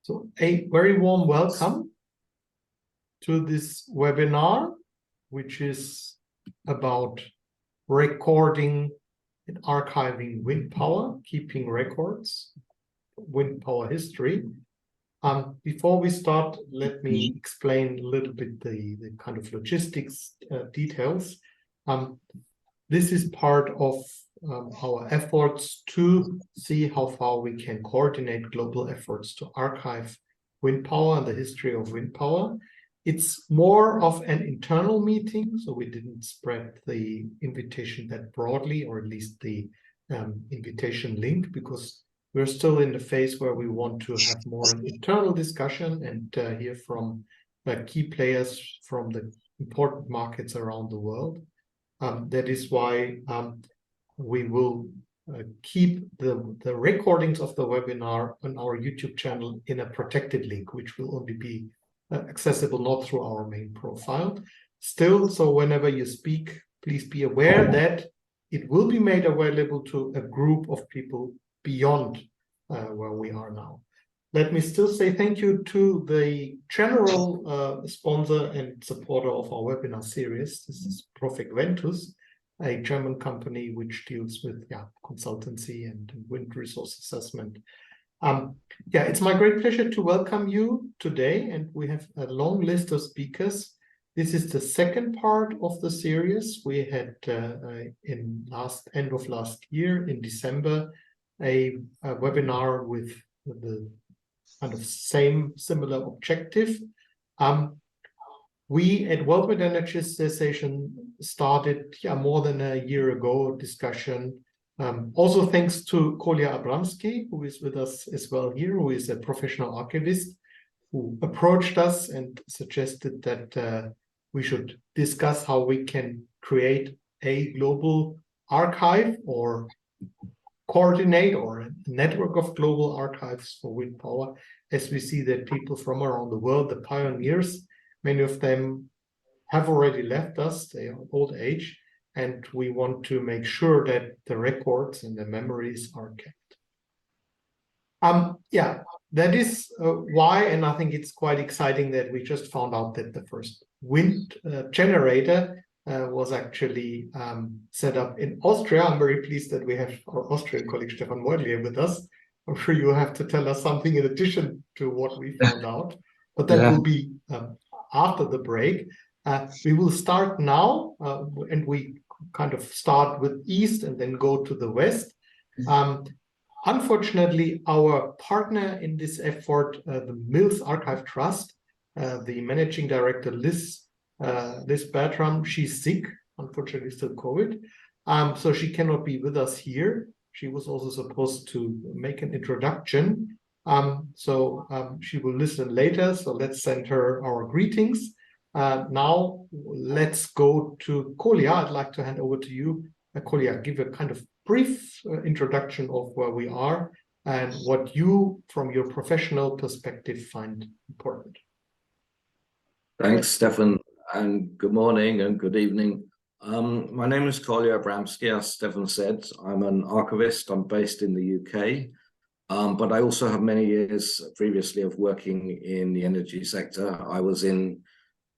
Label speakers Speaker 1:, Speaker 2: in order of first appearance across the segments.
Speaker 1: So a very warm welcome to this webinar, which is about recording and archiving wind power, keeping records, wind power history. Before we start, let me explain a little bit the kind of logistics details. This is part of our efforts to see how far we can coordinate global efforts to archive wind power and the history of wind power. It's more of an internal meeting, so we didn't spread the invitation that broadly, or at least the invitation link, because we're still in the phase where we want to have more internal discussion and hear from key players from the important markets around the world. That is why we will keep the recordings of the webinar on our YouTube channel in a protected link, which will only be accessible not through our main profile. Still, so whenever you speak, please be aware that it will be made available to a group of people beyond where we are now. Let me still say thank you to the general sponsor and supporter of our webinar series. This is Prof, a German company which deals with consultancy and wind resource assessment. It's my great pleasure to welcome you today, and we have a long list of speakers. This is the second part of the series. We had end of last year in December a webinar with the kind of similar objective. We at World Wind Energy Association started more than a year ago discussion. Also thanks to Kolya Abramsky, who is with us as well here, who is a professional archivist, who approached us and suggested that we should discuss how we can create a global archive or coordinate or a network of global archives for wind power, as we see that people from around the world, the pioneers, many of them have already left us, they are old age, and we want to make sure that the records and the memories are kept. That is why, and I think it's quite exciting that we just found out that the first wind generator was actually set up in Austria. I'm very pleased that we have our Austrian colleague Stefan Moidl here with us. I'm sure you have to tell us something in addition to what we found out, but that will be after the break. We will start now, and we kind of start with East and then go to the West. Unfortunately, our partner in this effort, the Mills Archive Trust, the managing director, Liz Bertram, she's sick, unfortunately still COVID, so she cannot be with us here. She was also supposed to make an introduction, so she will listen later, so let's send her our greetings. Now let's go to Kolya. I'd like to hand over to you. Kolya, give a kind of brief introduction of where we are and what you, from your professional perspective, find important.
Speaker 2: Thanks, Stefan, and good morning and good evening. My name is Kolya Abramsky, as Stefan said. I'm an archivist. I'm based in the UK, but I also have many years previously of working in the energy sector. I was in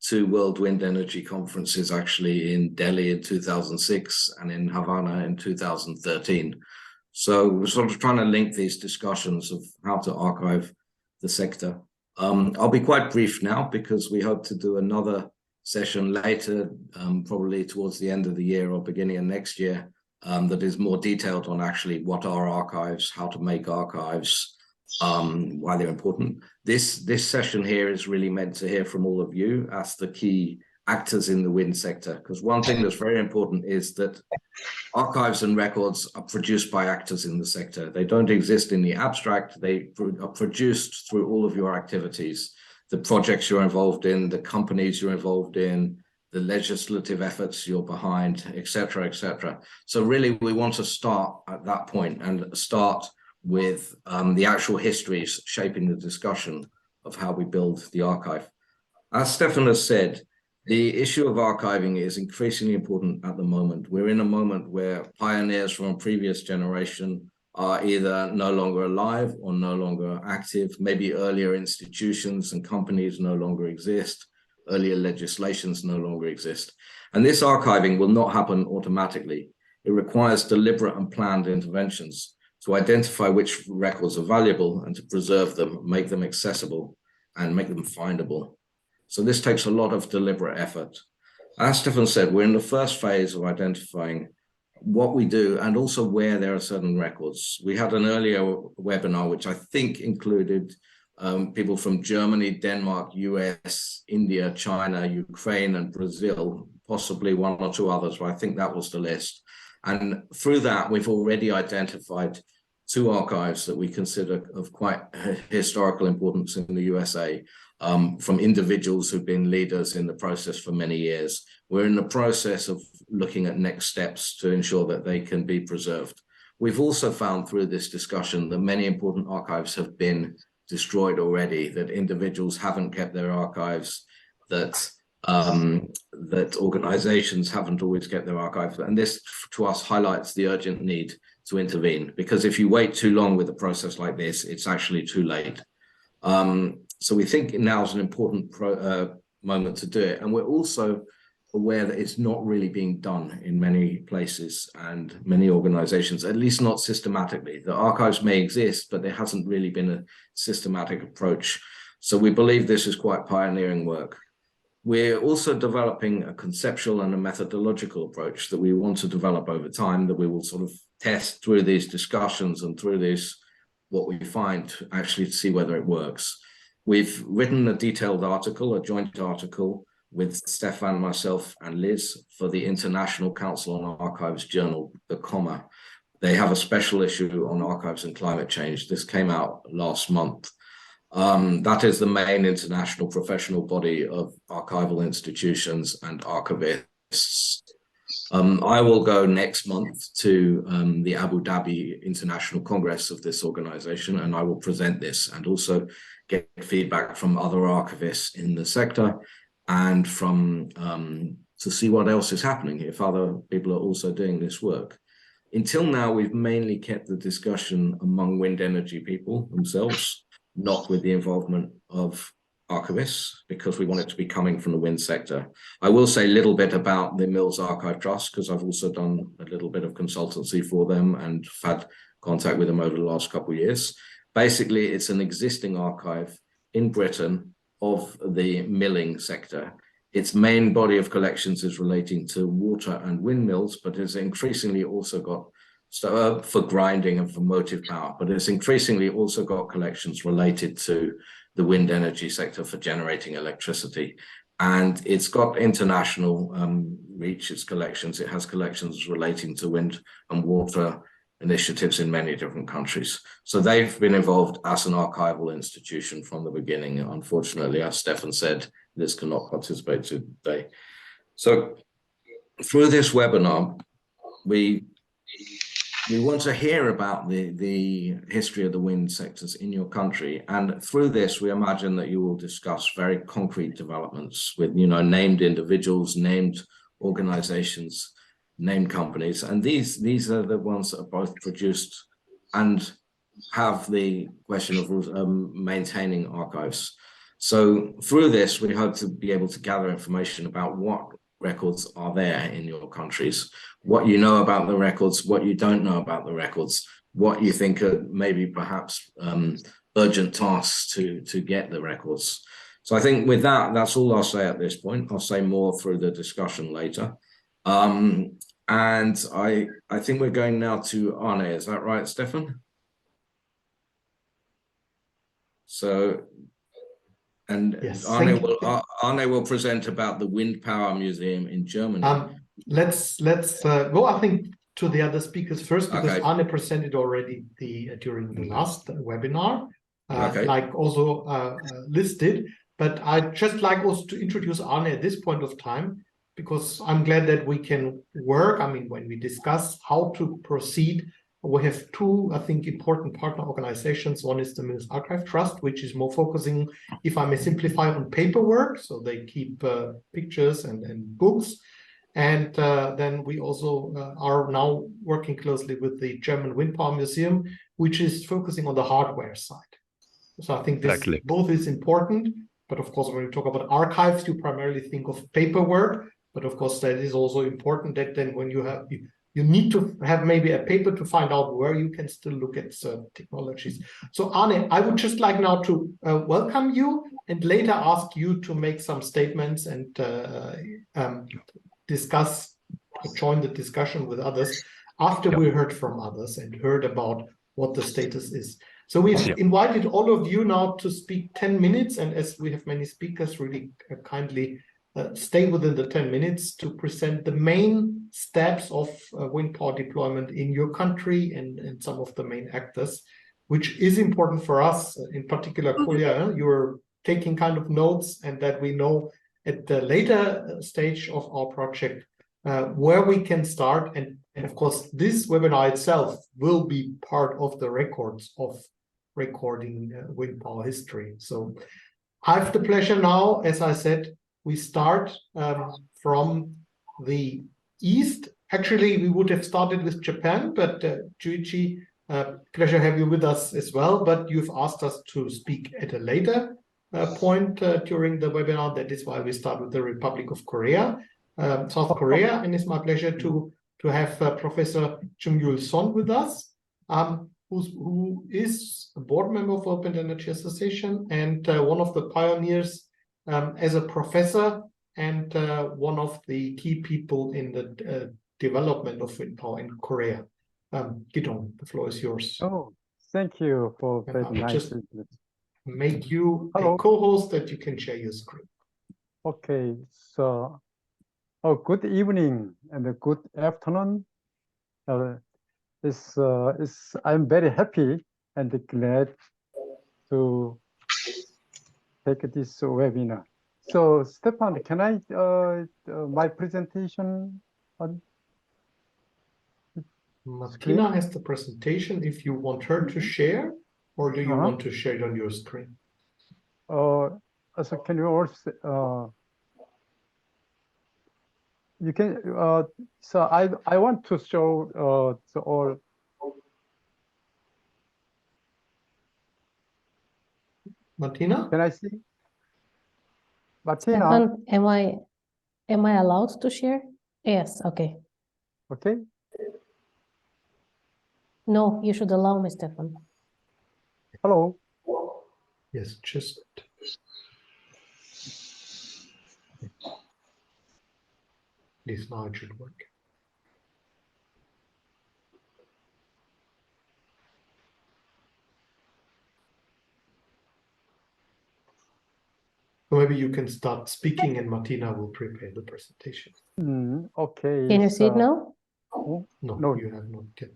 Speaker 2: 2 World Wind Energy conferences, actually in Delhi in 2006 and in Havana in 2013. So we're sort of trying to link these discussions of how to archive the sector. I'll be quite brief now because we hope to do another session later, probably towards the end of the year or beginning of next year, that is more detailed on actually what are archives, how to make archives, why they're important. This session here is really meant to hear from all of you as the key actors in the wind sector, because one thing that's very important is that archives and records are produced by actors in the sector. They don't exist in the abstract. They are produced through all of your activities, the projects you're involved in, the companies you're involved in, the legislative efforts you're behind, etc., etc. So really, we want to start at that point and start with the actual histories shaping the discussion of how we build the archive. As Stefan has said, the issue of archiving is increasingly important at the moment. We're in a moment where pioneers from a previous generation are either no longer alive or no longer active. Maybe earlier institutions and companies no longer exist. Earlier legislations no longer exist. And this archiving will not happen automatically. It requires deliberate and planned interventions to identify which records are valuable and to preserve them, make them accessible, and make them findable. So this takes a lot of deliberate effort. As Stefan said, we're in the first phase of identifying what we do and also where there are certain records. We had an earlier webinar, which I think included people from Germany, Denmark, US, India, China, Ukraine, and Brazil, possibly one or two others, but I think that was the list. And through that, we've already identified 2 archives that we consider of quite historical importance in the USA, from individuals who've been leaders in the process for many years. We're in the process of looking at next steps to ensure that they can be preserved. We've also found through this discussion that many important archives have been destroyed already, that individuals haven't kept their archives, that organizations haven't always kept their archives. And this, to us, highlights the urgent need to intervene, because if you wait too long with a process like this, it's actually too late. So we think now is an important moment to do it. And we're also aware that it's not really being done in many places and many organizations, at least not systematically. The archives may exist, but there hasn't really been a systematic approach. So we believe this is quite pioneering work. We're also developing a conceptual and a methodological approach that we want to develop over time, that we will sort of test through these discussions and through this, what we find, actually to see whether it works. We've written a detailed article, a joint article with Stefan, myself, and Liz for the International Council on Archives journal, the COMA. They have a special issue on archives and climate change. This came out last month. That is the main international professional body of archival institutions and archivists. I will go next month to the Abu Dhabi International Congress of this organization, and I will present this and also get feedback from other archivists in the sector and from to see what else is happening, if other people are also doing this work. Until now, we've mainly kept the discussion among wind energy people themselves, not with the involvement of archivists, because we want it to be coming from the wind sector. I will say a little bit about the Mills Archive Trust, because I've also done a little bit of consultancy for them and had contact with them over the last couple of years. Basically, it's an existing archive in Britain of the milling sector. Its main body of collections is relating to water and windmills, but it's increasingly also got for grinding and for motive power, but it's increasingly also got collections related to the wind energy sector for generating electricity. And it's got international reach, its collections. It has collections relating to wind and water initiatives in many different countries. So they've been involved as an archival institution from the beginning. Unfortunately, as Stefan said, this cannot participate today. So through this webinar, we want to hear about the history of the wind sectors in your country. And through this, we imagine that you will discuss very concrete developments with, named individuals, named organizations, named companies. And these are the ones that are both produced and have the question of maintaining archives. So through this, we hope to be able to gather information about what records are there in your countries, what you know about the records, what you don't know about the records, what you think are maybe perhaps urgent tasks to get the records. So I think with that, that's all I'll say at this point. I'll say more through the discussion later. And I think we're going now to Arne, is that right, Stefan? So, and yes, Arne will present about the Windpower Museum in Germany.
Speaker 1: Let's go, I think, to the other speakers first, because okay. Arne presented already during the last webinar, like also listed. But I'd just like also to introduce Arne at this point of time, because I'm glad that we can work. I mean, when we discuss how to proceed, we have two, I think, important partner organizations. One is the Mills Archive Trust, which is more focusing, if I may simplify, on paperwork. So they keep pictures and books. And then we also are now working closely with the German Windpower Museum, which is focusing on the hardware side. So I think this both is important. But of course, when you talk about archives, you primarily think of paperwork. But of course, that is also important that then when you need to have maybe a paper to find out where you can still look at certain technologies. So Arne, I would just like now to welcome you and later ask you to make some statements and join the discussion with others after we heard from others and heard about what the status is. So we've invited all of you now to speak 10 minutes, and as we have many speakers, really kindly stay within the 10 minutes to present the main steps of wind power deployment in your country and some of the main actors, which is important for us, in particular, Kolya, you're taking kind of notes, and that we know at the later stage of our project where we can start. And of course, this webinar itself will be part of the records of recording wind power history. So I have the pleasure now, as I said, we start from the east. Actually, we would have started with Japan, but Chuichi, pleasure to have you with us as well. But you've asked us to speak at a later point during the webinar. That is why we start with the Republic of Korea, South Korea, and it's my pleasure to have Professor Choong-Yul Son with us, who is a board member of Open Energy Association and one of the pioneers as a professor and one of the key people in the development of wind power in Korea. Gidon, the floor is yours.
Speaker 3: Oh, thank you for
Speaker 1: very nice. Just make you
Speaker 3: Hello.
Speaker 1: a co-host that you can share your screen.
Speaker 3: Okay, so good evening and a good afternoon. I'm very happy and glad to take this webinar. So, Stefan, can I my presentation on?
Speaker 1: Martina has the presentation. If you want her to share, or do you want to share it on your screen?
Speaker 3: So can you also you can so I want to show all.
Speaker 1: Martina?
Speaker 3: Can I see? Martina?
Speaker 4: Stefan, am I allowed to share? Yes, okay.
Speaker 3: Okay.
Speaker 4: No, you should allow me, Stefan.
Speaker 3: Hello.
Speaker 1: Yes, just this now it should work. So maybe you can start speaking and Martina will prepare the presentation.
Speaker 3: Okay.
Speaker 4: Can you see it now?
Speaker 1: No, you have not yet.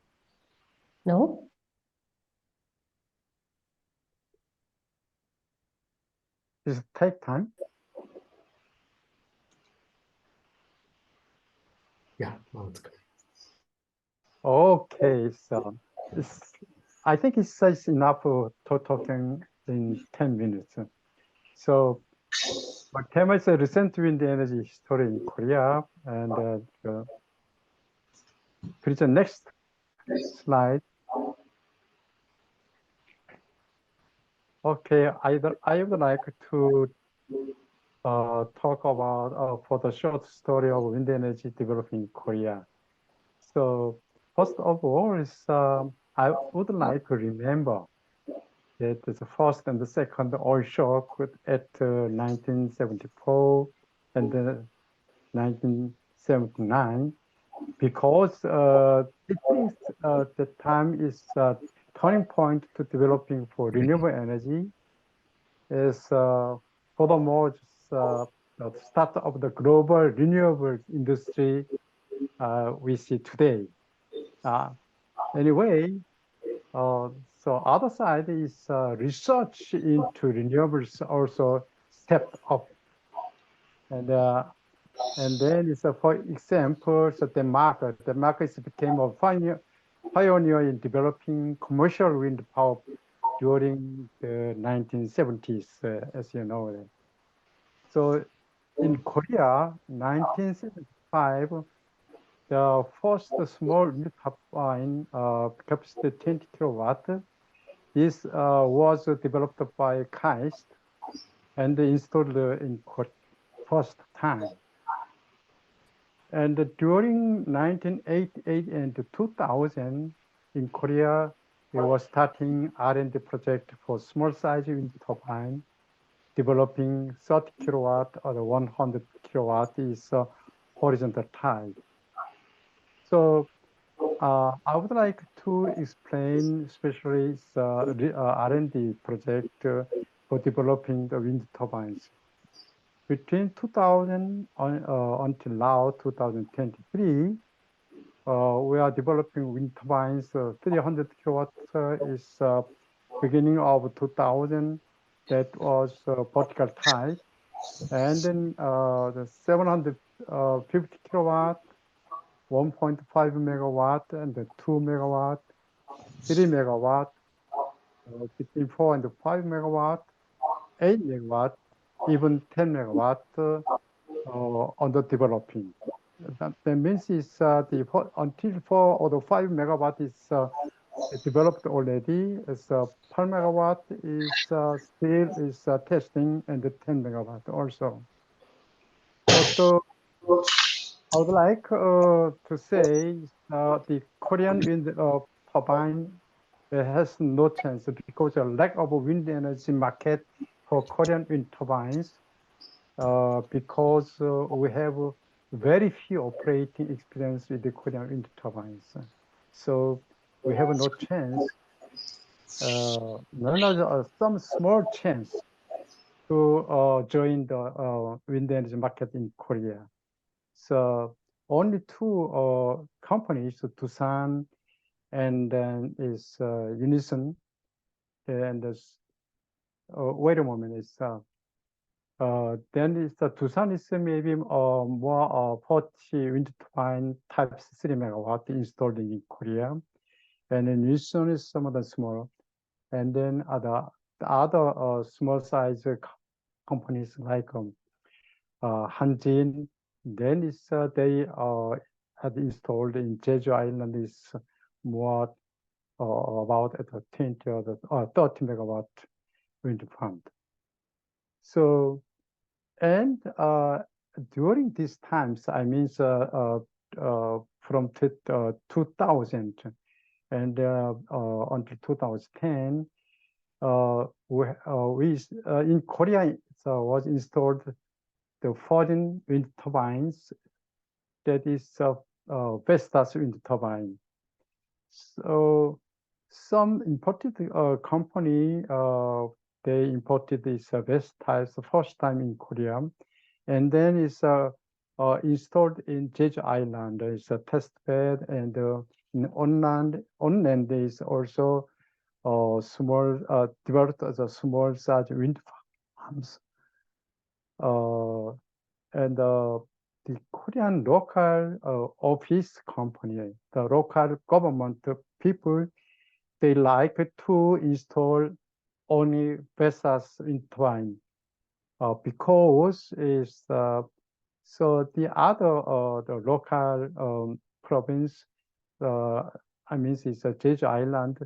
Speaker 4: No?
Speaker 3: Does it take time?
Speaker 1: Yeah, now it's good.
Speaker 3: Okay, so I think it's enough to talking in 10 minutes. So my theme is recent wind energy history in Korea, and please next slide. Okay, I would like to talk about for the short story of wind energy development in Korea. So first of all, I would like to remember that the first and the second oil shock at 1974 and 1979, because it is the time is turning point to developing for renewable energy. Is furthermore the start of the global renewable industry we see today. Anyway, so other side is research into renewables also stepped up, and then it's for example, so Denmark became a pioneer in developing commercial wind power during the 1970s, as you know. So in Korea, 1970, 1985, the first small wind turbine capacity 20 kilowatt. This was developed by KAIST and installed in first time. And during 1988 and 2000, in Korea, we were starting R&D project for small size wind turbine, developing 30 kilowatt or 100 kilowatt is horizontal type. So I would like to explain especially the R&D project for developing the wind turbines. Between 2000 until now, 2023, we are developing wind turbines. 300 kilowatt is beginning of 2000. That was vertical type. And then the 750 kilowatt, 1.5 megawatt, and the 2 megawatt, 3 megawatt, between 4 and 5 megawatt, 8 megawatt, even 10 megawatt under developing. That means is until 4 or 5 megawatt is developed already. As 5 megawatt is still testing, and the 10 megawatt also. But I would like to say the Korean wind turbine has no chance because of lack of wind energy market for Korean wind turbines. Because we have very few operating experience with the Korean wind turbines. So we have no chance, some small chance to join the wind energy market in Korea. So only two companies, Doosan and then is Unison, and wait a moment, then is the Doosan is maybe more 40 wind turbine types 3 megawatt installed in Korea, and then Unison is somewhat smaller, and then the other small size companies like Hanjin, then is they had installed in Jeju Island is more about 20 or 30 megawatt wind farm. So, and during these times, I mean, from 2000 and until 2010, we in Korea was installed the 14 wind turbines. That is Vestas wind turbine. So some imported company they imported this Vestas the first time in Korea, and then it's installed in Jeju Island. It's a test bed, and in on land is also small developed as a small size wind farms. And the Korean local office company, the local government people, they like to install only Vestas wind turbine because is so the other the local province, I mean, it's Jeju Island.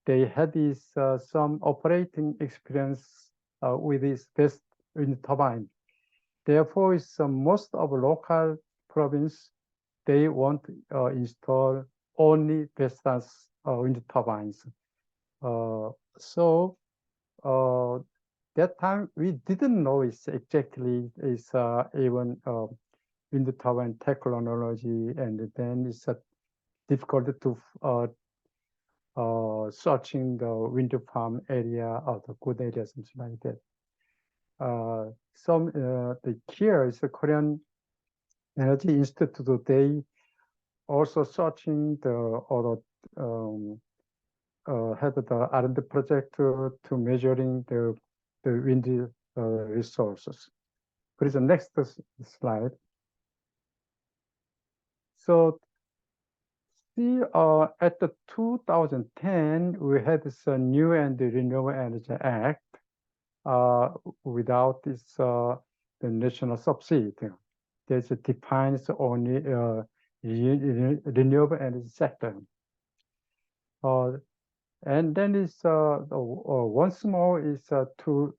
Speaker 3: They had this some operating experience with this Vestas wind turbine. Therefore, it's most of local province they want to install only Vestas wind turbines. So that time we didn't know it's exactly is even wind turbine technology, and then it's difficult to searching the wind farm area or the good area, something like that. The here is the Korean Energy Institute. They also searching the other had the R&D project to measuring the wind resources. Please, the next slide. So see, at the 2010, we had this New and Renewable Energy Act without this the national subsidy. that defines only renewable energy sector. And then is once more is to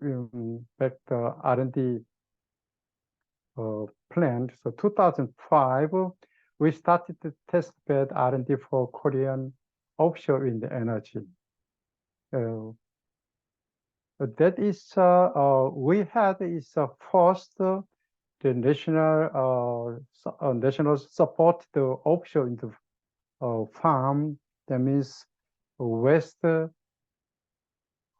Speaker 3: back the R&D plan. So 2005, we started the test bed R&D for Korean offshore wind energy. That is we had is first the national support the offshore wind farm. That means west the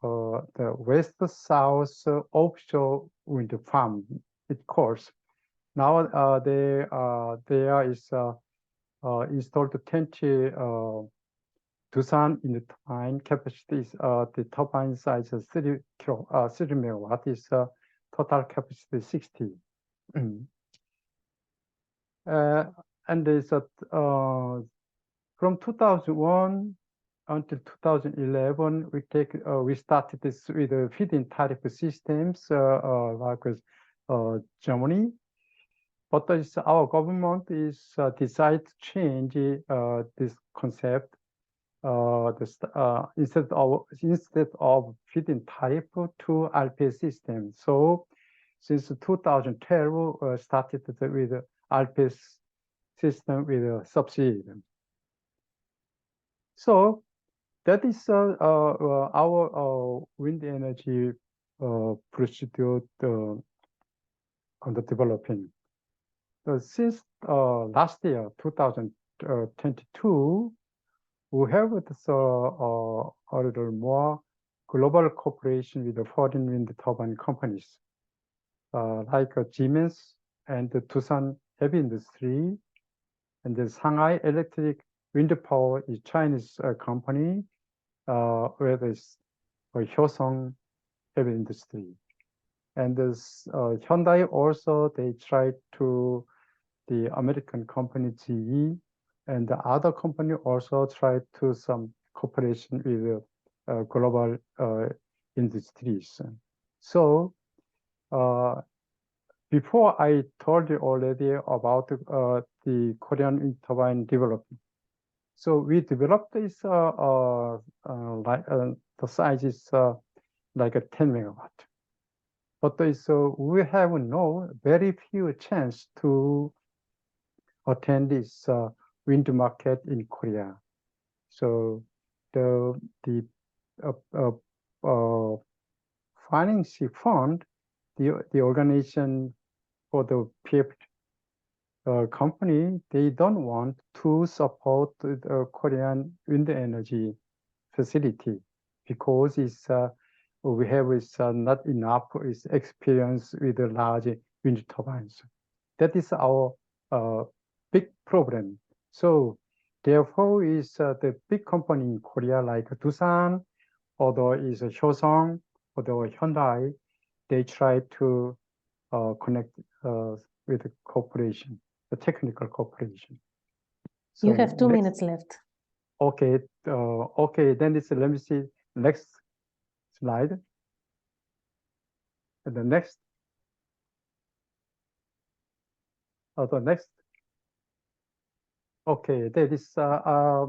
Speaker 3: west-south offshore wind farm. It calls. Now there is installed 20 Doosan in the turbine capacity is the turbine size is 30 megawatt is total capacity 60. And there's from 2001 until 2011 we started this with the feed-in tariff systems like Germany, but our government is decided to change this concept. Instead of feed-in tariff to RPS system. So since 2012 started with RPS system with a subsidy. So that is our wind energy procedure under developing. Since last year, 2022, we have a little more global cooperation with the foreign wind turbine companies like Siemens and the Doosan Heavy Industry, and the Shanghai Electric Windpower is Chinese company, where there's Hyosung Heavy Industry. And there's Hyundai also, they tried to the American company GE, and the other company also tried to some cooperation with global industries. So before I told you already about the Korean wind turbine development. So we developed this like the size is like a 10 megawatt. But we have very few chance to attend this wind market in Korea. So the financing fund, the organization for the PF company, they don't want to support the Korean wind energy facility because it's we have not enough experience with the large wind turbines. That is our big problem. So therefore is the big company in Korea like Doosan, or is Hyosung, or Hyundai, they try to connect with the cooperation, the technical cooperation. So
Speaker 4: You have 2 minutes left.
Speaker 3: Okay, okay, then let me see next slide. And the next. The next. Okay, that is I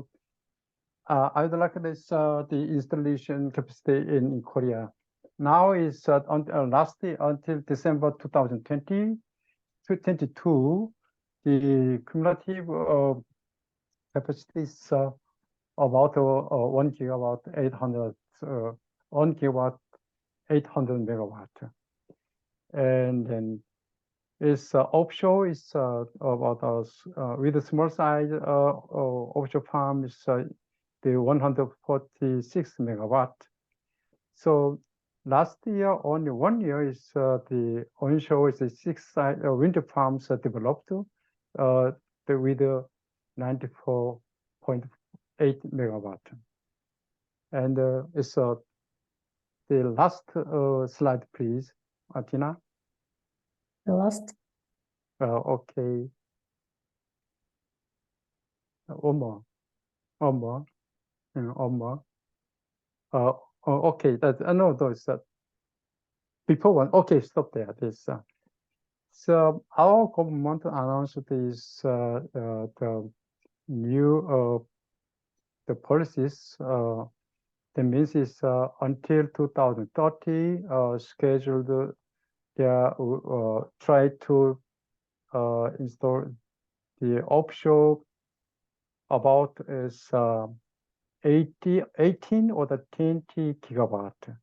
Speaker 3: would like this the installation capacity in Korea. Now is last year until December 2020 to 22, the cumulative capacity is about 1 gigawatt 800 1 gigawatt 800 megawatt, and then is offshore is about with a small size offshore farm is the 146 megawatt. So last year, only 1 year is the onshore is the 6 wind farms developed with 94.8 megawatt. And it's the last slide, please, Atina.
Speaker 4: The last.
Speaker 3: Okay. One more. Okay, that no, those before one. Okay, stop there. This So our government announced this the new the policies. That means it's until 2030 scheduled. They try to install the offshore about is 18 or the 20 gigawatt.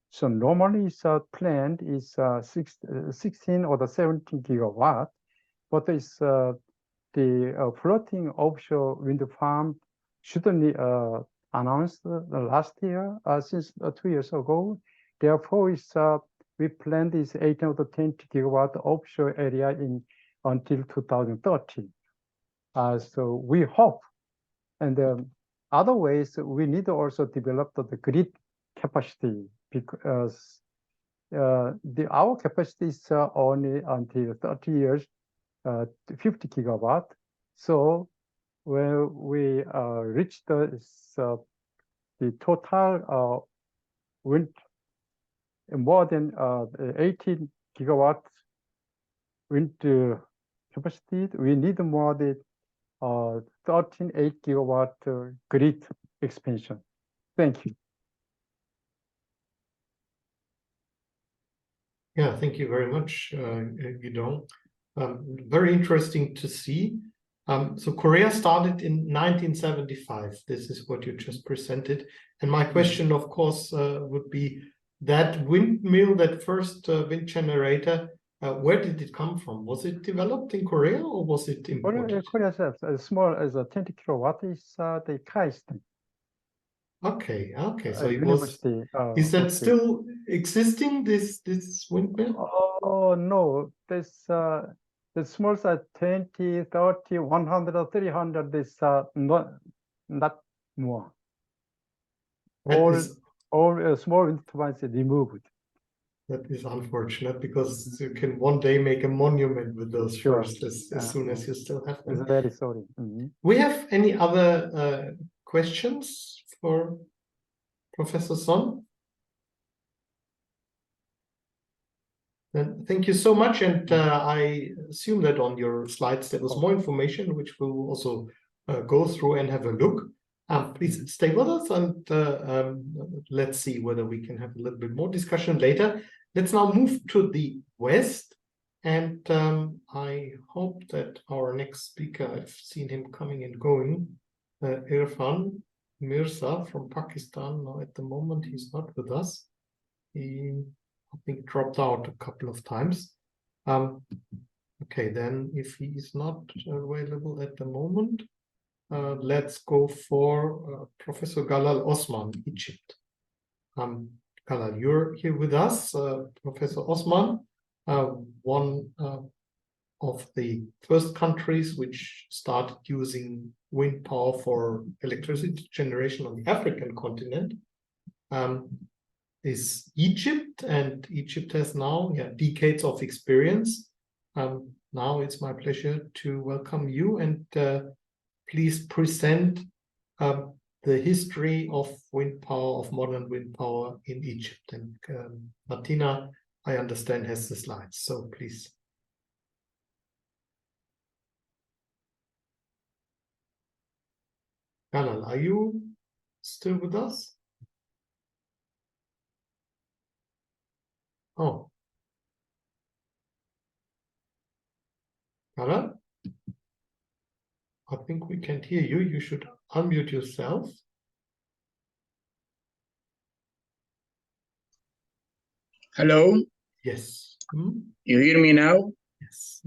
Speaker 3: So normally it's planned is 16 or the 17 gigawatt, but it's the floating offshore wind farm shouldn't announced last year since 2 years ago. Therefore, it's we planned this 18 or the 20 gigawatt offshore area in until 2030. So we hope, and other ways we need to also develop the grid capacity because our capacity is only until 30 years, 50 gigawatt. So when we reach the total wind more than 18 gigawatt wind capacity, we need more than 13.8 gigawatt grid expansion. Thank you.
Speaker 1: Yeah, thank you very much, Gidong. Very interesting to see. So Korea started in 1975. This is what you just presented. And my question, of course, would be that windmill, that first wind generator, where did it come from? Was it developed in Korea or was it imported?
Speaker 3: Korea as small as a 20 kilowatt is the Kaisten.
Speaker 1: Okay, okay. So it
Speaker 3: university.
Speaker 1: is that still existing, this windmill?
Speaker 3: Oh, no. This the small size 20, 30, 100, 300 is not more. All small wind turbines removed.
Speaker 1: That is unfortunate because you can one day make a monument with those first as soon as you still have them.
Speaker 3: It's very sorry. Mm-hmm.
Speaker 1: We have any other questions for Professor Son? Then thank you so much. And I assume that on your slides there was more information, which we'll also go through and have a look. Please stay with us and let's see whether we can have a little bit more discussion later. Let's now move to the West. And I hope that our next speaker, I've seen him coming and going, Irfan Mirza from Pakistan. Now at the moment he's not with us. He, I think, dropped out a couple of times. Okay, then if he is not available at the moment, let's go for Professor Galal Osman, Egypt. Galal, you're here with us. Professor Osman, one of the first countries which started using wind power for electricity generation on the African continent, is Egypt, and Egypt has now decades of experience. Now it's my pleasure to welcome you and please present the history of wind power, of modern wind power in Egypt. And Martina, I understand, has the slides, so please. Galal, are you still with us? Oh. Galal? I think we can't hear you. You should unmute yourself.
Speaker 5: Hello?
Speaker 1: Yes.
Speaker 5: You hear me now?
Speaker 1: Yes.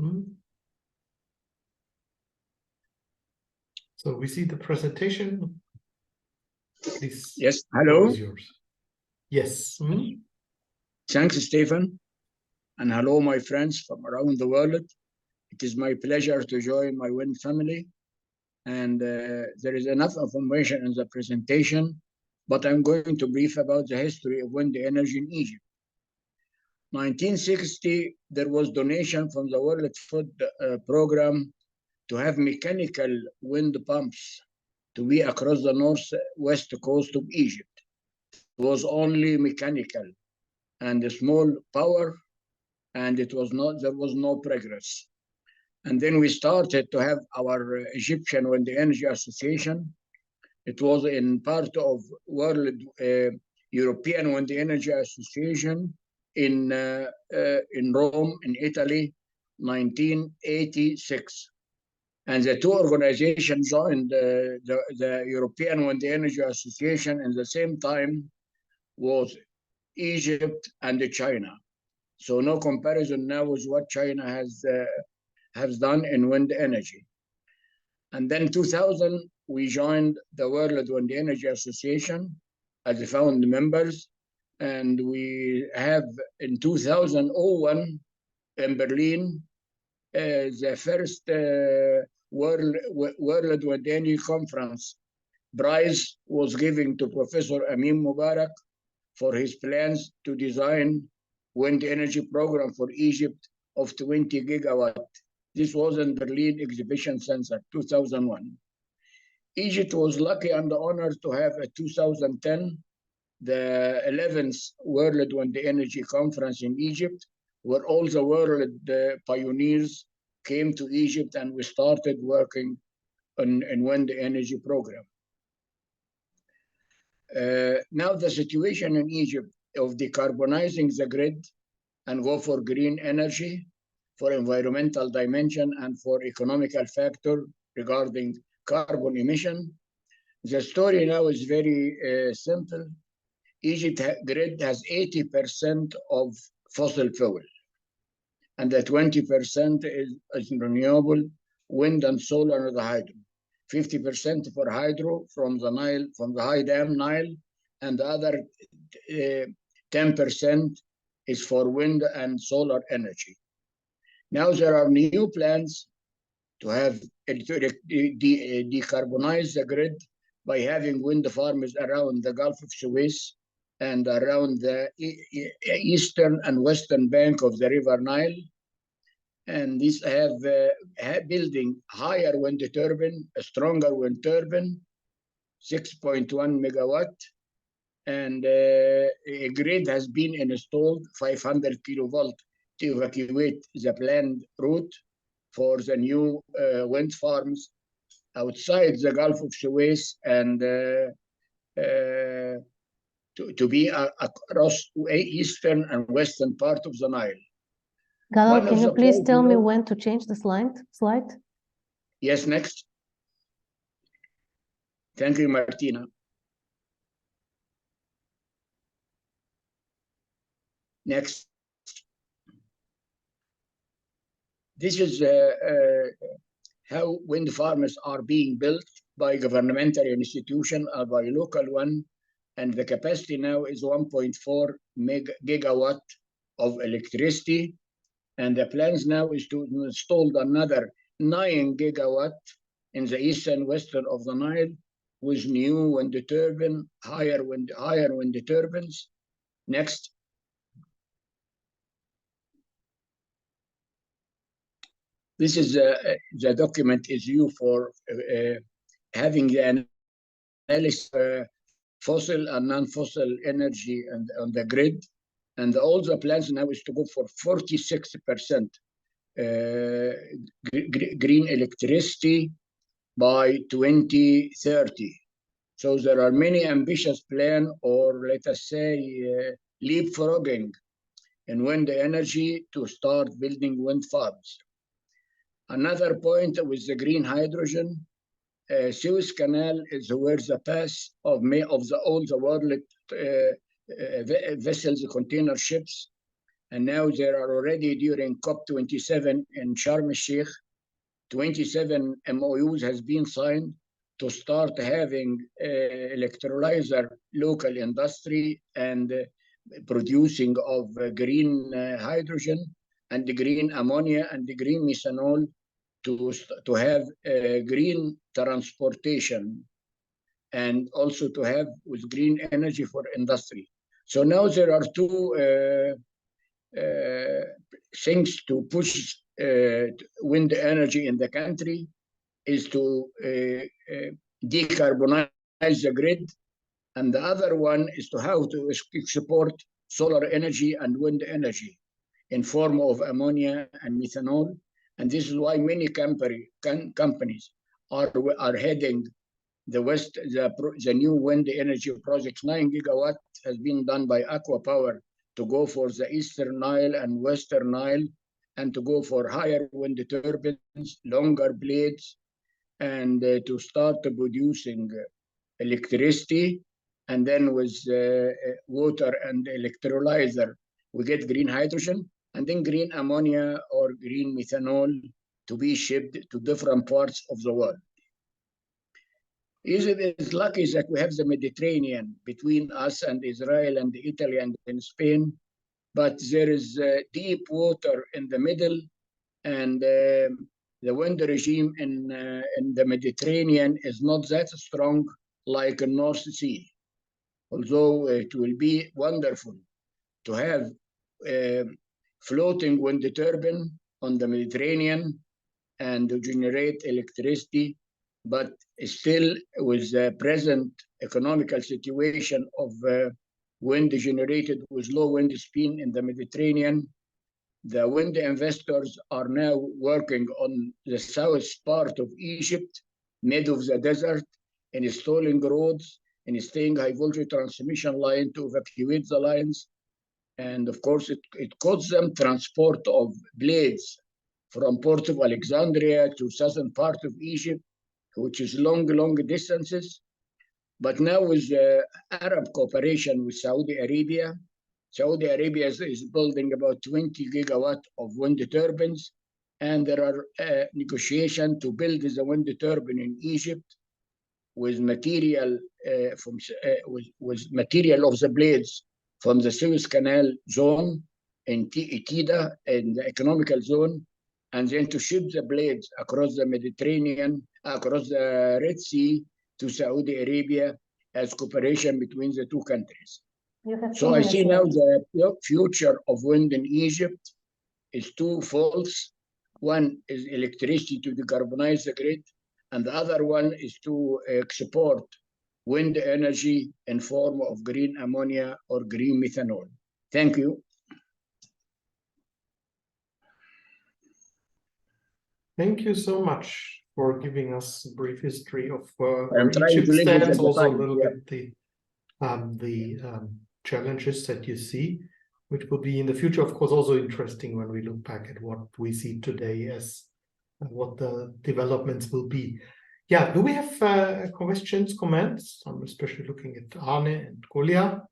Speaker 1: So we see the presentation. Please.
Speaker 5: Yes. Hello?
Speaker 1: Is yours. Yes.
Speaker 5: Thanks, Stefan. And hello, my friends from around the world. It is my pleasure to join my wind family. And there is enough information in the presentation, but I'm going to brief about the history of wind energy in Egypt. 1960, there was donation from the World Food Program to have mechanical wind pumps to be across the northwest coast of Egypt. It was only mechanical and a small power and there was no progress. And then we started to have our Egyptian Wind Energy Association. It was in part of World European Wind Energy Association in Rome, in Italy, 1986. And the two organizations joined the European Wind Energy Association in the same time was Egypt and China. So no comparison now with what China has done in wind energy. And then 2000, we joined the World Wind Energy Association as the founding members. And we have in 2001 in Berlin, the first World Wind Energy Conference prize was given to Professor Amin Mubarak for his plans to design wind energy program for Egypt of 20 gigawatt. This was in Berlin Exhibition Center, 2001. Egypt was lucky and honored to have a 2010, the 11th World Wind Energy Conference in Egypt, where all the world pioneers came to Egypt and we started working on wind energy program. Now the situation in Egypt of decarbonizing the grid and go for green energy, for environmental dimension and for economical factor regarding carbon emission. The story now is very simple. Egypt grid has 80% of fossil fuel, and the 20% is renewable, wind and solar and the hydro. 50% for hydro from the Nile, from the high dam Nile, and the other 10% is for wind and solar energy. Now there are new plans to have decarbonize the grid by having wind farms around the Gulf of Suez and around the eastern and western bank of the River Nile. And these have building higher wind turbine, a stronger wind turbine, 6.1 megawatt. And a grid has been installed, 500 kilovolt, to evacuate the planned route for the new wind farms outside the Gulf of Suez and to be across eastern and western part of the Nile.
Speaker 4: Galal, can you please tell me when to change the slide?
Speaker 5: Yes, next. Thank you, Martina. Next. This is how wind farms are being built by governmental institution or by local one. And the capacity now is 1.4 gigawatt of electricity. And the plans now is to install another 9 gigawatt in the east and western of the Nile with new wind turbine, higher wind turbines. Next. This is the document is used for having the analysis fossil and non-fossil energy on the grid. And all the plans now is to go for 46% green electricity by 2030. So there are many ambitious plans, or let us say leapfrogging in wind energy to start building wind farms. Another point with the green hydrogen, Suez Canal is where the path of all the world vessels, container ships, and now there are already during COP27 in Sharm el-Sheikh, 27 MOUs has been signed to start having electrolyzer local industry and producing of green hydrogen and the green ammonia and the green methanol to have green transportation and also to have with green energy for industry. So now there are two things to push wind energy in the country is to decarbonize the grid, and the other one is to how to export solar energy and wind energy. in form of ammonia and methanol. And this is why many companies are heading the new wind energy projects. 9 gigawatt has been done by Aqua Power to go for the Eastern Nile and Western Nile, and to go for higher wind turbines, longer blades, and to start producing electricity. And then with water and electrolyzer, we get green hydrogen, and then green ammonia or green methanol to be shipped to different parts of the world. Egypt is lucky that we have the Mediterranean between us and Israel and Italy and in Spain, but there is deep water in the middle, and the wind regime in the Mediterranean is not that strong like in North Sea. Although it will be wonderful to have floating wind turbine on the Mediterranean and to generate electricity, but still with the present economical situation of wind generated with low wind speed in the Mediterranean, the wind investors are now working on the south part of Egypt, mid of the desert, installing roads, installing high voltage transmission line to evacuate the lines. And of course, it costs them transport of blades from Port of Alexandria to southern part of Egypt, which is long distances. But now with Arab cooperation with Saudi Arabia is building about 20 gigawatt of wind turbines, and there are negotiations to build the wind turbine in Egypt with material with material of the blades from the Suez Canal zone in Tida, in the economical zone, and then to ship the blades across the Mediterranean, across the Red Sea to Saudi Arabia as cooperation between the two countries. So I see now the future of wind in Egypt is twofold. One is electricity to decarbonize the grid, and the other one is to export wind energy in form of green ammonia or green methanol. Thank you.
Speaker 1: Thank you so much for giving us a brief history of where
Speaker 5: I'm trying
Speaker 1: Egypt
Speaker 5: to limit
Speaker 1: stands,
Speaker 5: the
Speaker 1: also a
Speaker 5: time,
Speaker 1: little
Speaker 5: yeah.
Speaker 1: bit the challenges that you see, which will be in the future, of course, also interesting when we look back at what we see today as what the developments will be. Yeah, do we have questions, comments? I'm especially looking at Arne and Kolya.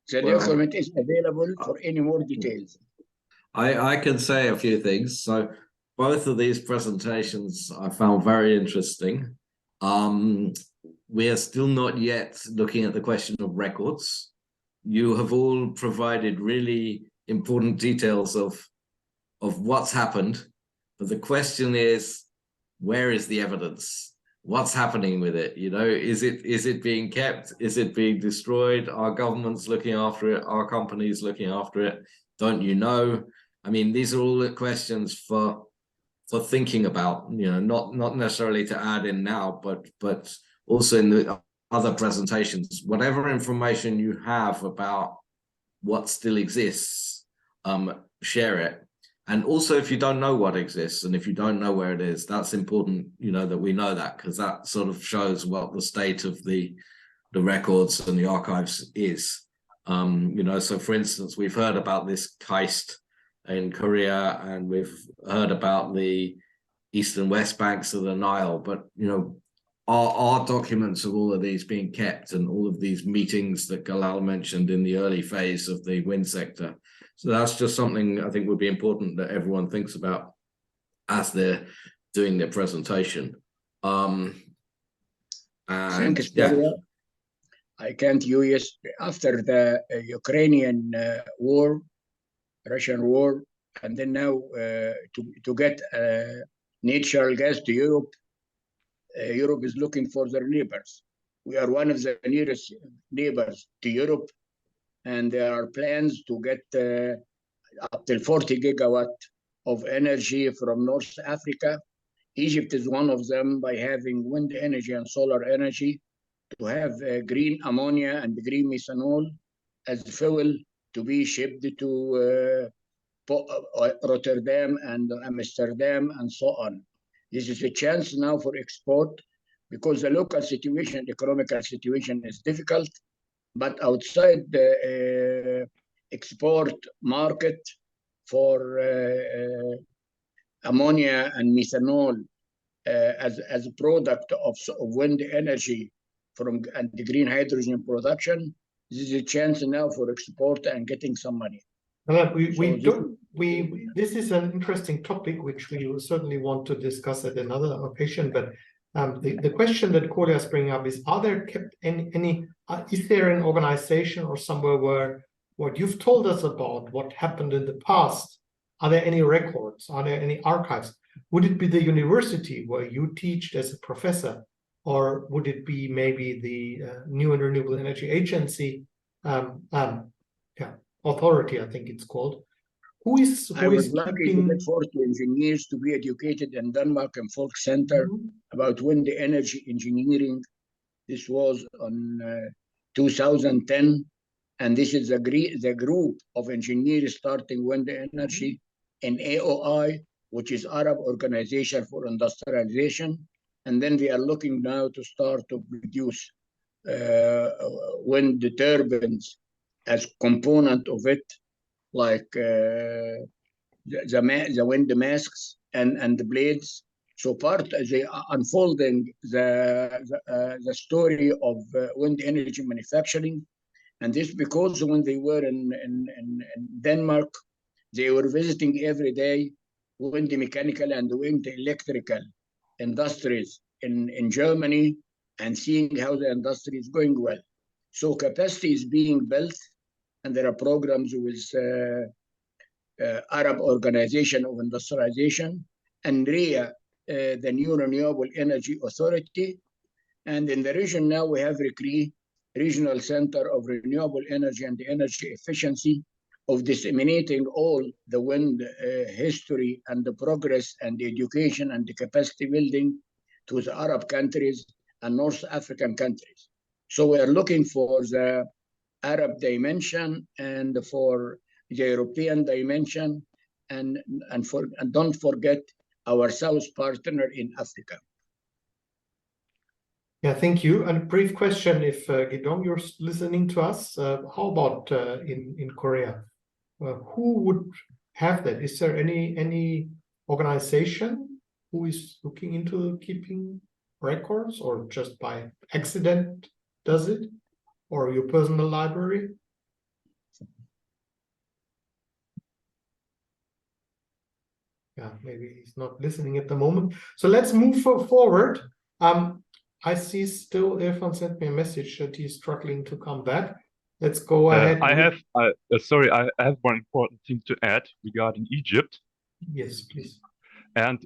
Speaker 5: The document is available for any more details.
Speaker 2: I can say a few things. So both of these presentations I found very interesting. We are still not yet looking at the question of records. You have all provided really important details of what's happened. But the question is, where is the evidence? What's happening with it? You know, is it being kept? Is it being destroyed? Are governments looking after it? Are companies looking after it? Don't you know? I mean, these are all the questions for thinking about, you know, not necessarily to add in now, but also in the other presentations. Whatever information you have about what still exists, share it. And also, if you don't know what exists and if you don't know where it is, that's important, you know, that we know that, because that sort of shows what the state of the records and the archives is. You know, so for instance, we've heard about this Keist in Korea, and we've heard about the east and west banks of the Nile, but, you know, are documents of all of these being kept, and all of these meetings that Galal mentioned in the early phase of the wind sector? So that's just something I think would be important that everyone thinks about as they're doing their presentation.
Speaker 5: Thanks,
Speaker 2: yeah.
Speaker 5: Kolya. I can't use, after the Ukrainian war, Russian war, and then now to get natural gas to Europe, Europe is looking for their neighbors. We are one of the nearest neighbors to Europe, and there are plans to get up to 40 gigawatt of energy from North Africa. Egypt is one of them by having wind energy and solar energy, to have green ammonia and green methanol, as fuel to be shipped to Rotterdam and Amsterdam and so on. This is a chance now for export because the local situation, economical situation is difficult, but outside the export market for ammonia and methanol as a product of wind energy and the green hydrogen production, this is a chance now for export and getting some money.
Speaker 1: This is an interesting topic which we will certainly want to discuss at another occasion. But the question that Kolya is bringing up is: are there kept is there an organization or somewhere where what you've told us about what happened in the past? Are there any records? Are there any archives? Would it be the university where you teach as a professor, or would it be maybe the New and Renewable Energy Agency? Authority, I think it's called.
Speaker 5: I was lucky to get 40 engineers to be educated in Denmark and Folk Center about wind energy engineering. This was on 2010, and this is the group of engineers starting wind energy in AOI, which is Arab Organization for Industrialization. And then we are looking now to start to produce wind turbines as component of it, like the wind masks and the blades. So part as they are unfolding the story of wind energy manufacturing. And this because when they were in Denmark, they were visiting every day wind mechanical and wind electrical industries in Germany and seeing how the industry is going well. So capacity is being built, and there are programs with Arab Organization of Industrialization and REA, the New Renewable Energy Authority. And in the region now we have RECRE, Regional Center of Renewable Energy and Energy Efficiency, of disseminating all the wind history and the progress and the education and the capacity building to the Arab countries and North African countries. So we are looking for the Arab dimension and for the European dimension, and don't forget our South partner in Africa.
Speaker 1: Yeah, thank you. And a brief question, if Gidong, you're listening to us, how about in Korea? Who would have that? Is there any organization who is looking into keeping records, or just by accident does it, or your personal library? Yeah, maybe he's not listening at the moment. So let's move forward. I see still Stefan sent me a message that he's struggling to come back. Let's go ahead.
Speaker 6: I have one important thing to add regarding Egypt.
Speaker 1: Yes, please.
Speaker 6: And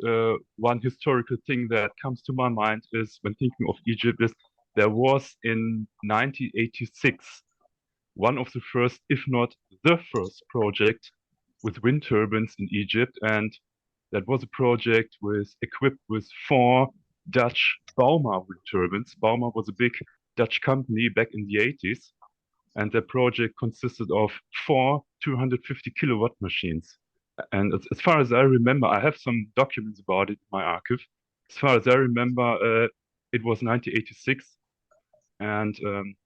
Speaker 6: one historical thing that comes to my mind is, when thinking of Egypt, is there was in 1986 one of the first, if not the first, project with wind turbines in Egypt, and that was a project equipped with 4 Dutch Bauma wind turbines. Bauma was a big Dutch company back in the 80s, and the project consisted of 4 250 kilowatt machines. And as far as I remember, I have some documents about it in my archive. As far as I remember, it was 1986. And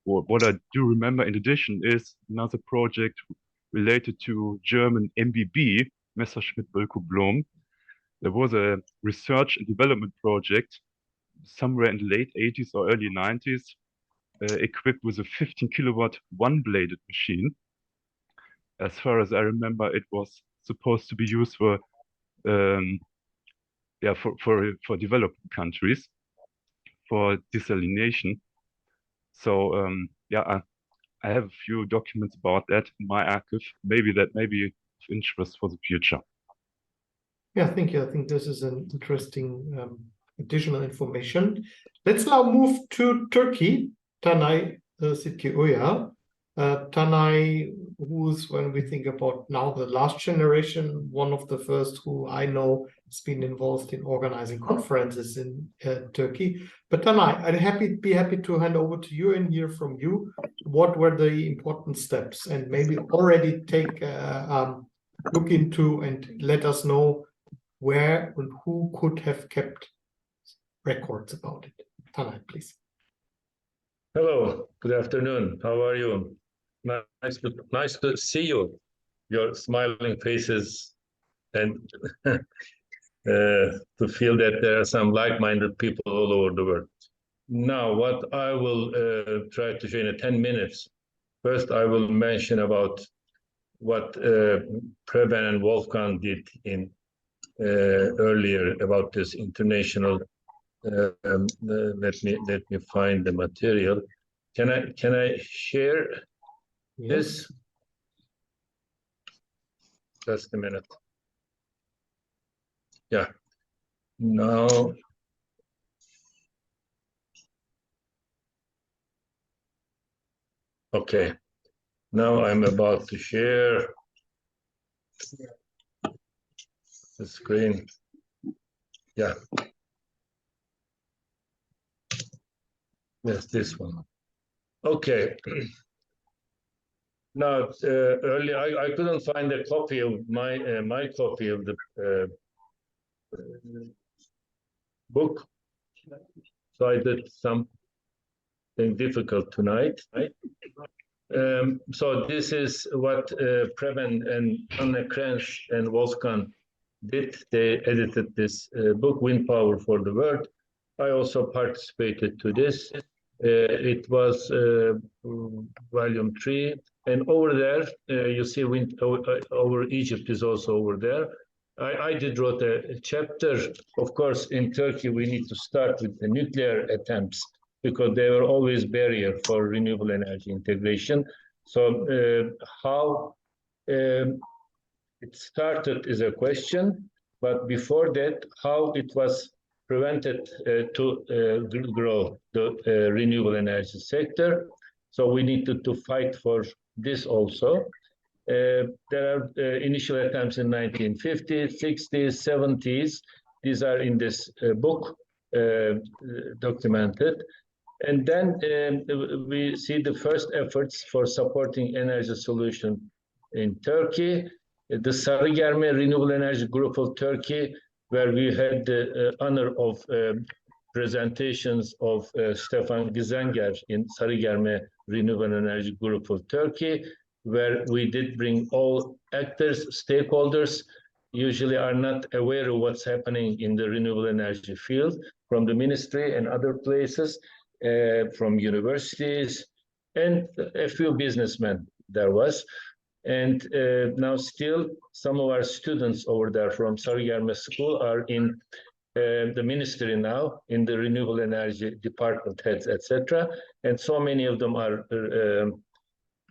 Speaker 6: what I do remember in addition is another project related to German MBB, Messerschmitt Bölkow Blohm. There was a research and development project somewhere in the late 80s or early 90s, equipped with a 15 kilowatt one-bladed machine. As far as I remember, it was supposed to be used for developing countries for desalination. So I have a few documents about that in my archive. Maybe that may be of interest for the future.
Speaker 1: Yeah, thank you. I think this is an interesting additional information. Let's now move to Turkey. Tanay, Sidki, Uyar. Tanay, who's, when we think about now the last generation, one of the first who I know has been involved in organizing conferences in Turkey. But Tanay, I'd be happy to hand over to you and hear from you. What were the important steps, and maybe already take look into and let us know where and who could have kept records about it. Tanay, please.
Speaker 7: Hello, good afternoon. How are you? Nice to see you, your smiling faces, and to feel that there are some like-minded people all over the world. Now, what I will try to show in 10 minutes. First, I will mention about what Preben and Wolfgang did in earlier about this international. Let me find the material. Can I share this? Just a minute. Yeah. Now. Okay. Now I'm about to share the screen. Yeah. Yes, this one. Okay. Now, earlier I couldn't find a copy of my copy of the book, so I did something difficult tonight. Right? So this is what Preben and Anne Krenz and Wolfgang did. They edited this book, Wind Power for the World. I also participated to this. It was volume 3, and over there you see wind over Egypt is also over there. I did wrote a chapter. Of course, in Turkey we need to start with the nuclear attempts because they were always barrier for renewable energy integration. So how it started is a question, but before that, how it was prevented to grow the renewable energy sector. So we needed to fight for this also. There are initial attempts in 1950s, 60s, 70s. These are in this book documented. And then we see the first efforts for supporting energy solution in Turkey. The Sarıgerme Renewable Energy Group of Turkey, where we had the honor of presentations of Stefan Gizenger in Sarıgerme Renewable Energy Group of Turkey, where we did bring all actors, stakeholders, usually are not aware of what's happening in the renewable energy field, from the ministry and other places, from universities, and a few businessmen there was. And now still some of our students over there from Sarıgerme School are in the ministry now, in the renewable energy department heads, etc. And so many of them are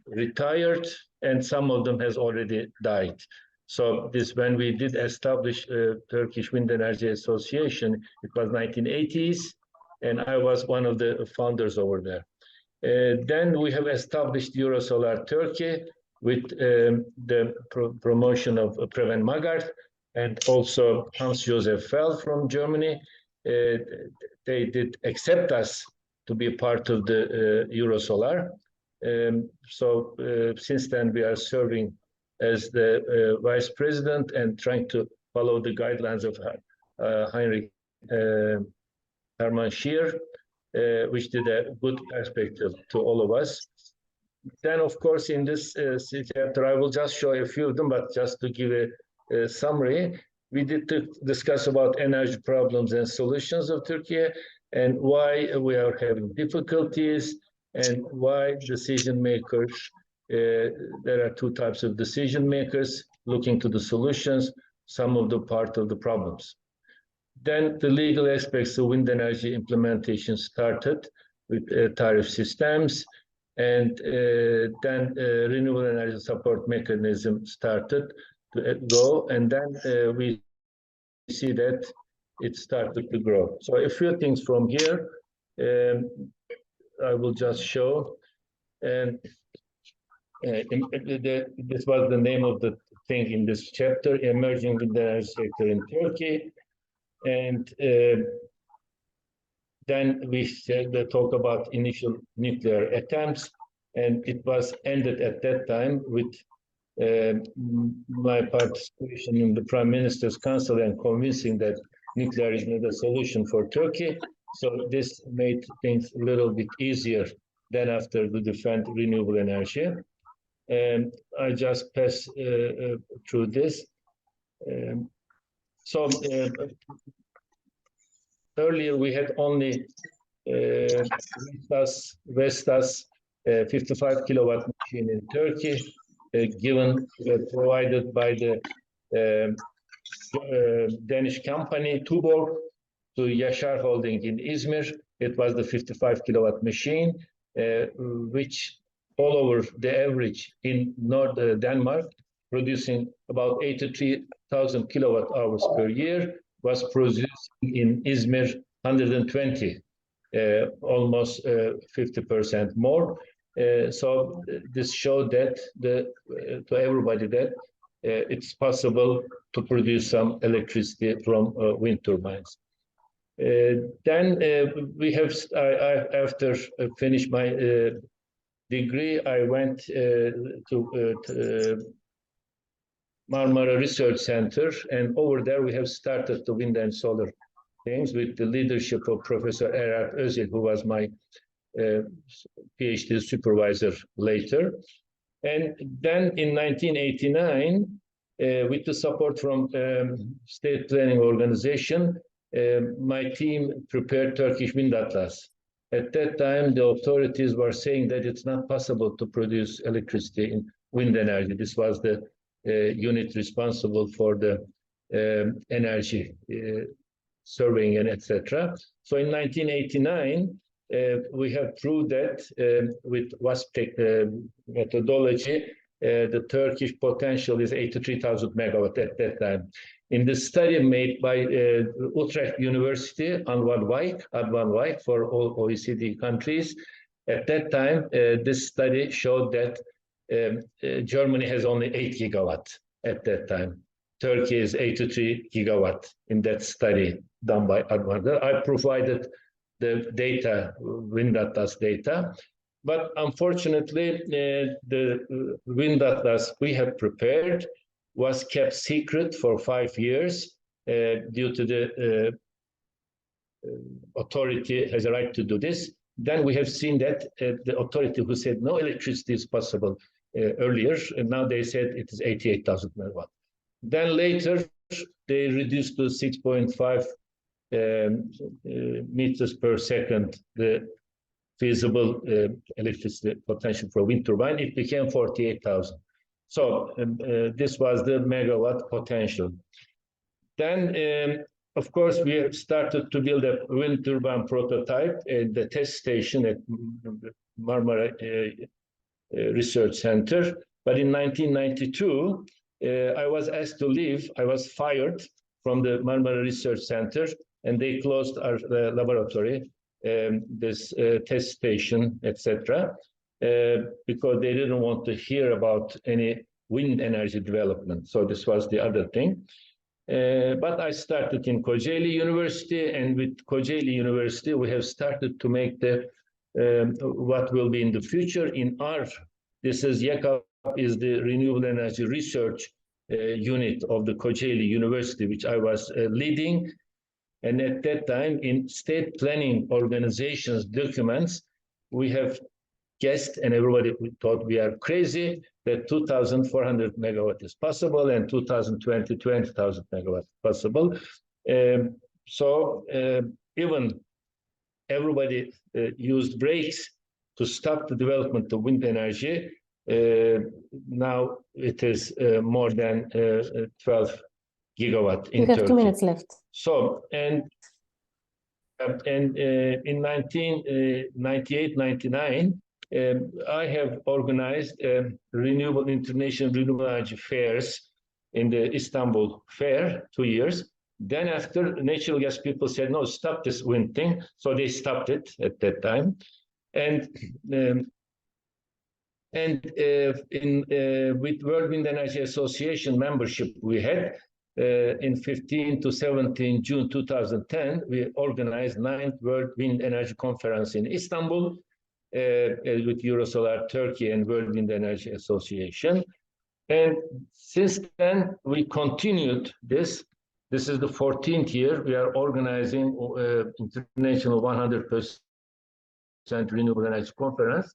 Speaker 7: retired, and some of them has already died. So this, when we did establish Turkish Wind Energy Association, it was 1980s, and I was one of the founders over there. Then we have established Eurosolar Turkey, with the promotion of Preben Magath and also Hans-Josef Fell from Germany. They did accept us to be part of the Eurosolar. So since then we are serving as the vice president and trying to follow the guidelines of Heinrich Hermann Scheer, which did a good perspective to all of us. Then, of course, in this chapter, I will just show a few of them, but just to give a summary, we did discuss about energy problems and solutions of Turkey and why we are having difficulties and why decision makers, there are two types of decision makers looking to the solutions, some of the part of the problems. Then the legal aspects of wind energy implementation started with tariff systems. And then renewable energy support mechanism started to go, and then we see that it started to grow. So a few things from here, I will just show. And this was the name of the thing in this chapter, Emerging Wind Energy Sector in Turkey. And then we talk about initial nuclear attempts, and it was ended at that time with my participation in the Prime Minister's Council and convincing that nuclear is not a solution for Turkey. So this made things a little bit easier than after the defend renewable energy. And I just pass through this. Earlier we had only Vestas 55 kilowatt machine in Turkey, provided by the Danish company Tuborg to Yaşar Holding in Izmir. It was the 55 kilowatt machine, which all over the average in North Denmark, producing about 83,000 kilowatt hours per year, was producing in Izmir 120, almost 50% more. So this showed that to everybody that it's possible to produce some electricity from wind turbines. Then we have, after I finished my degree, I went to Marmara Research Center, and over there we have started the wind and solar things with the leadership of Professor Erhard Özil, who was my PhD supervisor later. And then in 1989, with the support from State Planning Organization, my team prepared Turkish Wind Atlas. At that time, the authorities were saying that it's not possible to produce electricity in wind energy. This was the unit responsible for the energy surveying and etc. So in 1989, we have proved that with WASP methodology, the Turkish potential is 83,000 megawatt at that time. In the study made by Utrecht University, Advan Wijk for all OECD countries, at that time, this study showed that Germany has only 8 gigawatt at that time. Turkey is 83 gigawatt in that study done by Advan. I provided the data, wind atlas data, but unfortunately, the wind atlas we have prepared was kept secret for 5 years due to the authority has a right to do this. Then we have seen that the authority who said no electricity is possible earlier, and now they said it is 88,000 megawatt. Then later, they reduced to 6.5 meters per second the feasible electricity potential for wind turbine. It became 48,000. So this was the megawatt potential. Then, of course, we have started to build a wind turbine prototype at the test station at Marmara Research Center. But in 1992, I was asked to leave. I was fired from the Marmara Research Center, and they closed our laboratory, this test station, etc., because they didn't want to hear about any wind energy development. So this was the other thing. But I started in Kocaeli University, and with Kocaeli University, we have started to make the what will be in the future in our, this is YECAP, is the renewable energy research unit of the Kocaeli University, which I was leading. And at that time, in state planning organizations documents, we have guessed, and everybody thought we are crazy, that 2,400 megawatt is possible, and 2020, 20,000 megawatt possible. So even everybody used brakes to stop the development of wind energy. Now it is more than 12 gigawatt in Turkey.
Speaker 4: You have 2 minutes left.
Speaker 7: So, and in 1998, 99, I have organized renewable international renewable energy fairs in the Istanbul fair 2 years. Then after, natural gas people said, no, stop this wind thing. So they stopped it at that time. And And with World Wind Energy Association membership we had, in 15 to 17 June 2010, we organized 9th World Wind Energy Conference in Istanbul with Eurosolar Turkey and World Wind Energy Association. And since then, we continued this. This is the 14th year. We are organizing international 100% renewable energy conference.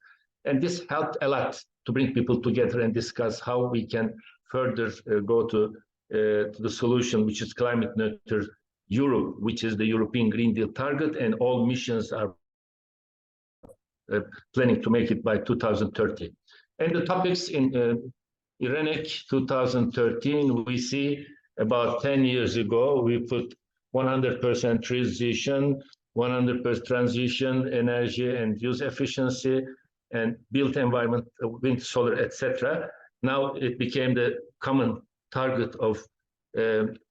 Speaker 7: And this helped a lot to bring people together and discuss how we can further go to the solution, which is climate neutral Europe, which is the European Green Deal target, and all missions are planning to make it by 2030. And the topics in IRENEC 2013, we see about 10 years ago, we put 100% transition, 100% transition, energy and use efficiency, and built environment, wind, solar, etc. Now it became the common target of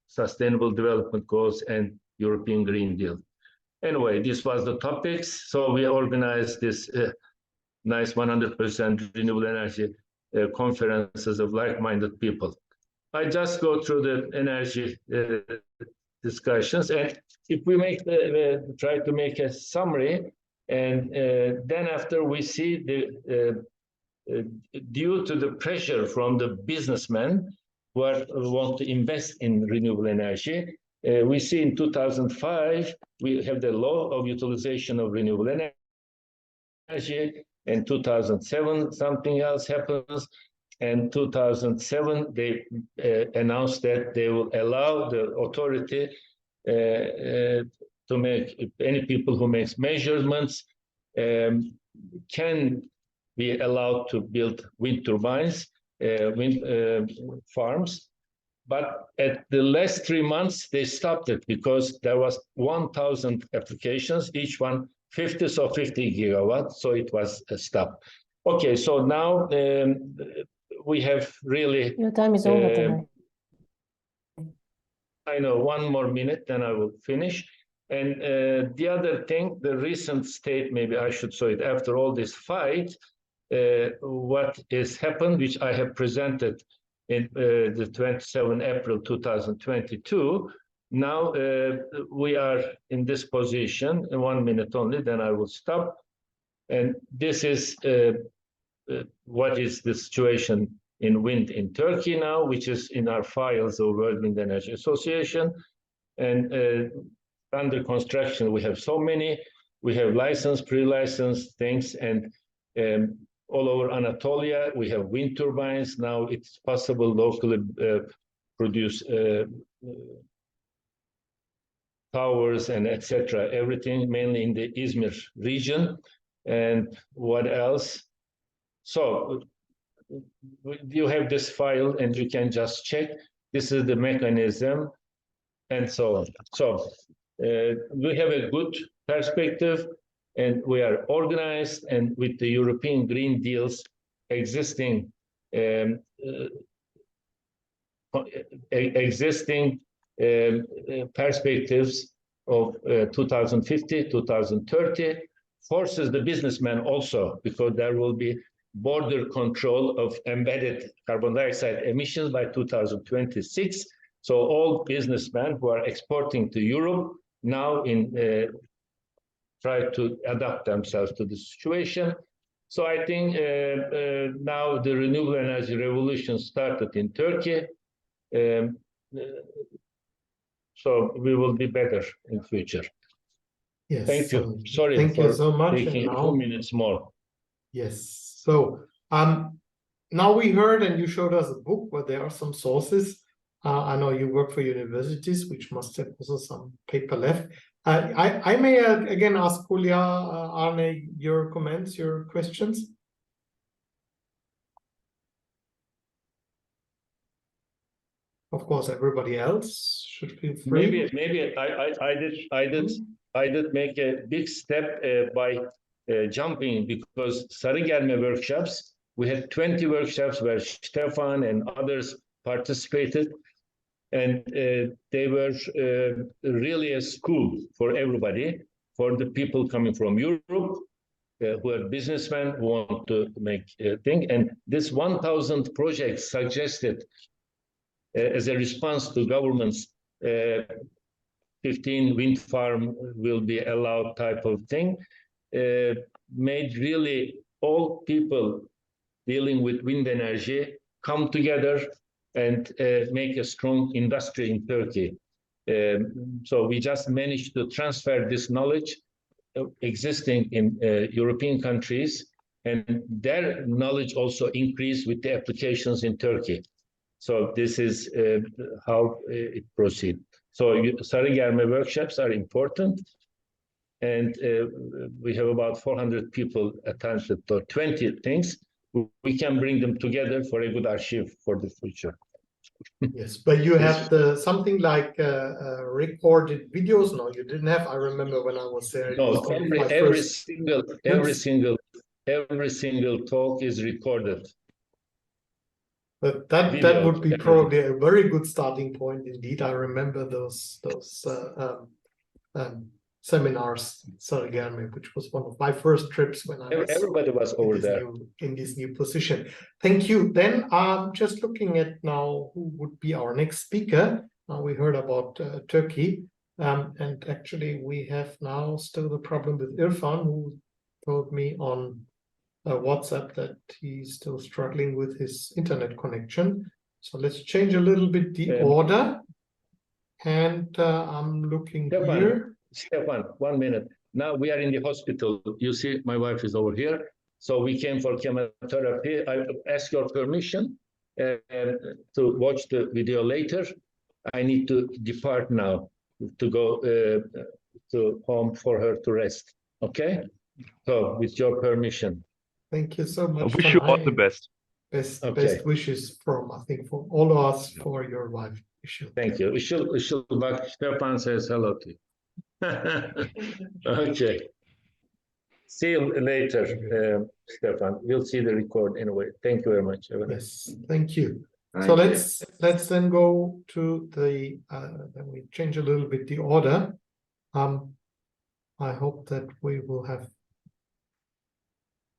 Speaker 7: Sustainable Development Goals and European Green Deal. Anyway, this was the topics. So we organized this nice 100% renewable energy conferences of like-minded people. I just go through the energy discussions, and if we make try to make a summary, and then after we see the due to the pressure from the businessmen who want to invest in renewable energy, we see in 2005 we have the law of utilization of renewable energy. In 2007 something else happens. In 2007 they announced that they will allow the authority to make any people who makes measurements can be allowed to build wind turbines, wind farms. But at the last 3 months, they stopped it because there was 1,000 applications, each one 50 gigawatts, so it was stopped. Okay, so now we have really...
Speaker 4: Your time is over, Tanay.
Speaker 7: I know, 1 more minute, then I will finish. And the other thing, the recent state, maybe I should say it, after all this fight, what has happened, which I have presented in the 27 April 2022, now we are in this position, 1 minute only, then I will stop. And this is what is the situation in wind in Turkey now, which is in our files of World Wind Energy Association. And under construction, we have so many. We have licensed, pre-licensed things, and all over Anatolia, we have wind turbines. Now it's possible locally produce towers and etc. Everything mainly in the Izmir region. And what else? So you have this file and you can just check. This is the mechanism and so on. So we have a good perspective and we are organized, and with the European Green Deal's existing perspectives of 2050, 2030, forces the businessmen also, because there will be border control of embedded carbon dioxide emissions by 2026. So all businessmen who are exporting to Europe now try to adapt themselves to the situation. So I think now the renewable energy revolution started in Turkey. So we will be better in future.
Speaker 1: Yes.
Speaker 7: Thank you. Sorry
Speaker 1: thank
Speaker 7: for
Speaker 1: you so much.
Speaker 7: taking
Speaker 1: And
Speaker 7: 2 minutes more.
Speaker 1: Yes. So now we heard, and you showed us a book where there are some sources. I know you work for universities, which must have also some paper left. I may again ask Kolya, Arne, your comments, your questions. Of course, everybody else should feel free.
Speaker 7: Maybe I did make a big step by jumping, because Sarıgelme workshops, we had 20 workshops where Stefan and others participated, and they were really a school for everybody, for the people coming from Europe, who are businessmen who want to make a thing. And this 1,000 projects suggested as a response to government's 15 wind farm will be allowed type of thing, made really all people dealing with wind energy come together and make a strong industry in Turkey. So we just managed to transfer this knowledge existing in European countries, and their knowledge also increased with the applications in Turkey. So this is how it proceeds. So Sarı Germe workshops are important, and we have about 400 people attended to 20 things. We can bring them together for a good archive for the future.
Speaker 1: Yes, but you have something like recorded videos. No, you didn't have. I remember when I was there.
Speaker 7: No, every single talk is recorded.
Speaker 1: But that would be probably a very good starting point indeed. I remember those seminars, Sarı Germe, which was one of my first trips when I was.
Speaker 7: Everybody was over there
Speaker 1: in this new position. Thank you. Then just looking at now who would be our next speaker. Now we heard about Turkey, and actually we have now still the problem with Irfan, who told me on WhatsApp that he's still struggling with his internet connection. So let's change a little bit the order. And I'm looking here.
Speaker 7: Stefan, 1 minute. Now we are in the hospital. You see, my wife is over here. So we came for chemotherapy. I ask your permission to watch the video later. I need to depart now to go to home for her to rest. Okay? So with your permission.
Speaker 1: Thank you so much.
Speaker 6: I wish you all the best.
Speaker 1: Best wishes from, I think, for all of us for your wife.
Speaker 7: Thank you. Stefan says hello to you. Okay. See you later, Stefan. We'll see the record anyway. Thank you very much.
Speaker 1: Yes, thank you. So let's then go to the then we change a little bit the order. I hope that we will have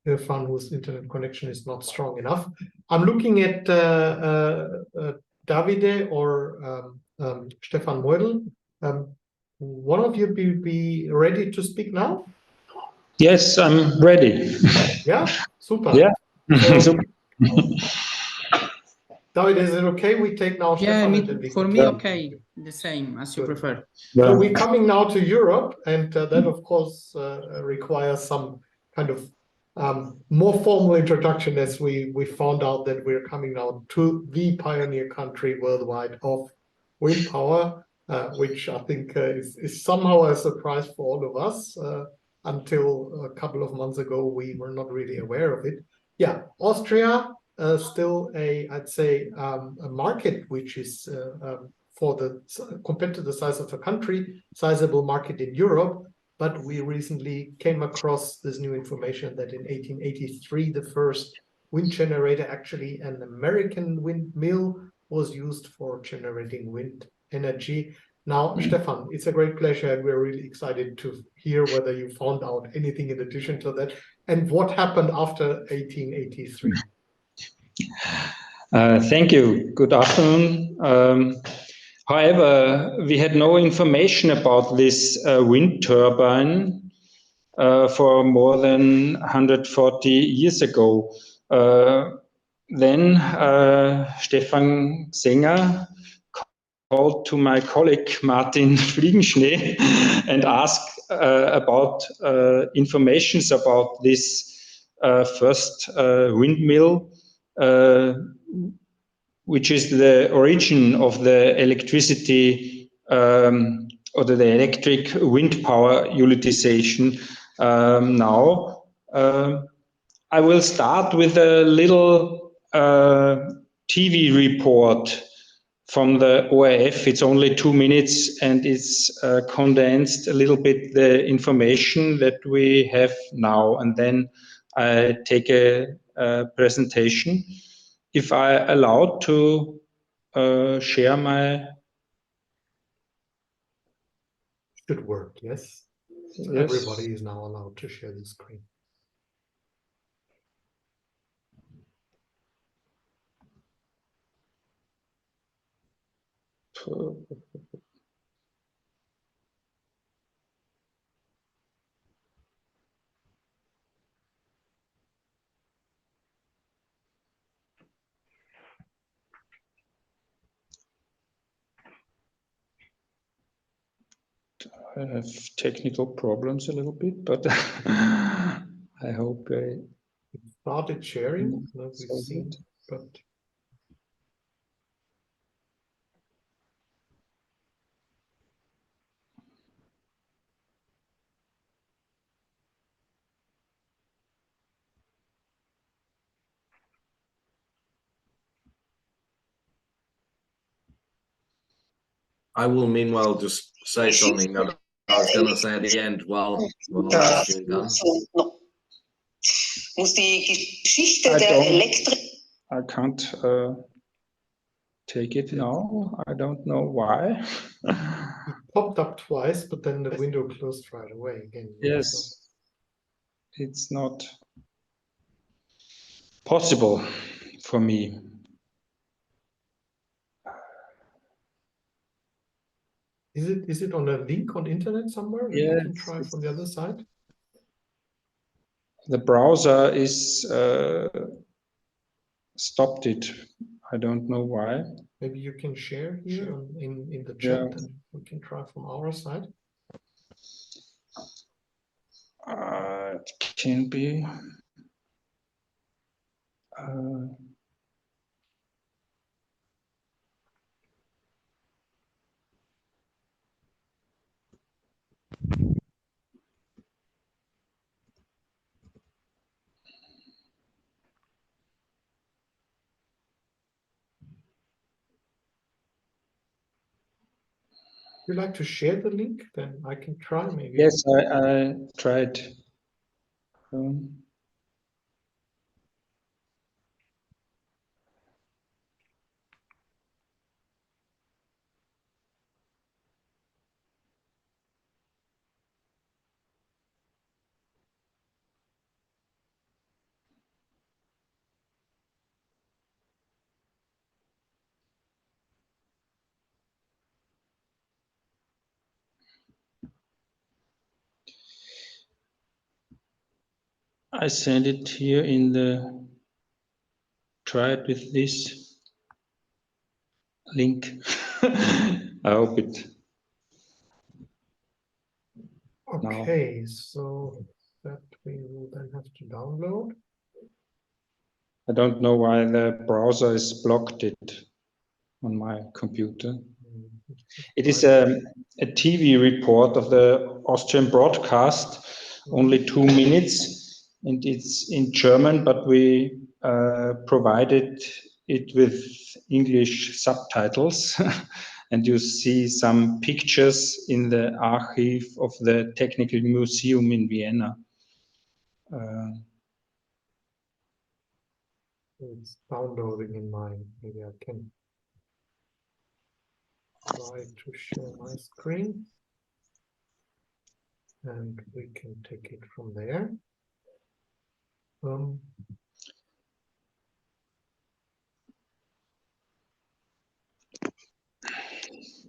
Speaker 1: Irfan, whose internet connection is not strong enough. I'm looking at Davide or Stefan Moidl. One of you be ready to speak now?
Speaker 8: Yes, I'm ready.
Speaker 1: Yeah, super.
Speaker 8: Yeah.
Speaker 1: So, Davide, is it okay? We take now Stefan.
Speaker 9: For me, okay, the same as you prefer.
Speaker 1: So we're coming now to Europe, and that, of course, requires some kind of more formal introduction, as we found out that we're coming now to the pioneer country worldwide of wind power, which I think is somehow a surprise for all of us. Until a couple of months ago, we were not really aware of it. Yeah, Austria, still I'd say, a market which is compared to the size of the country, sizable market in Europe. But we recently came across this new information that in 1883, the first wind generator, actually an American windmill, was used for generating wind energy. Now, Stefan, it's a great pleasure, and we're really excited to hear whether you found out anything in addition to that, and what happened after 1883.
Speaker 8: Thank you. Good afternoon. However, we had no information about this wind turbine for more than 140 years ago. Then Stefan Sänger called to my colleague Martin Fliegenschnee and asked about information about this first windmill, which is the origin of the electricity or the electric wind power utilization now. I will start with a little TV report from the ORF. It's only 2 minutes, and it's condensed a little bit the information that we have now, and then I take a presentation. If I allowed to share my...
Speaker 1: Should work, yes. Everybody is now allowed to share the screen.
Speaker 8: I have technical problems a little bit, but I hope I
Speaker 1: Started sharing, like we've
Speaker 8: solve
Speaker 1: seen,
Speaker 8: it.
Speaker 1: but
Speaker 2: I will meanwhile just say something that I was going to say at the end while that's being done.
Speaker 8: I can't take it now. I don't know why.
Speaker 1: it popped up twice, but then the window closed right away again.
Speaker 8: Yes, it's not possible for me.
Speaker 1: Is it on a link on internet somewhere? Maybe you can try from the other side.
Speaker 8: The browser is stopped it. I don't know why.
Speaker 1: Maybe you can share here in the chat, and we can try from our side.
Speaker 8: It can be.
Speaker 1: If you like to share the link, then I can try maybe.
Speaker 8: Yes, I tried. I sent it here in the, try it with this link. I hope it.
Speaker 1: Okay, so that we will then have to download.
Speaker 8: I don't know why the browser is blocked it on my computer. It is a TV report of the Austrian broadcast, only 2 minutes, and it's in German, but we provided it with English subtitles. And you see some pictures in the archive of the Technical Museum in Vienna.
Speaker 1: It's downloading in mine. Maybe I can try to share my screen. And we can take it from there. Can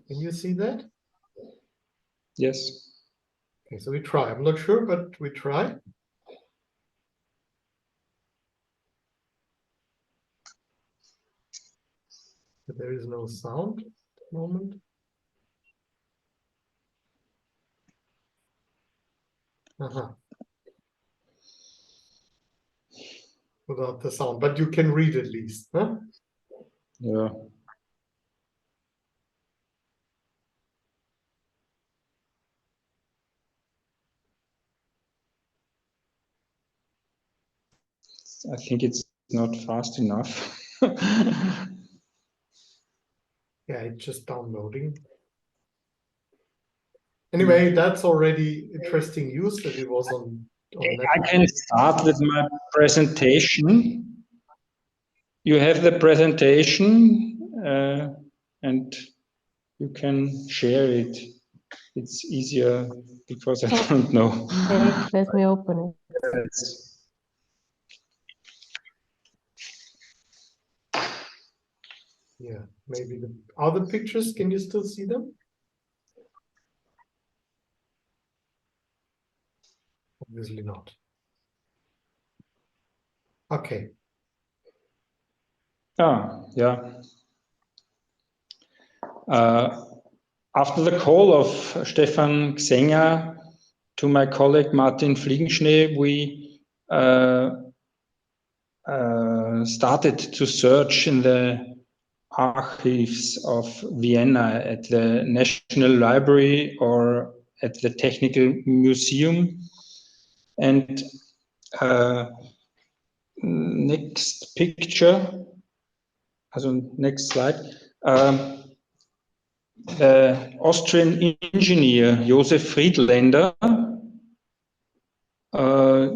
Speaker 1: you see that?
Speaker 8: Yes.
Speaker 1: Okay, so we try. I'm not sure, but we try. But there is no sound at the moment. Without the sound, but you can read at least, huh?
Speaker 8: Yeah. I think it's not fast enough.
Speaker 1: Yeah, it's just downloading. Anyway, that's already interesting news that it was on
Speaker 8: I can start with my presentation. You have the presentation and you can share it. It's easier because I don't know.
Speaker 4: Okay, let me open it.
Speaker 1: Yeah, maybe the other pictures, can you still see them? Obviously not. Okay.
Speaker 8: Yeah. After the call of Stefan Xenger to my colleague Martin Fliegenschnee, we started to search in the archives of Vienna at the National Library or at the Technical Museum. And next picture, also next slide. The Austrian engineer Josef Friedländer,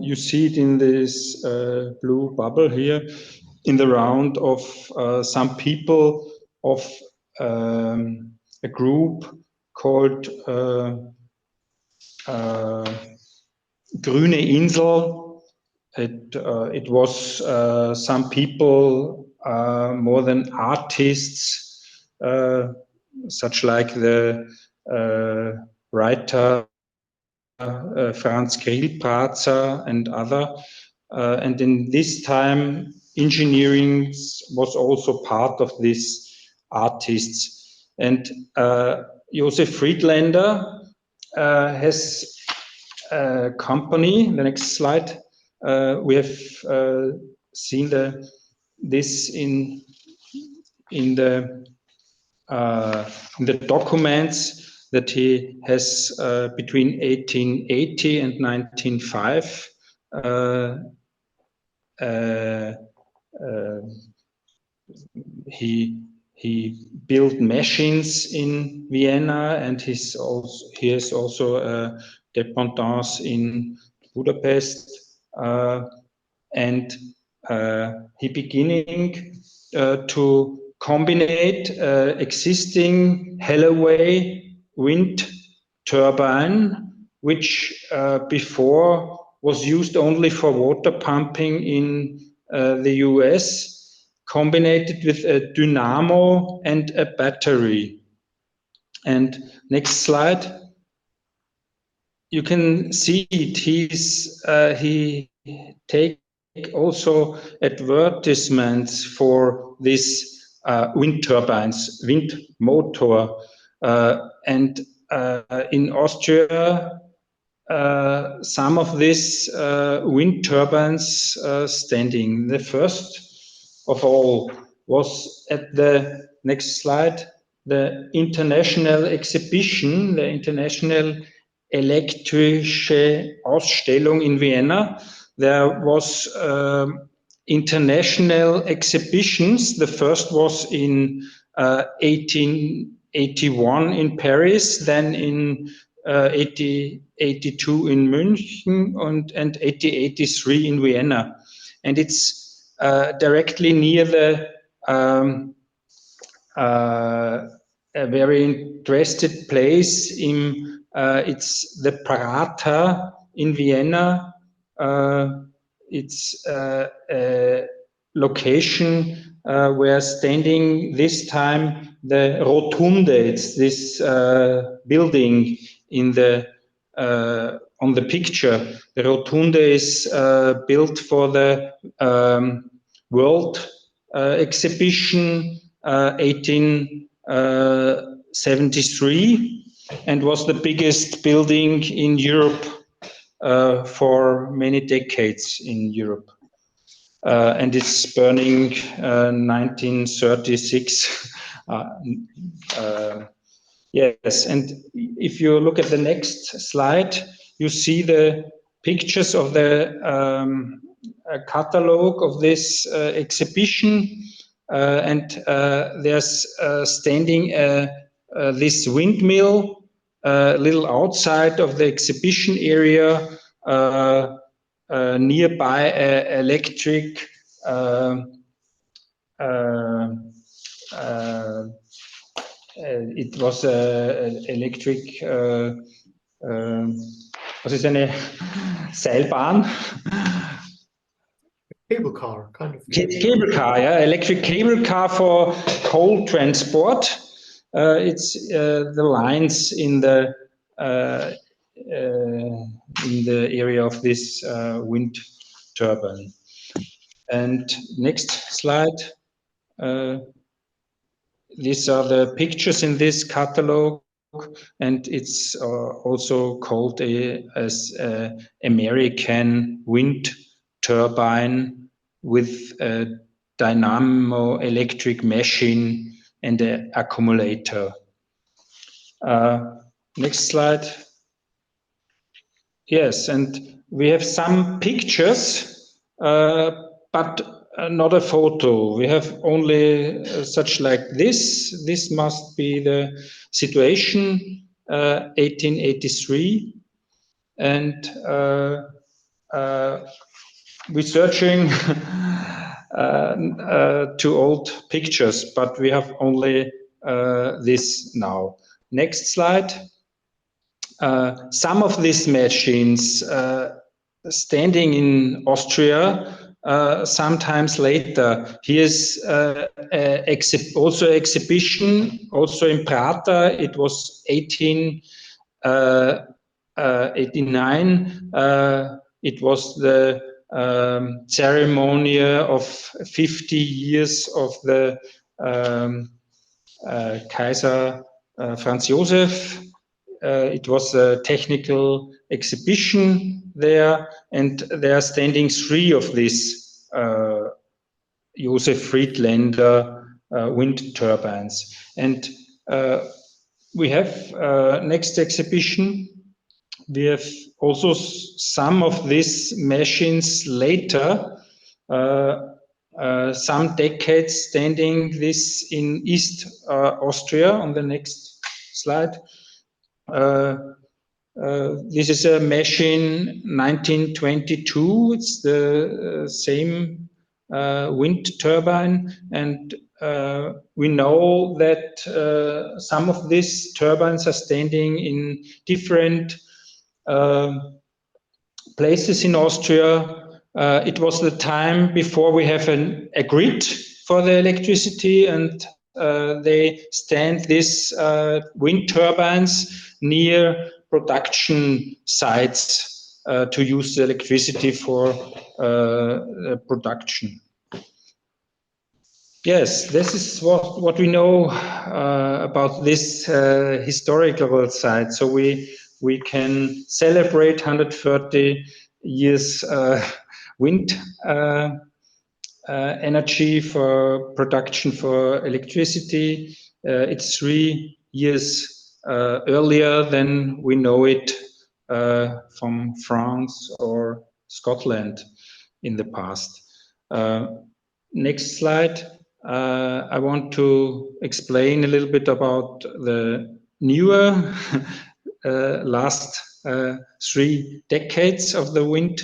Speaker 8: you see it in this blue bubble here, in the round of some people of a group called Grüne Insel. It was some people, more than artists, such like the writer Franz Grillparzer and other. And in this time, engineering was also part of these artists. And Josef Friedländer has a company. The next slide. We have seen this in the documents that he has between 1880 and 1905. He built machines in Vienna, and he has also a dependance in Budapest, and he beginning to combinate existing Holloway wind turbine, which before was used only for water pumping in the US, combined with a dynamo and a battery. And next slide. You can see it. He take also advertisements for this wind turbines, wind motor, and in Austria, some of these wind turbines standing. The first of all was at the next slide, the international exhibition, the International Elektrische Ausstellung in Vienna. There was international exhibitions. The first was in 1881 in Paris, then in 1882 in München, and 1883 in Vienna. And it's directly near the a very interested place in it's the Prater in Vienna. It's a location where standing this time the Rotunde. It's this building in the on the picture. The Rotunde is built for the World Exhibition 1873, and was the biggest building in Europe for many decades in Europe. And it's burning 1936. Yes, and if you look at the next slide, you see the pictures of the catalog of this exhibition, and there's standing this windmill a little outside of the exhibition area, nearby electric it was electric was ist eine Seilbahn?
Speaker 1: Cable car. car, kind of.
Speaker 8: Cable car, yeah, electric cable car for coal transport. It's the lines in the area of this wind turbine. And next slide. These are the pictures in this catalog, and it's also called as American wind turbine with a dynamo electric machine and an accumulator. Next slide. Yes, and we have some pictures, but not a photo. We have only such like this. This must be the situation 1883, and we're searching to old pictures, but we have only this now. Next slide. Some of these machines standing in Austria sometimes later. Here's also exhibition, also in Prater. It was 1889. It was the ceremony of 50 years of the Kaiser Franz Joseph. It was a technical exhibition there, and there are standing 3 of these Josef Friedländer wind turbines. And we have next exhibition. We have also some of these machines later, some decades standing this in East Austria on the next slide. This is a machine 1922. It's the same wind turbine, and we know that some of these turbines are standing in different places in Austria. It was the time before we have a grid for the electricity, and they stand these wind turbines near production sites to use the electricity for production. Yes, this is what we know about this historical site. So we can celebrate 130 years wind energy for production for electricity. It's 3 years earlier than we know it from France or Scotland in the past. Next slide. I want to explain a little bit about the newer last 3 decades of the wind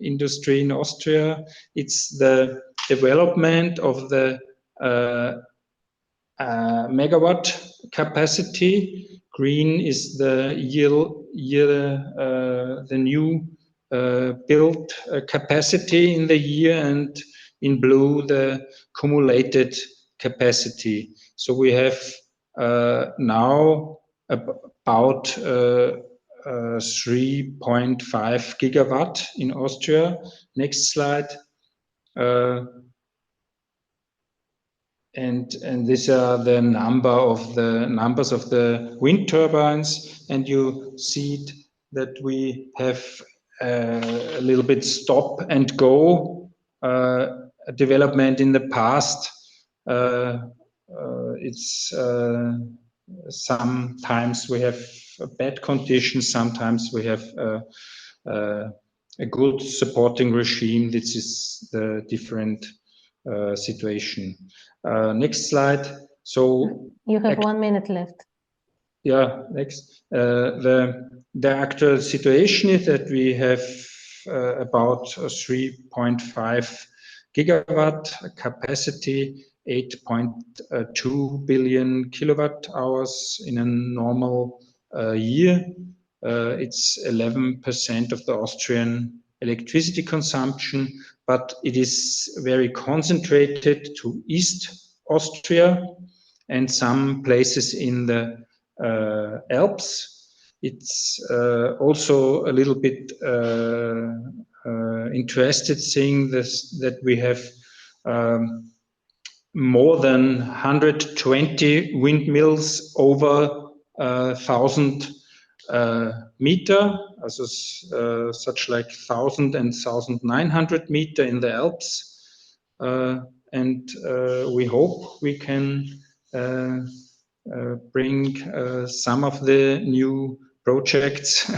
Speaker 8: industry in Austria. It's the development of the megawatt capacity. Green is the the new built capacity in the year, and in blue the cumulated capacity. So we have now about 3.5 gigawatt in Austria. Next slide. And these are the numbers of the wind turbines, and you see that we have a little bit stop and go development in the past. It's sometimes we have bad conditions, sometimes we have a good supporting regime. This is the different situation. Next slide. So
Speaker 4: you have 1 minute left.
Speaker 8: Yeah, next. The actual situation is that we have about 3.5 gigawatt capacity, 8.2 billion kilowatt hours in a normal year. It's 11% of the Austrian electricity consumption, but it is very concentrated to East Austria and some places in the Alps. It's also a little bit interested seeing this, that we have more than 120 windmills over 1,000 meter, also such like 1,000 and 1,900 meter in the Alps. And we hope we can bring some of the new projects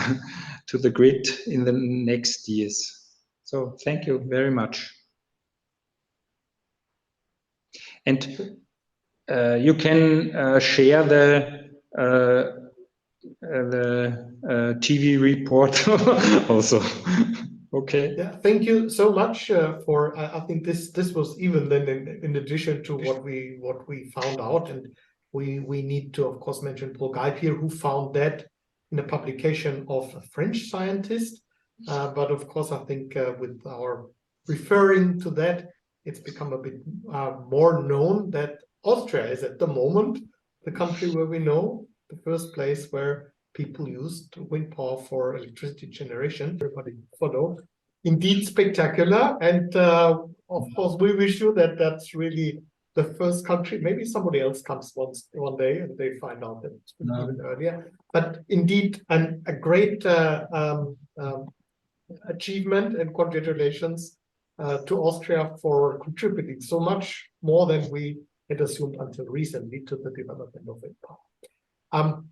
Speaker 8: to the grid in the next years. So thank you very much. And you can share the TV report also. Okay.
Speaker 1: Yeah, thank you so much for. I think this was even then in addition to what we found out, and we need to of course mention Puig here, who found that in a publication of a French scientist. But of course, I think with our referring to that, it's become a bit more known that Austria is at the moment the country where we know the first place where people used wind power for electricity generation. Everybody follow. Indeed spectacular. And of course, we wish you that that's really the first country. Maybe somebody else comes one day and they find out that it's been even earlier. But indeed, a great achievement, and congratulations to Austria for contributing so much more than we had assumed until recently to the development of wind power.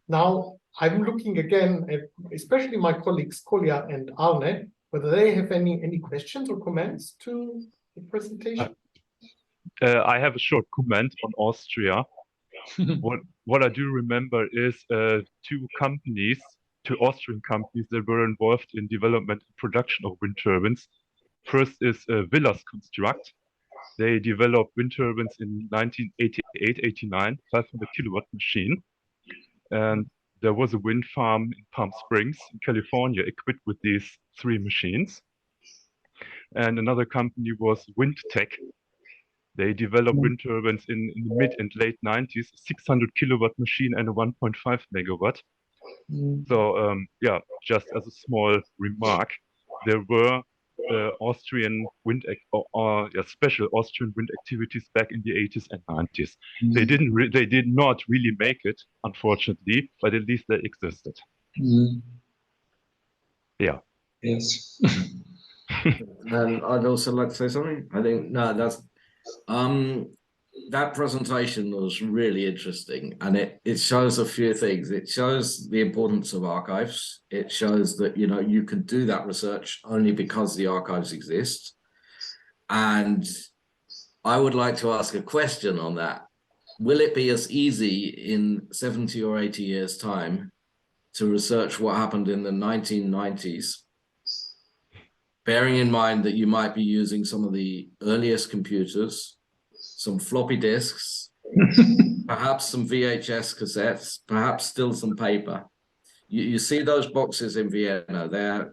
Speaker 1: Now, I'm looking again at especially my colleagues Kolya and Arne, whether they have any questions or comments to the presentation.
Speaker 6: I have a short comment on Austria. What I do remember is two Austrian companies that were involved in development and production of wind turbines. First is Villas Construct. They developed wind turbines in 1988-89, 500 kilowatt machine. And there was a wind farm in Palm Springs in California equipped with these three machines. And another company was Windtech. They developed wind turbines in the mid and late 90s, 600 kilowatt machine and a 1.5 megawatt. So yeah, just as a small remark, there were Austrian wind special Austrian wind activities back in the 80s and 90s. They did not really make it, unfortunately, but at least they existed. Yeah.
Speaker 8: Yes.
Speaker 2: And I'd also like to say something. I think that's that presentation was really interesting, and it shows a few things. It shows the importance of archives. It shows that you can do that research only because the archives exist. And I would like to ask a question on that. Will it be as easy in 70 or 80 years' time to research what happened in the 1990s, bearing in mind that you might be using some of the earliest computers, some floppy disks, perhaps some VHS cassettes, perhaps still some paper? You see those boxes in Vienna, they're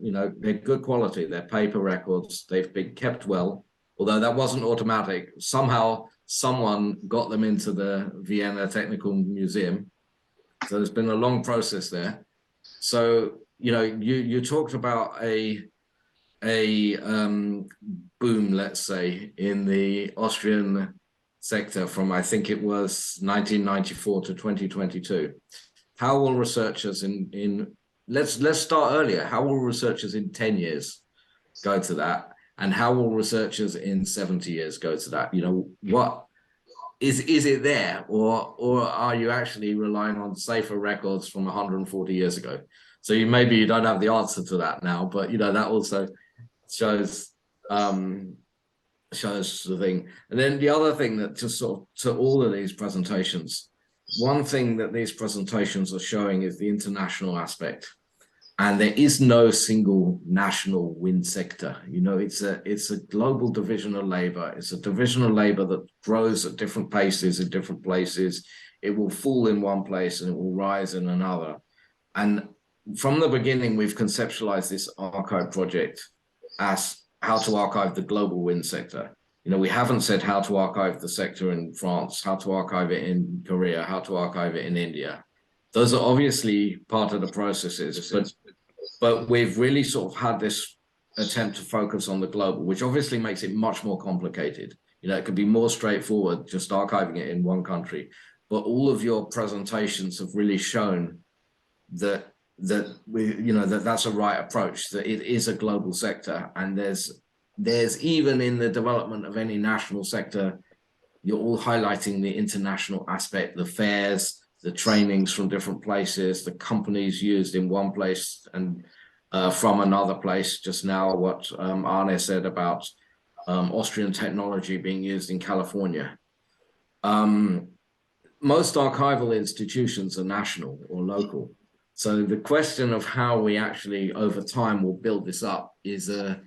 Speaker 2: good quality, they're paper records, they've been kept well, although that wasn't automatic. Somehow someone got them into the Vienna Technical Museum. So there's been a long process there. So, you talked about a boom, let's say, in the Austrian sector from, I think it was 1994 to 2022. How will researchers let's start earlier. How will researchers in 10 years go to that? And how will researchers in 70 years go to that? What is it there, or are you actually relying on safer records from 140 years ago? So maybe you don't have the answer to that now, but that also shows the thing. And then the other thing that just sort of to all of these presentations, one thing that these presentations are showing is the international aspect. And there is no single national wind sector. It's a global division of labor. It's a division of labor that grows at different paces in different places. It will fall in one place and it will rise in another. And from the beginning, we've conceptualized this archive project as how to archive the global wind sector. You know, we haven't said how to archive the sector in France, how to archive it in Korea, how to archive it in India. Those are obviously part of the processes, but we've really sort of had this attempt to focus on the global, which obviously makes it much more complicated. You know, it could be more straightforward just archiving it in one country, but all of your presentations have really shown that that's a right approach, that it is a global sector, and there's even in the development of any national sector, you're all highlighting the international aspect, the fairs, the trainings from different places, the companies used in one place and from another place. Just now, what Arne said about Austrian technology being used in California. Most archival institutions are national or local. So the question of how we actually over time will build this up is a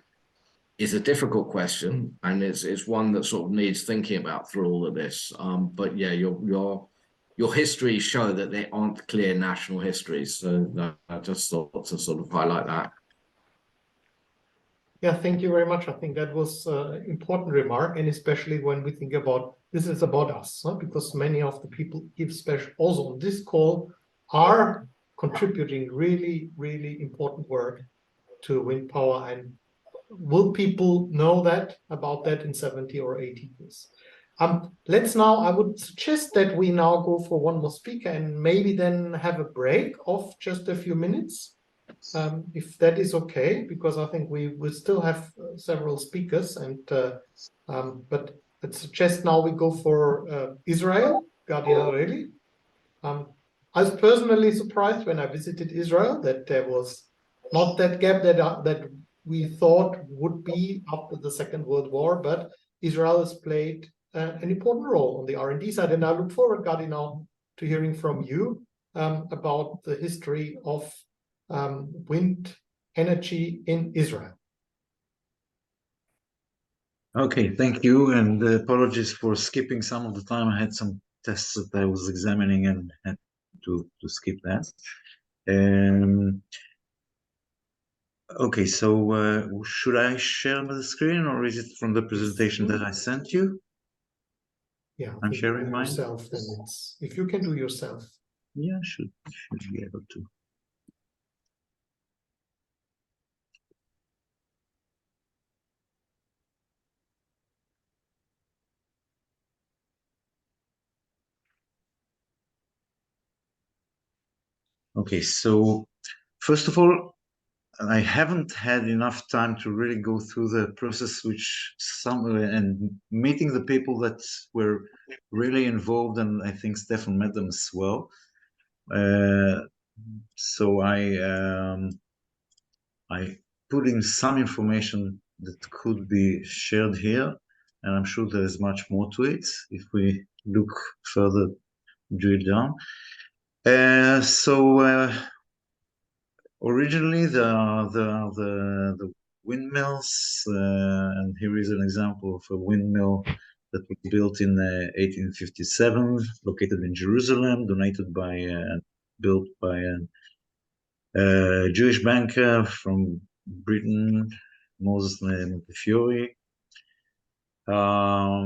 Speaker 2: difficult question, and it's one that sort of needs thinking about through all of this. But yeah, your histories show that they aren't clear national histories. So I just thought to sort of highlight that.
Speaker 1: Yeah, thank you very much. I think that was an important remark, and especially when we think about this is about us, huh? Because many of the people give special also on this call are contributing really, really important work to wind power. And will people know that about that in 70 or 80 years? Let's now, I would suggest that we now go for one more speaker and maybe then have a break of just a few minutes, if that is okay, because I think we will still have several speakers. And but let's suggest now we go for Israel, Gadi Hareli. I was personally surprised when I visited Israel that there was not that gap that we thought would be after the Second World War, but Israel has played an important role on the R&D side. And I look forward, Gadi, now to hearing from you about the history of wind energy in Israel.
Speaker 10: Okay, thank you, and apologies for skipping some of the time. I had some tests that I was examining and had to skip that. Okay, so should I share the screen, or is it from the presentation that I sent you?
Speaker 1: Yeah,
Speaker 10: I'm sharing mine.
Speaker 1: yourself, then it's, if you can do yourself.
Speaker 10: Yeah, should be able to. Okay, so first of all, I haven't had enough time to really go through the process, which and meeting the people that were really involved, and I think Stefan met them as well. So I put in some information that could be shared here, and I'm sure there is much more to it if we look further, drill down. Originally, the windmills, and here is an example of a windmill that was built in 1857, located in Jerusalem, built by a Jewish banker from Britain, Moses Montefiore.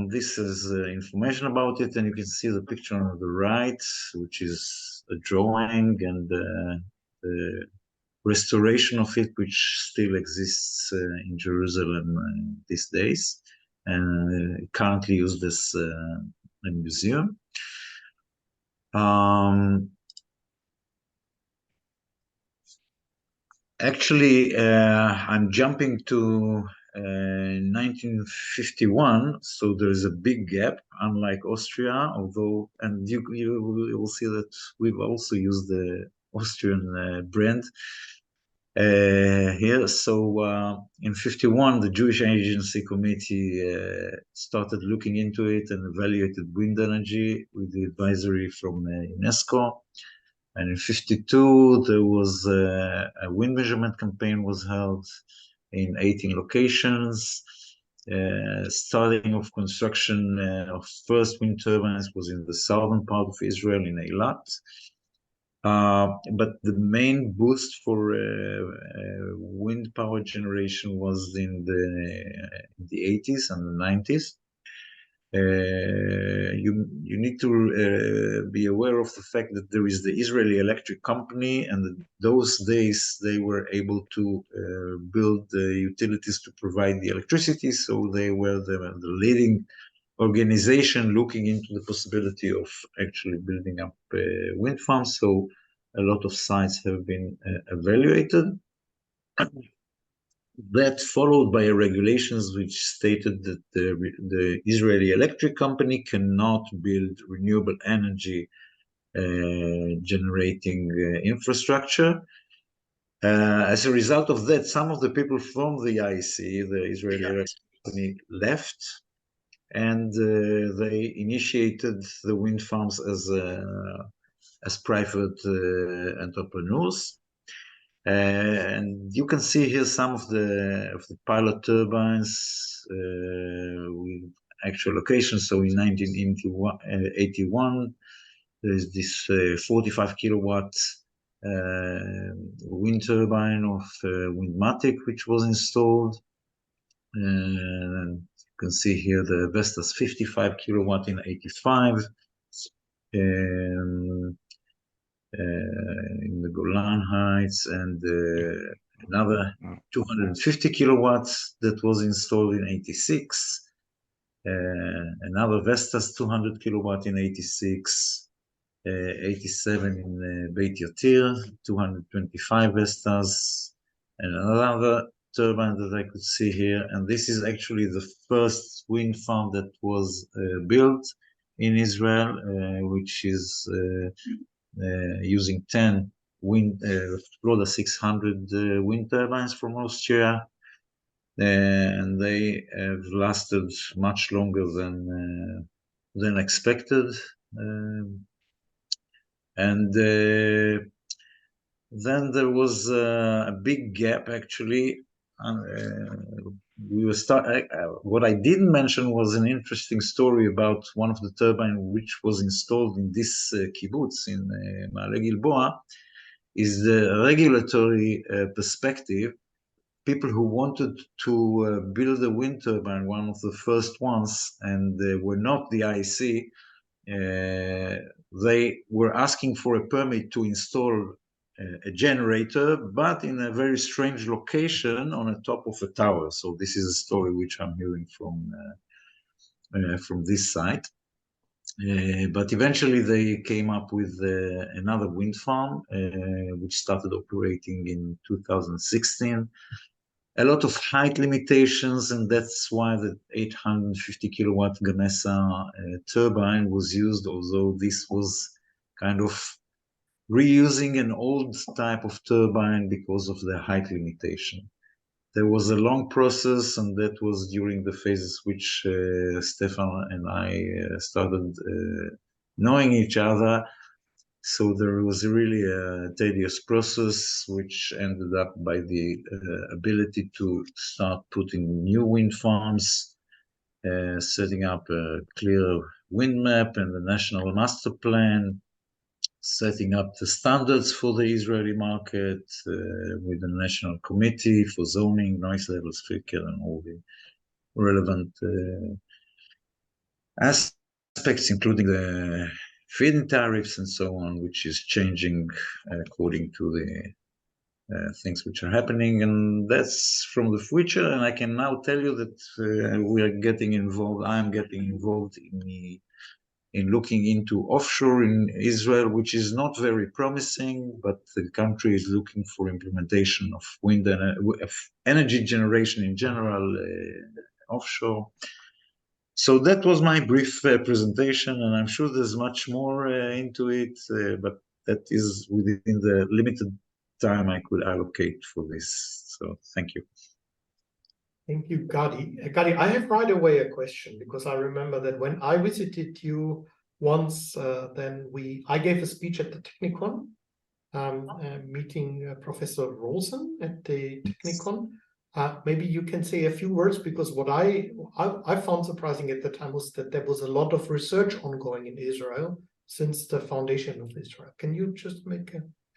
Speaker 10: This is information about it, and you can see the picture on the right, which is a drawing and the restoration of it, which still exists in Jerusalem these days, and currently used as a museum. Actually, I'm jumping to 1951, so there is a big gap, unlike Austria, although, and you will see that we've also used the Austrian brand here. So in 51, the Jewish Agency Committee started looking into it and evaluated wind energy with the advisory from UNESCO. And in 52, there was a wind measurement campaign was held in 18 locations. Starting of construction of first wind turbines was in the southern part of Israel in Eilat. But the main boost for wind power generation was in the 80s and the 90s. You need to be aware of the fact that there is the Israeli Electric Company, and those days they were able to build the utilities to provide the electricity, so they were the leading organization looking into the possibility of actually building up wind farms. So a lot of sites have been evaluated. That followed by regulations which stated that the Israeli Electric Company cannot build renewable energy generating infrastructure. As a result of that, some of the people from the IEC, the Israeli Electric Company, left, and they initiated the wind farms as private entrepreneurs. And you can see here some of the pilot turbines with actual locations. So in 1981, there's this 45 kilowatt wind turbine of Windmatic, which was installed. And you can see here the Vestas 55 kilowatt in 85. In the Golan Heights, and another 250 kilowatts that was installed in 86. Another Vestas 200 kilowatt in 86. 87 in Beit Yatir, 225 Vestas, and another turbine that I could see here. And this is actually the first wind farm that was built in Israel, which is using 10 Florida 600 wind turbines from Austria, and they have lasted much longer than expected. And then there was a big gap, actually. What I didn't mention was an interesting story about one of the turbines which was installed in this kibbutz in Ma'ale Gilboa, is the regulatory perspective. People who wanted to build a wind turbine, one of the first ones, and were not the IEC, they were asking for a permit to install a generator, but in a very strange location on the top of a tower. So this is a story which I'm hearing from this site. But eventually they came up with another wind farm, which started operating in 2016. A lot of height limitations, and that's why the 850 kilowatt Gamesa turbine was used, although this was kind of reusing an old type of turbine because of the height limitation. There was a long process, and that was during the phases which Stefan and I started knowing each other. So there was really a tedious process, which ended up by the ability to start putting new wind farms, setting up a clear wind map and the national master plan, setting up the standards for the Israeli market with the National Committee for zoning, noise levels, filter, and all the relevant aspects, including the feed-in tariffs and so on, which is changing according to the things which are happening. And that's from the future. And I can now tell you that we are getting involved. I am getting involved in looking into offshore in Israel, which is not very promising, but the country is looking for implementation of wind and energy generation in general offshore. So that was my brief presentation, and I'm sure there's much more into it, but that is within the limited time I could allocate for this. So thank you.
Speaker 1: Thank you, Gadi. Gadi, I have right away a question, because I remember that when I visited you once, I gave a speech at the Technikon, meeting Professor Rosen at the Technikon. Maybe you can say a few words, because what I found surprising at the time was that there was a lot of research ongoing in Israel since the foundation of Israel. Can you just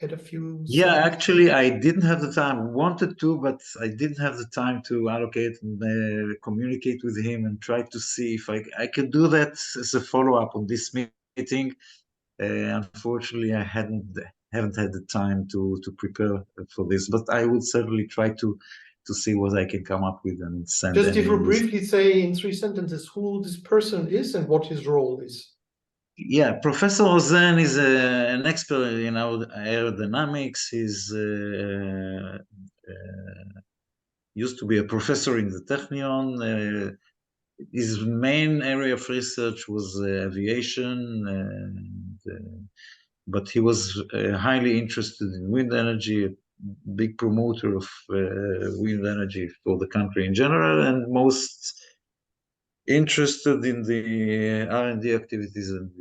Speaker 1: add a few?
Speaker 10: Yeah, actually, I didn't have the time. Wanted to, but I didn't have the time to allocate and communicate with him and try to see if I could do that as a follow-up on this meeting. Unfortunately, I haven't had the time to prepare for this, but I would certainly try to see what I can come up with and send.
Speaker 1: Just if you briefly say in 3 sentences who this person is and what his role is.
Speaker 10: Yeah, Professor Rosen is an expert in aerodynamics. He's used to be a professor in the Technion. His main area of research was aviation, but he was highly interested in wind energy, a big promoter of wind energy for the country in general, and most interested in the R&D activities and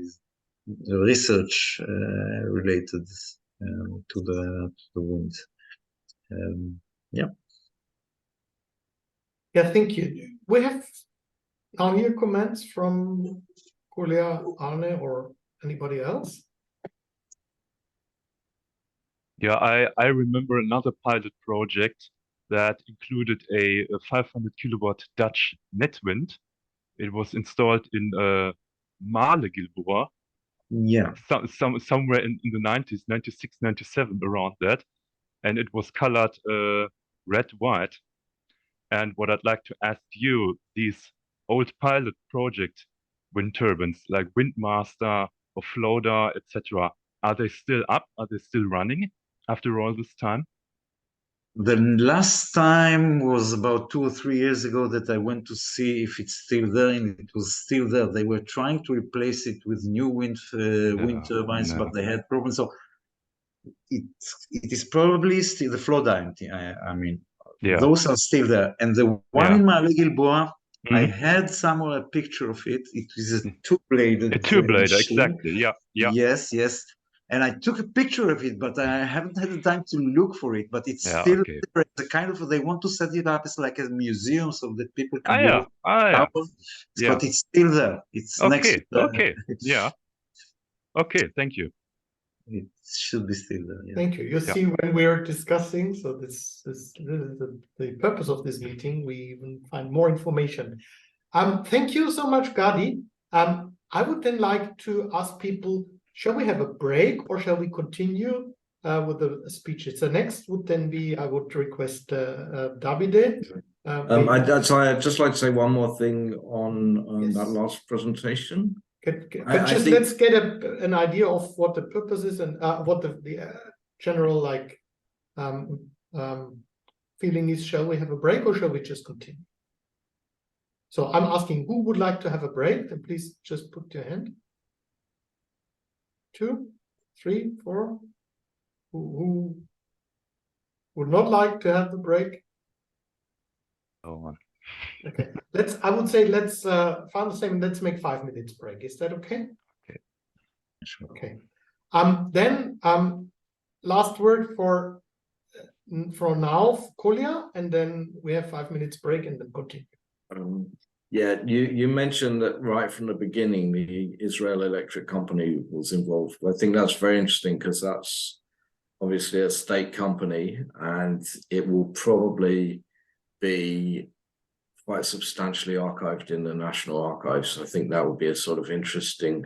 Speaker 10: research related to the wind. Yeah.
Speaker 1: Yeah, thank you. We have now here comments from Kolya, Arne, or anybody else.
Speaker 6: Yeah, I remember another pilot project that included a 500 kilowatt Dutch net wind. It was installed in Malegilboa.
Speaker 10: Yeah.
Speaker 6: Somewhere in the 90s, 96, 97, around that. And it was colored red-white. And what I'd like to ask you, these old pilot project wind turbines like Windmaster or Floater, etc., are they still up? Are they still running after all this time?
Speaker 10: The last time was about 2 or 3 years ago that I went to see if it's still there, and it was still there. They were trying to replace it with new wind turbines, but they had problems. So it is probably still the Floater. I mean, those are still there. And the one in Malegilboa, I had somewhere a picture of it. It is a two-bladed.
Speaker 6: A two-blader, exactly. Yeah, yeah.
Speaker 10: Yes, yes. And I took a picture of it, but I haven't had the time to look for it. But it's still there. It's a kind of, they want to set it up as like a museum so that people can walk. But it's still there. It's next to the...
Speaker 6: Yeah. Okay, thank you.
Speaker 10: It should be still there. Yeah.
Speaker 1: Thank you. You see, when we're discussing, so this is the purpose of this meeting, we even find more information. Thank you so much, Gadi. I would then like to ask people, shall we have a break or shall we continue with the speeches? The next would then be, I would request Davide.
Speaker 2: I'd just like to say one more thing on that last presentation.
Speaker 1: Let's get an idea of what the purpose is and what the general feeling is. Shall we have a break or shall we just continue? So I'm asking who would like to have a break, then please just put your hand. 2, 3, 4. Who would not like to have the break?
Speaker 6: Oh.
Speaker 1: Okay, I would say let's find the same. Let's make 5 minutes break. Is that okay?
Speaker 6: Okay.
Speaker 10: Sure.
Speaker 1: Okay. Then last word for now, Kolya, and then we have 5 minutes break and then continue.
Speaker 2: Yeah, you mentioned that right from the beginning, the Israel Electric Company was involved. I think that's very interesting because that's obviously a state company and it will probably be quite substantially archived in the National Archives. I think that would be a sort of interesting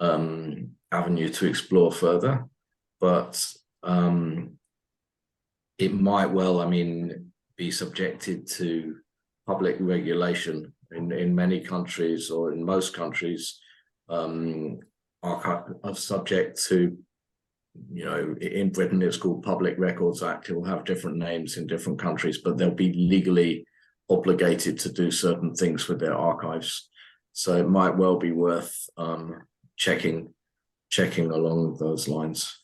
Speaker 2: avenue to explore further. But it might well, be subjected to public regulation in many countries, or in most countries, are subject to, in Britain it's called Public Records Act. It will have different names in different countries, but they'll be legally obligated to do certain things with their archives. So it might well be worth checking along those lines.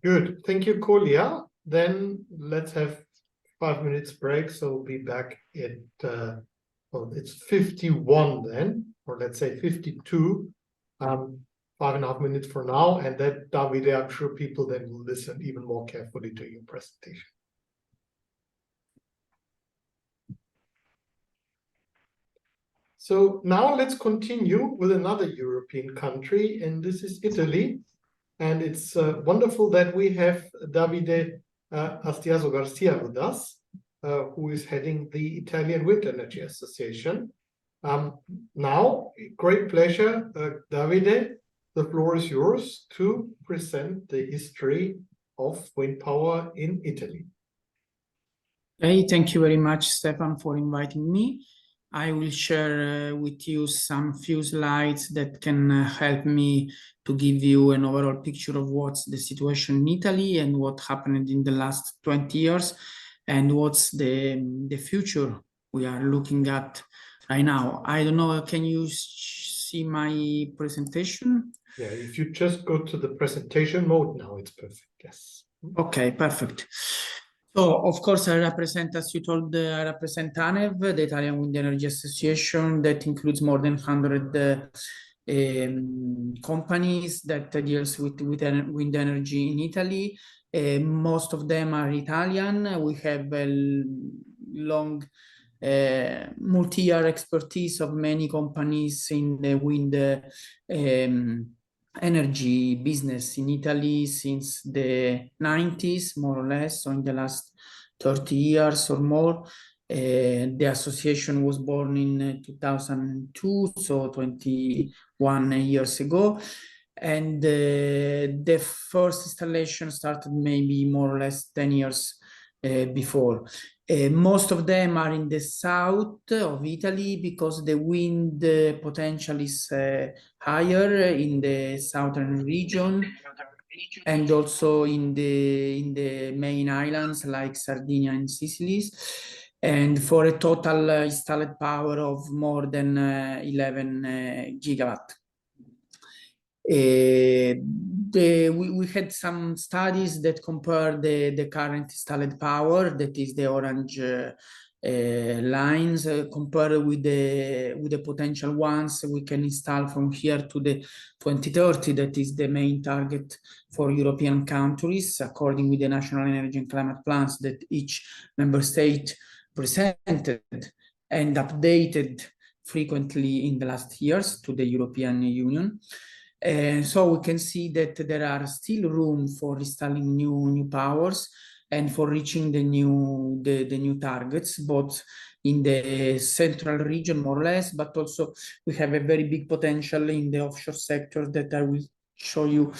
Speaker 1: Good, thank you, Kolya. Then let's have 5 minutes break. So we'll be back at it's 51 then, or let's say 52. 5.5 minutes for now, and then Davide, I'm sure people then will listen even more carefully to your presentation. So now let's continue with another European country, and this is Italy. And it's wonderful that we have Davide Garcia with us, who is heading the Italian Wind Energy Association. Now, great pleasure, Davide, the floor is yours to present the history of wind power in Italy.
Speaker 9: Okay, thank you very much, Stefan, for inviting me. I will share with you some few slides that can help me to give you an overall picture of what's the situation in Italy and what happened in the last 20 years and what's the future we are looking at right now. I don't know, can you see my presentation?
Speaker 1: Yeah, if you just go to the presentation mode now, it's perfect, yes.
Speaker 9: Okay, perfect. So, of course, I represent, as you told, I represent ANEV, the Italian Wind Energy Association, that includes more than 100 companies that deals with wind energy in Italy. Most of them are Italian. We have a long multi-year expertise of many companies in the wind energy business in Italy since the 90s, more or less, so in the last 30 years or more. The association was born in 2002, so 21 years ago. And the first installation started maybe more or less 10 years before. Most of them are in the south of Italy because the wind potential is higher in the southern region and also in the main islands like Sardinia and Sicily, and for a total installed power of more than 11 gigawatt. We had some studies that compare the current installed power, that is the orange lines, compared with the potential ones we can install from here to the 2030, that is the main target for European countries, according with the national energy and climate plans that each member state presented and updated frequently in the last years to the European Union. So we can see that there are still room for installing new powers and for reaching the new targets, both in the central region more or less, but also we have a very big potential in the offshore sector that I will show you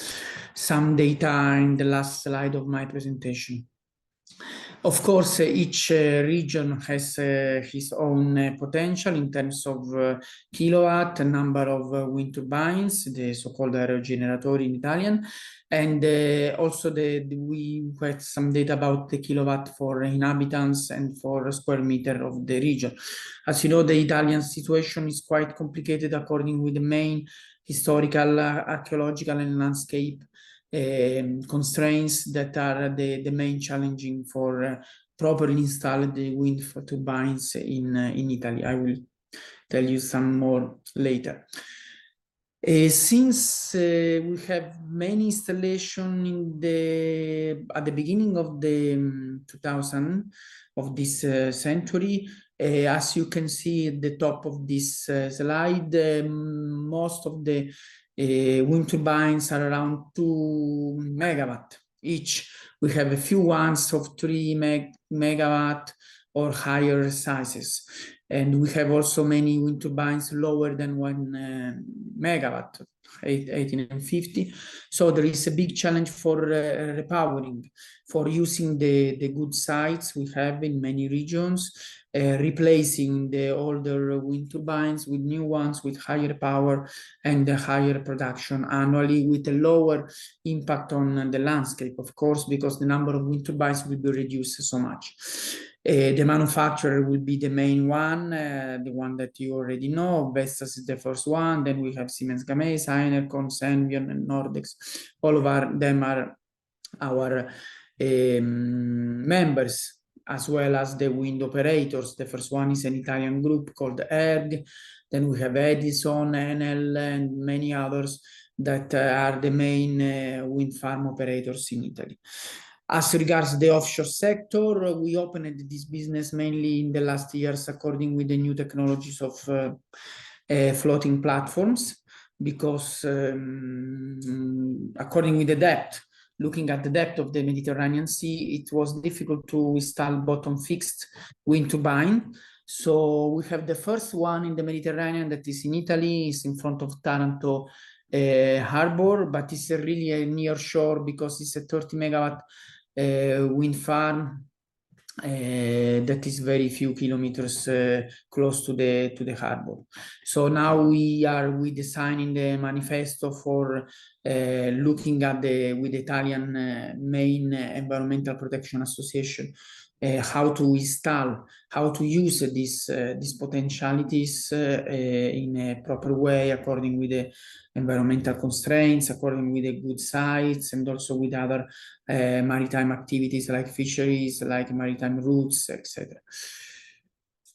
Speaker 9: some data in the last slide of my presentation. Of course, each region has his own potential in terms of kilowatt, number of wind turbines, the so-called aerogeneratori in Italian, and also we had some data about the kilowatt for inhabitants and for square meter of the region. As you know, the Italian situation is quite complicated according with the main historical, archaeological and landscape constraints that are the main challenging for properly install the wind turbines in Italy. I will tell you some more later. Since we have many installation at the beginning of the 2000 of this century, as you can see at the top of this slide, most of the wind turbines are around 2 megawatt each. We have a few ones of 3 megawatt or higher sizes. And we have also many wind turbines lower than 1 megawatt, 18 and 50. So there is a big challenge for repowering, for using the good sites we have in many regions, replacing the older wind turbines with new ones with higher power and a higher production annually, with a lower impact on the landscape, of course, because the number of wind turbines will be reduced so much. The manufacturer will be the main one, the one that you already know. Vestas is the first one. Then we have Siemens Gamesa, Enercon, Senvion, and Nordex. All of them are our members, as well as the wind operators. The first one is an Italian group called ERG. Then we have Edison, Enel, and many others that are the main wind farm operators in Italy. As regards the offshore sector, we opened this business mainly in the last years according with the new technologies of floating platforms, because according with the depth, looking at the depth of the Mediterranean Sea, it was difficult to install bottom fixed wind turbine. So we have the first one in the Mediterranean that is in Italy, is in front of Taranto harbor, but it's really a near shore because it's a 30 megawatt wind farm that is very few kilometers close to the harbor. So now we designing the manifesto for looking at with the Italian main environmental protection association how to install, how to use these potentialities in a proper way according with the environmental constraints, according with the good sites, and also with other maritime activities like fisheries, like maritime routes, etc.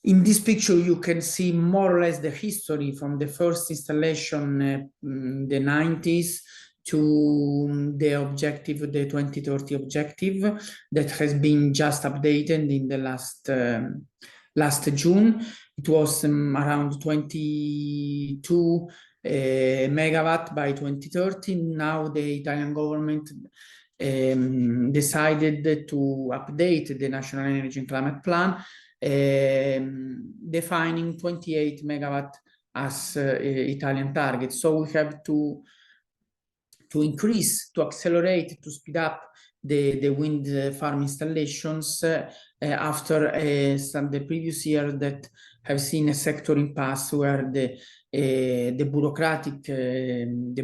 Speaker 9: In this picture, you can see more or less the history from the first installation in the 90s to the objective, the 2030 objective that has been just updated in the last June. It was around 22 megawatt by 2030. Now the Italian government decided to update the National Energy and Climate Plan, defining 28 megawatt as Italian target. So we have to increase, to accelerate, to speed up the wind farm installations after the previous year that have seen a sector impasse where the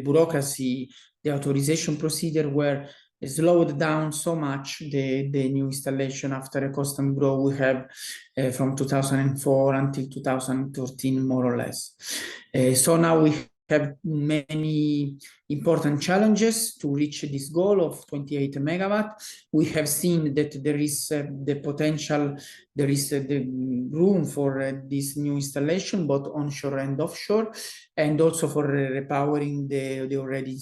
Speaker 9: bureaucracy, the authorization procedure were slowed down so much the new installation after a constant growth we have from 2004 until 2013, more or less. So now we have many important challenges to reach this goal of 28 megawatt. We have seen that there is the potential, there is the room for this new installation, both onshore and offshore, and also for repowering the already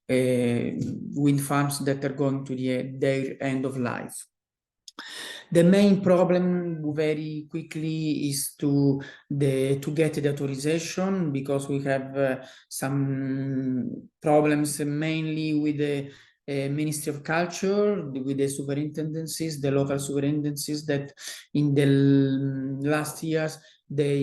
Speaker 9: wind farms that are going to their end of life. The main problem very quickly is to get the authorization, because we have some problems mainly with the Ministry of Culture, with the superintendencies, the local superintendencies that in the last years their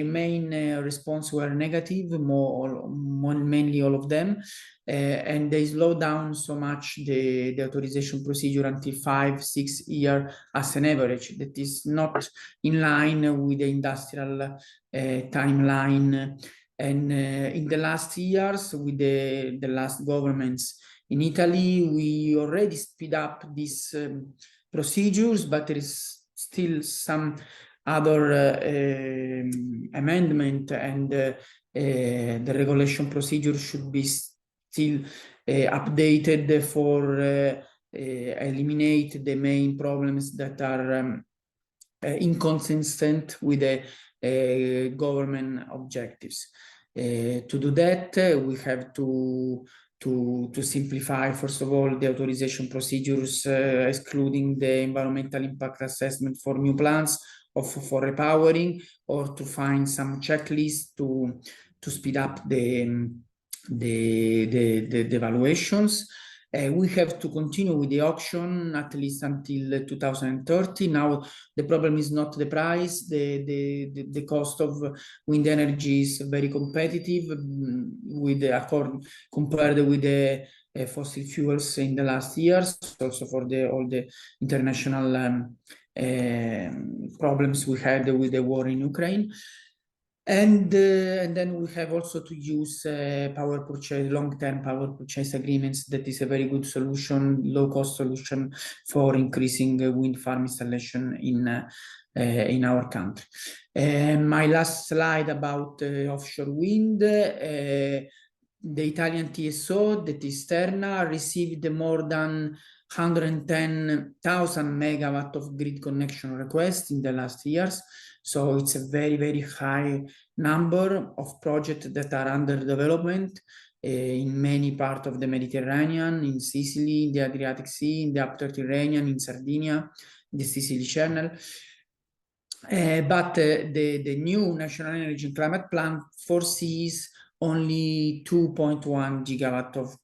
Speaker 9: main response were negative, mainly all of them, and they slow down so much the authorization procedure until 5-6 years as an average. That is not in line with the industrial timeline. And in the last years, with the last governments in Italy, we already speed up these procedures, but there is still some other amendment, and the regulation procedure should be still updated for eliminate the main problems that are inconsistent with the government objectives. To do that, we have to simplify, first of all, the authorization procedures, excluding the environmental impact assessment for new plants or for repowering, or to find some checklist to speed up the evaluations. We have to continue with the auction at least until 2030. Now, the problem is not the price. The cost of wind energy is very competitive compared with the fossil fuels in the last years, also for all the international problems we had with the war in Ukraine. And then we have also to use power purchase, long-term power purchase agreements. That is a very good solution, low-cost solution for increasing wind farm installation in our country. My last slide about offshore wind. The Italian TSO, that is Terna, received more than 110,000 megawatt of grid connection requests in the last years. So it's a very, very high number of projects that are under development. in many parts of the Mediterranean, in Sicily, in the Adriatic Sea, in the upper Mediterranean, in Sardinia, the Sicily Channel. But the new National Energy and Climate Plan foresees only 2.1 gigawatt of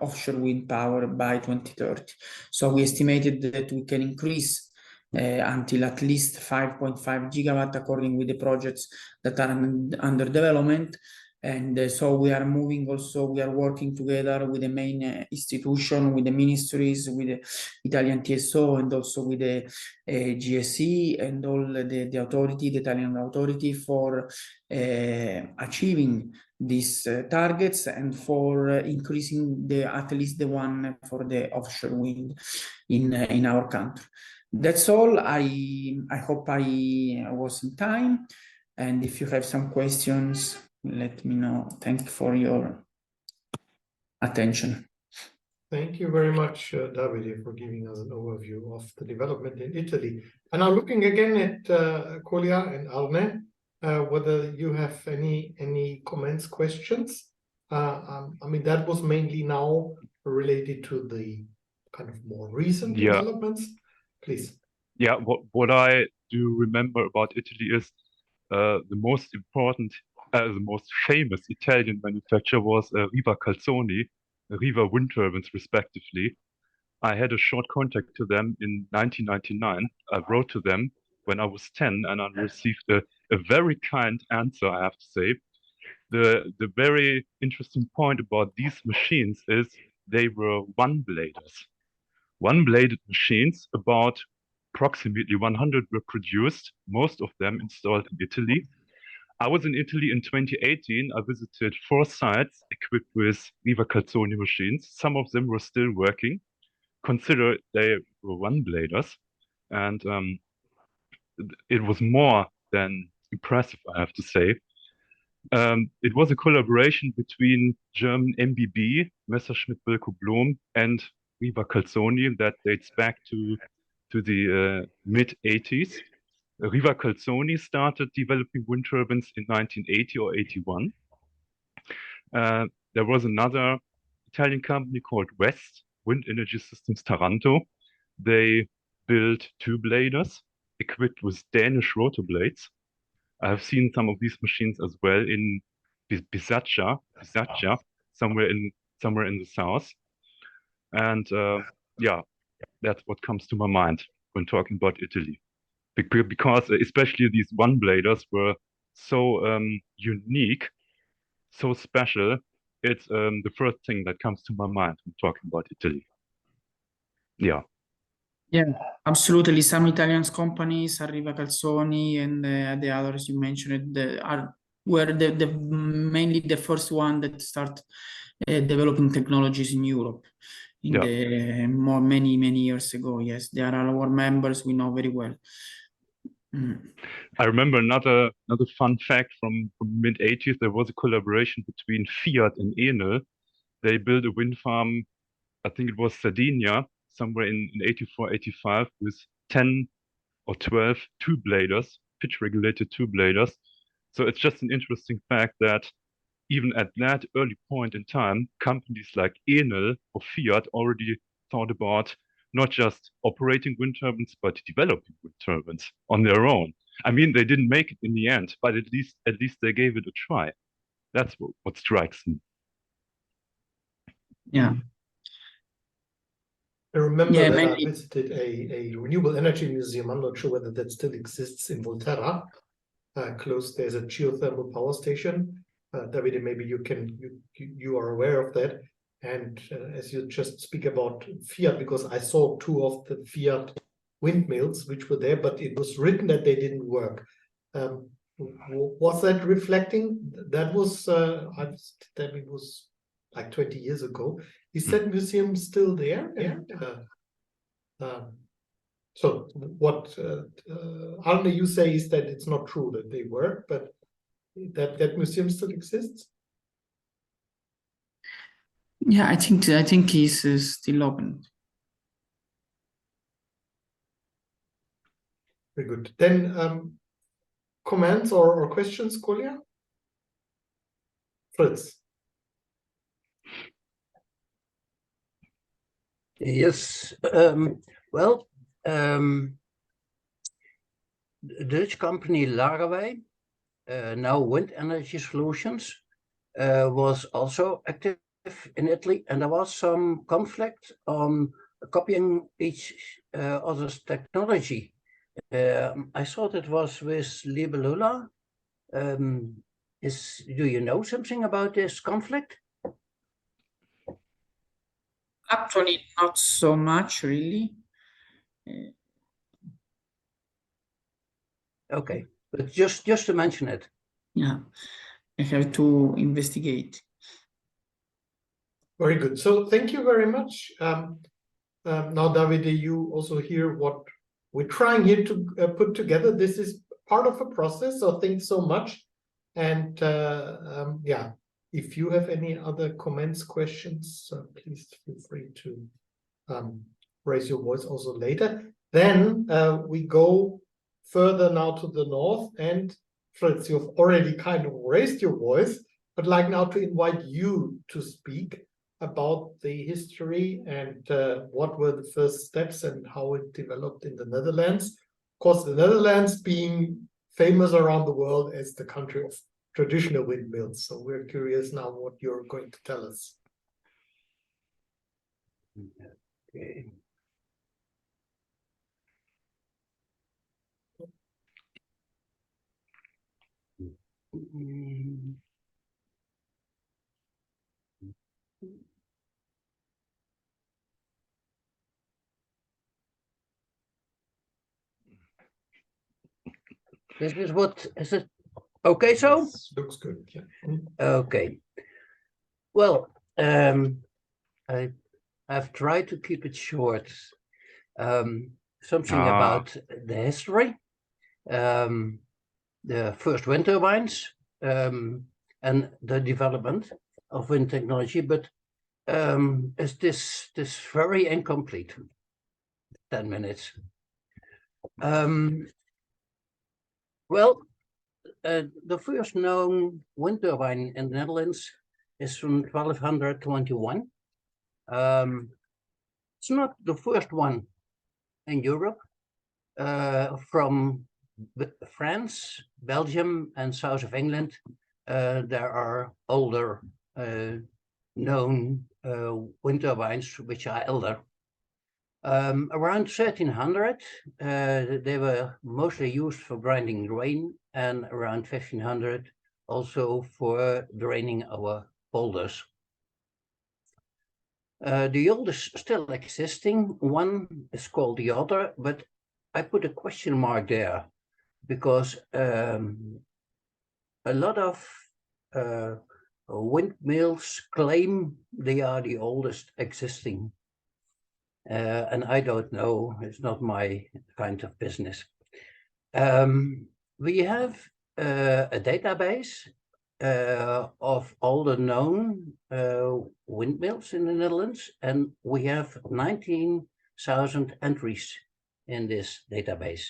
Speaker 9: offshore wind power by 2030. So we estimated that we can increase until at least 5.5 gigawatt according with the projects that are under development. And so we are moving also, we are working together with the main institution, with the ministries, with the Italian TSO, and also with the GSE and all the authority, the Italian authority, for achieving these targets and for increasing at least the one for the offshore wind in our country. That's all. I hope I was in time. And if you have some questions, let me know. Thank you for your attention.
Speaker 1: Thank you very much, Davide, for giving us an overview of the development in Italy. And now looking again at Kolya and Arne, whether you have any comments, questions. I mean, that was mainly now related to the kind of more recent developments. Please.
Speaker 6: Yeah, what I do remember about Italy is the most important, the most famous Italian manufacturer was Riva Calzoni, Riva wind turbines, respectively. I had a short contact to them in 1999. I wrote to them when I was 10, and I received a very kind answer, I have to say. The very interesting point about these machines is they were one-bladers. One-bladed machines, about approximately 100 were produced, most of them installed in Italy. I was in Italy in 2018. I visited 4 sites equipped with Riva Calzoni machines. Some of them were still working. Consider they were one-bladers. And it was more than impressive, I have to say. It was a collaboration between German MBB, Messerschmitt Wilco Blom, and Riva Calzoni that dates back to the mid-80s. Riva Calzoni started developing wind turbines in 1980 or 81. There was another Italian company called West Wind Energy Systems Taranto. They built 2-bladers equipped with Danish rotor blades. I have seen some of these machines as well in Bisaccia, somewhere in the south. And yeah, that's what comes to my mind when talking about Italy. Because especially these one-bladers were so unique, so special. It's the first thing that comes to my mind when talking about Italy. Yeah.
Speaker 9: Yeah, absolutely. Some Italian companies, Riva Calzoni and the others you mentioned, were mainly the first one that start developing technologies in Europe in the many years ago. Yes, they are our members. We know very well.
Speaker 6: I remember another fun fact from mid-80s. There was a collaboration between Fiat and ANEV. They built a wind farm, I think it was Sardinia, somewhere in 84, 85, with 10 or 12 two-bladers, pitch-regulated two-bladers. So it's just an interesting fact that even at that early point in time, companies like ANEV or Fiat already thought about not just operating wind turbines, but developing wind turbines on their own. I mean, they didn't make it in the end, but at least they gave it a try. That's what strikes me.
Speaker 9: Yeah.
Speaker 1: I remember that I visited a renewable energy museum. I'm not sure whether that still exists in Volterra. Close, there's a geothermal power station. Davide, maybe you are aware of that. And as you just speak about Fiat, because I saw 2 of the Fiat windmills which were there, but it was written that they didn't work. Was that reflecting? That was it was like 20 years ago. Is that museum still there? So what Arne, you say is that it's not true that they work, but that museum still exists?
Speaker 9: Yeah, I think he's still open.
Speaker 1: Very good. Then comments or questions, Kolya? Frits.
Speaker 11: Yes, well, the Dutch company Laraway, now Wind Energy Solutions, was also active in Italy, and there was some conflict on copying each other's technology. I thought it was with Libellula. Do you know something about this conflict?
Speaker 9: Actually, not so much, really.
Speaker 11: Okay, but just to mention it.
Speaker 9: Yeah, I have to investigate.
Speaker 1: Very good. So thank you very much. Now, Davide, you also hear what we're trying here to put together. This is part of a process, so thanks so much. And yeah, if you have any other comments, questions, please feel free to raise your voice also later. Then we go further now to the north, and Frits, you've already kind of raised your voice, but like now to invite you to speak about the history and what were the first steps and how it developed in the Netherlands. Of course, the Netherlands being famous around the world as the country of traditional windmills. So we're curious now what you're going to tell us.
Speaker 11: Okay. This is what, is it okay so?
Speaker 1: Yes, looks good, yeah.
Speaker 11: Okay. Well, I've tried to keep it short. Something about the history, the first wind turbines, and the development of wind technology, but is this very incomplete? 10 minutes. Well, the first known wind turbine in the Netherlands is from 1221. It's not the first one in Europe. From France, Belgium, and south of England, there are older known wind turbines which are elder. Around 1300, they were mostly used for grinding grain, and around 1500 also for draining our polders. The oldest still existing one is called the Otter, but I put a question mark there because a lot of windmills claim they are the oldest existing. And I don't know, it's not my kind of business. We have a database of all the known windmills in the Netherlands, and we have 19,000 entries in this database.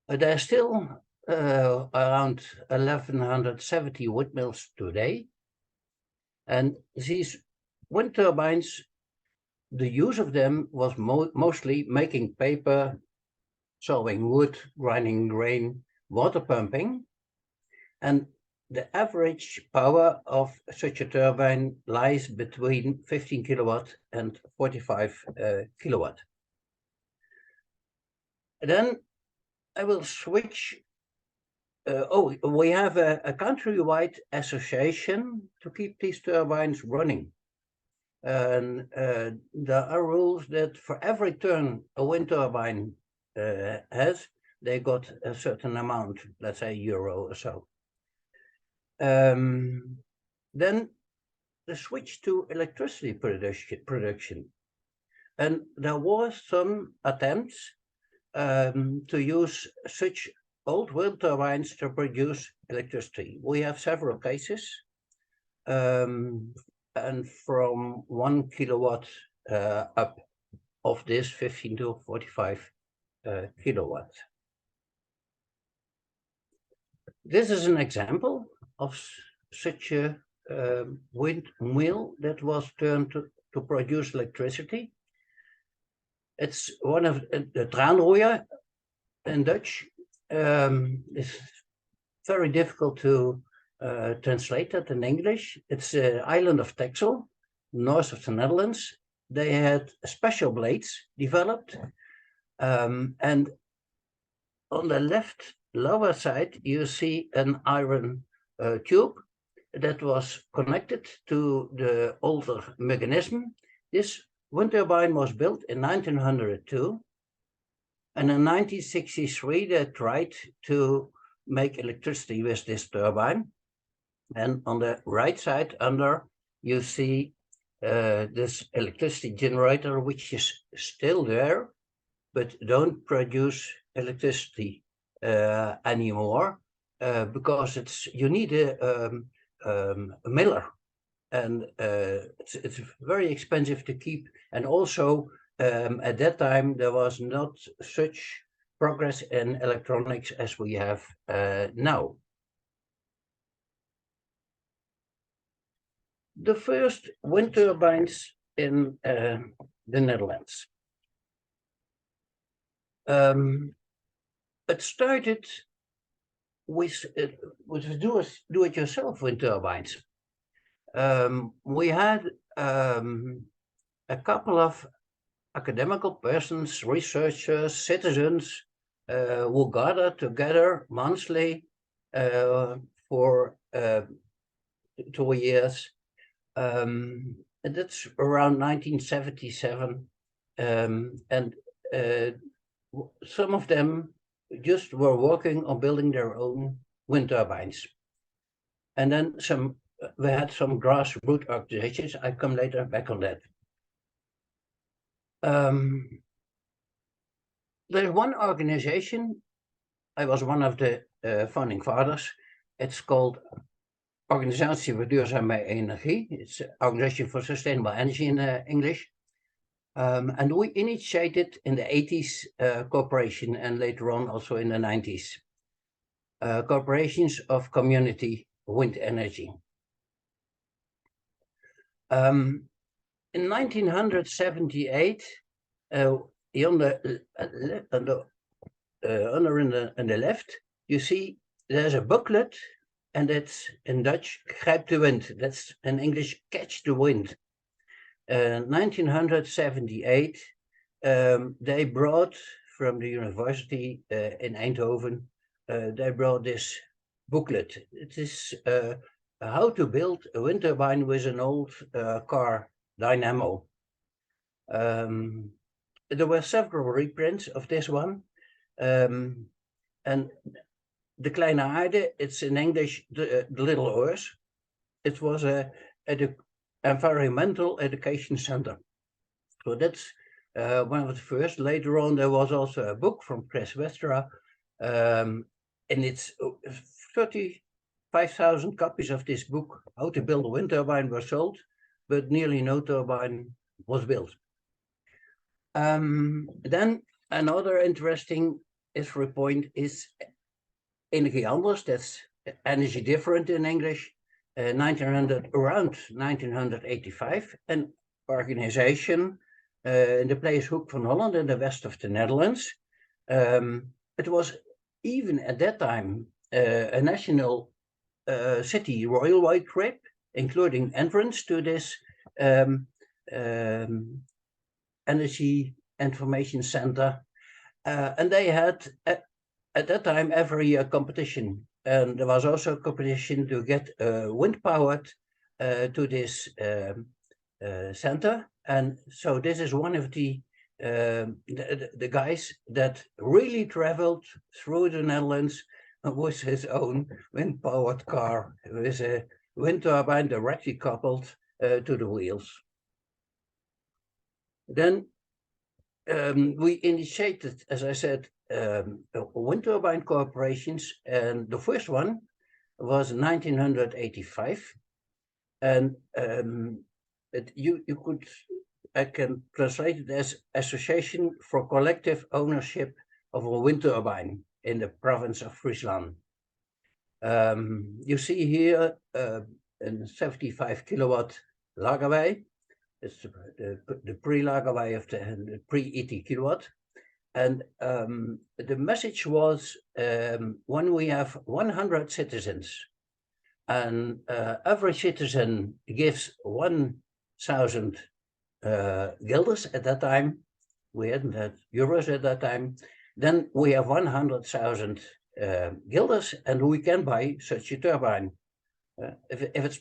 Speaker 11: There are still around 1,170 windmills today, and these wind turbines, the use of them was mostly making paper, sawing wood, grinding grain, water pumping, and the average power of such a turbine lies between 15 kilowatt and 45 kilowatt. Then I will switch. We have a countrywide association to keep these turbines running. And there are rules that for every turn a wind turbine has, they got a certain amount, let's say euro or so. Then the switch to electricity production. And there was some attempts to use such old wind turbines to produce electricity. We have several cases, and from 1 kilowatt up of this 15 to 45 kilowatt. This is an example of such a windmill that was turned to produce electricity. It's one of the traanroeier in Dutch. It's very difficult to translate that in English. It's the island of Texel, north of the Netherlands. They had special blades developed. And on the left lower side, you see an iron tube that was connected to the older mechanism. This wind turbine was built in 1902. And in 1963, they tried to make electricity with this turbine. And on the right side under, you see this electricity generator, which is still there, but don't produce electricity anymore because you need a miller, and it's very expensive to keep. And also at that time there was not such progress in electronics as we have now. The first wind turbines in the Netherlands. It started with do-it-yourself wind turbines. We had a couple of academical persons, researchers, citizens who gathered together monthly for 2 years. And that's around 1977. And some of them just were working on building their own wind turbines. And then we had some grassroots organizations. I come later back on that. There's one organization, I was one of the founding fathers. It's called Organisatie voor Duurzame Energie. It's an Organization for Sustainable Energy in English. And we initiated in the 80s cooperation, and later on also in the 90s. Corporations of community wind energy. In 1978, on the left, you see there's a booklet, and it's in Dutch, Grijp de Wind. That's in English, Catch the Wind. 1978, they brought from the university in Eindhoven, they brought this booklet. It is how to build a wind turbine with an old car dynamo. There were several reprints of this one. And De Kleine Aarde, it's in English, the Little Earth. It was an environmental education center. So that's one of the first. Later on, there was also a book from Chris Westra, and it's 35,000 copies of this book, How to Build a Wind Turbine, were sold, but nearly no turbine was built. Then another interesting history point is Energie Anders, that's energy different in English. Around 1985, an organization in the place Hoek van Holland in the west of the Netherlands. It was even at that time a national city railway trip, including entrance to this energy information center. And they had, at that time, every year competition. And there was also a competition to get wind powered to this center. And so this is one of the guys that really traveled through the Netherlands with his own wind powered car with a wind turbine directly coupled to the wheels. Then we initiated, as I said, wind turbine corporations, and the first one was 1985, and I can translate it as Association for Collective Ownership of a Wind Turbine in the province of Friesland. You see here a 75 kilowatt Lagerwey, it's the pre-Lagerwey of the pre-80 kilowatt. And the message was when we have 100 citizens and every citizen gives 1,000 guilders at that time, we hadn't had euros at that time, then we have 100,000 guilders and we can buy such a turbine. If it's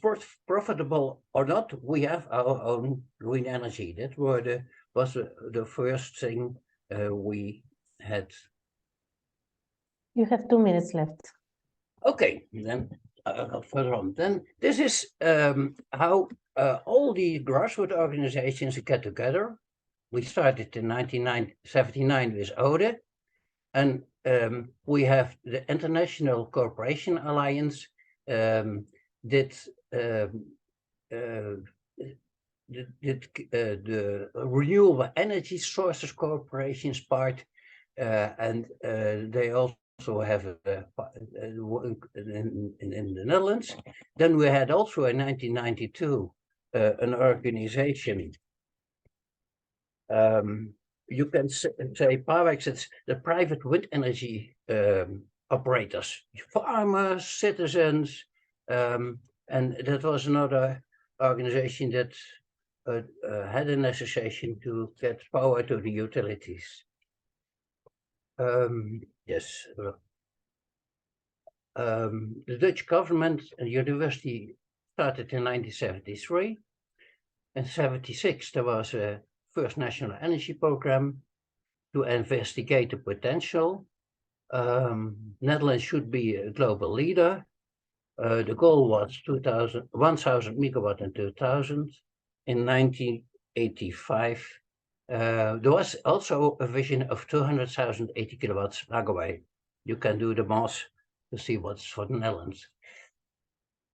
Speaker 11: profitable or not, we have our own green energy. That was the first thing we had.
Speaker 4: You have 2 minutes left.
Speaker 11: Okay, then further on. Then this is how all the grassroots organizations get together. We started in 1979 with ODE, and we have the International Cooperation Alliance did the Renewable Energy Sources Corporation's part, and they also have in the Netherlands. Then we had also in 1992 an organization. You can say PAWEX, it's the private wind energy operators, farmers, citizens, and that was another organization that had an association to get power to the utilities. Yes. The Dutch government and university started in 1973. In 1976, there was a first national energy program to investigate the potential. Netherlands should be a global leader. The goal was 1,000 megawatt in 2000. In 1985, there was also a vision of 200,000 80 kilowatts Lagerwey. You can do the math to see what's for the Netherlands.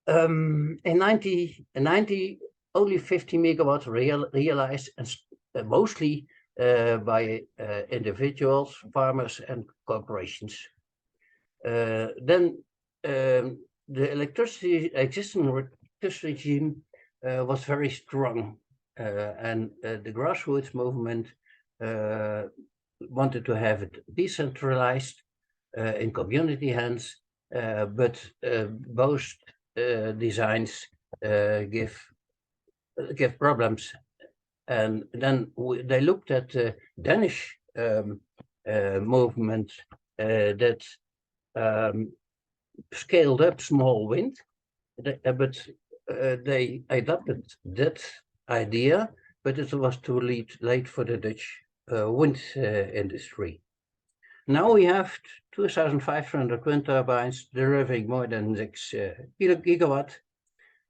Speaker 11: In 1990, only 50 megawatts realized, and mostly by individuals, farmers, and corporations. Then the existing electricity regime was very strong, and the grassroots movement wanted to have it decentralized in community hands, but both designs give problems. And then they looked at the Danish movement that scaled up small wind, but they adopted that idea, but it was too late for the Dutch wind industry. Now we have 2,500 wind turbines delivering more than 6 gigawatt,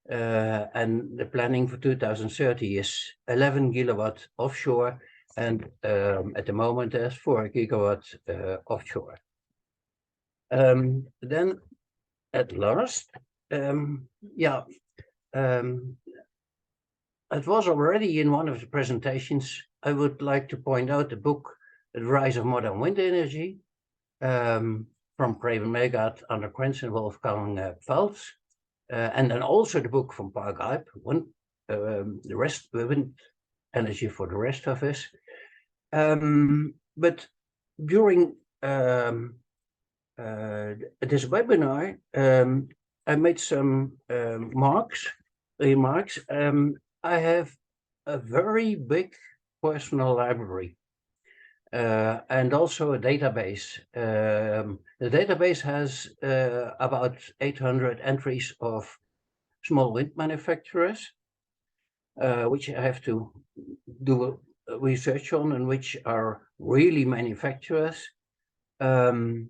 Speaker 11: and the planning for 2030 is 11 gigawatt offshore, and at the moment there's 4 gigawatt offshore. Then at last, it was already in one of the presentations. I would like to point out the book, The Rise of Modern Wind Energy, from Preben Megaard, Ander Krentz, and Wolfgang Pfalz. And then also the book from Pagani, the rest, wind energy for the rest of us. But during this webinar, I made some remarks. I have a very big personal library and also a database. The database has about 800 entries of small wind manufacturers, which I have to do research on, and which are really manufacturers. And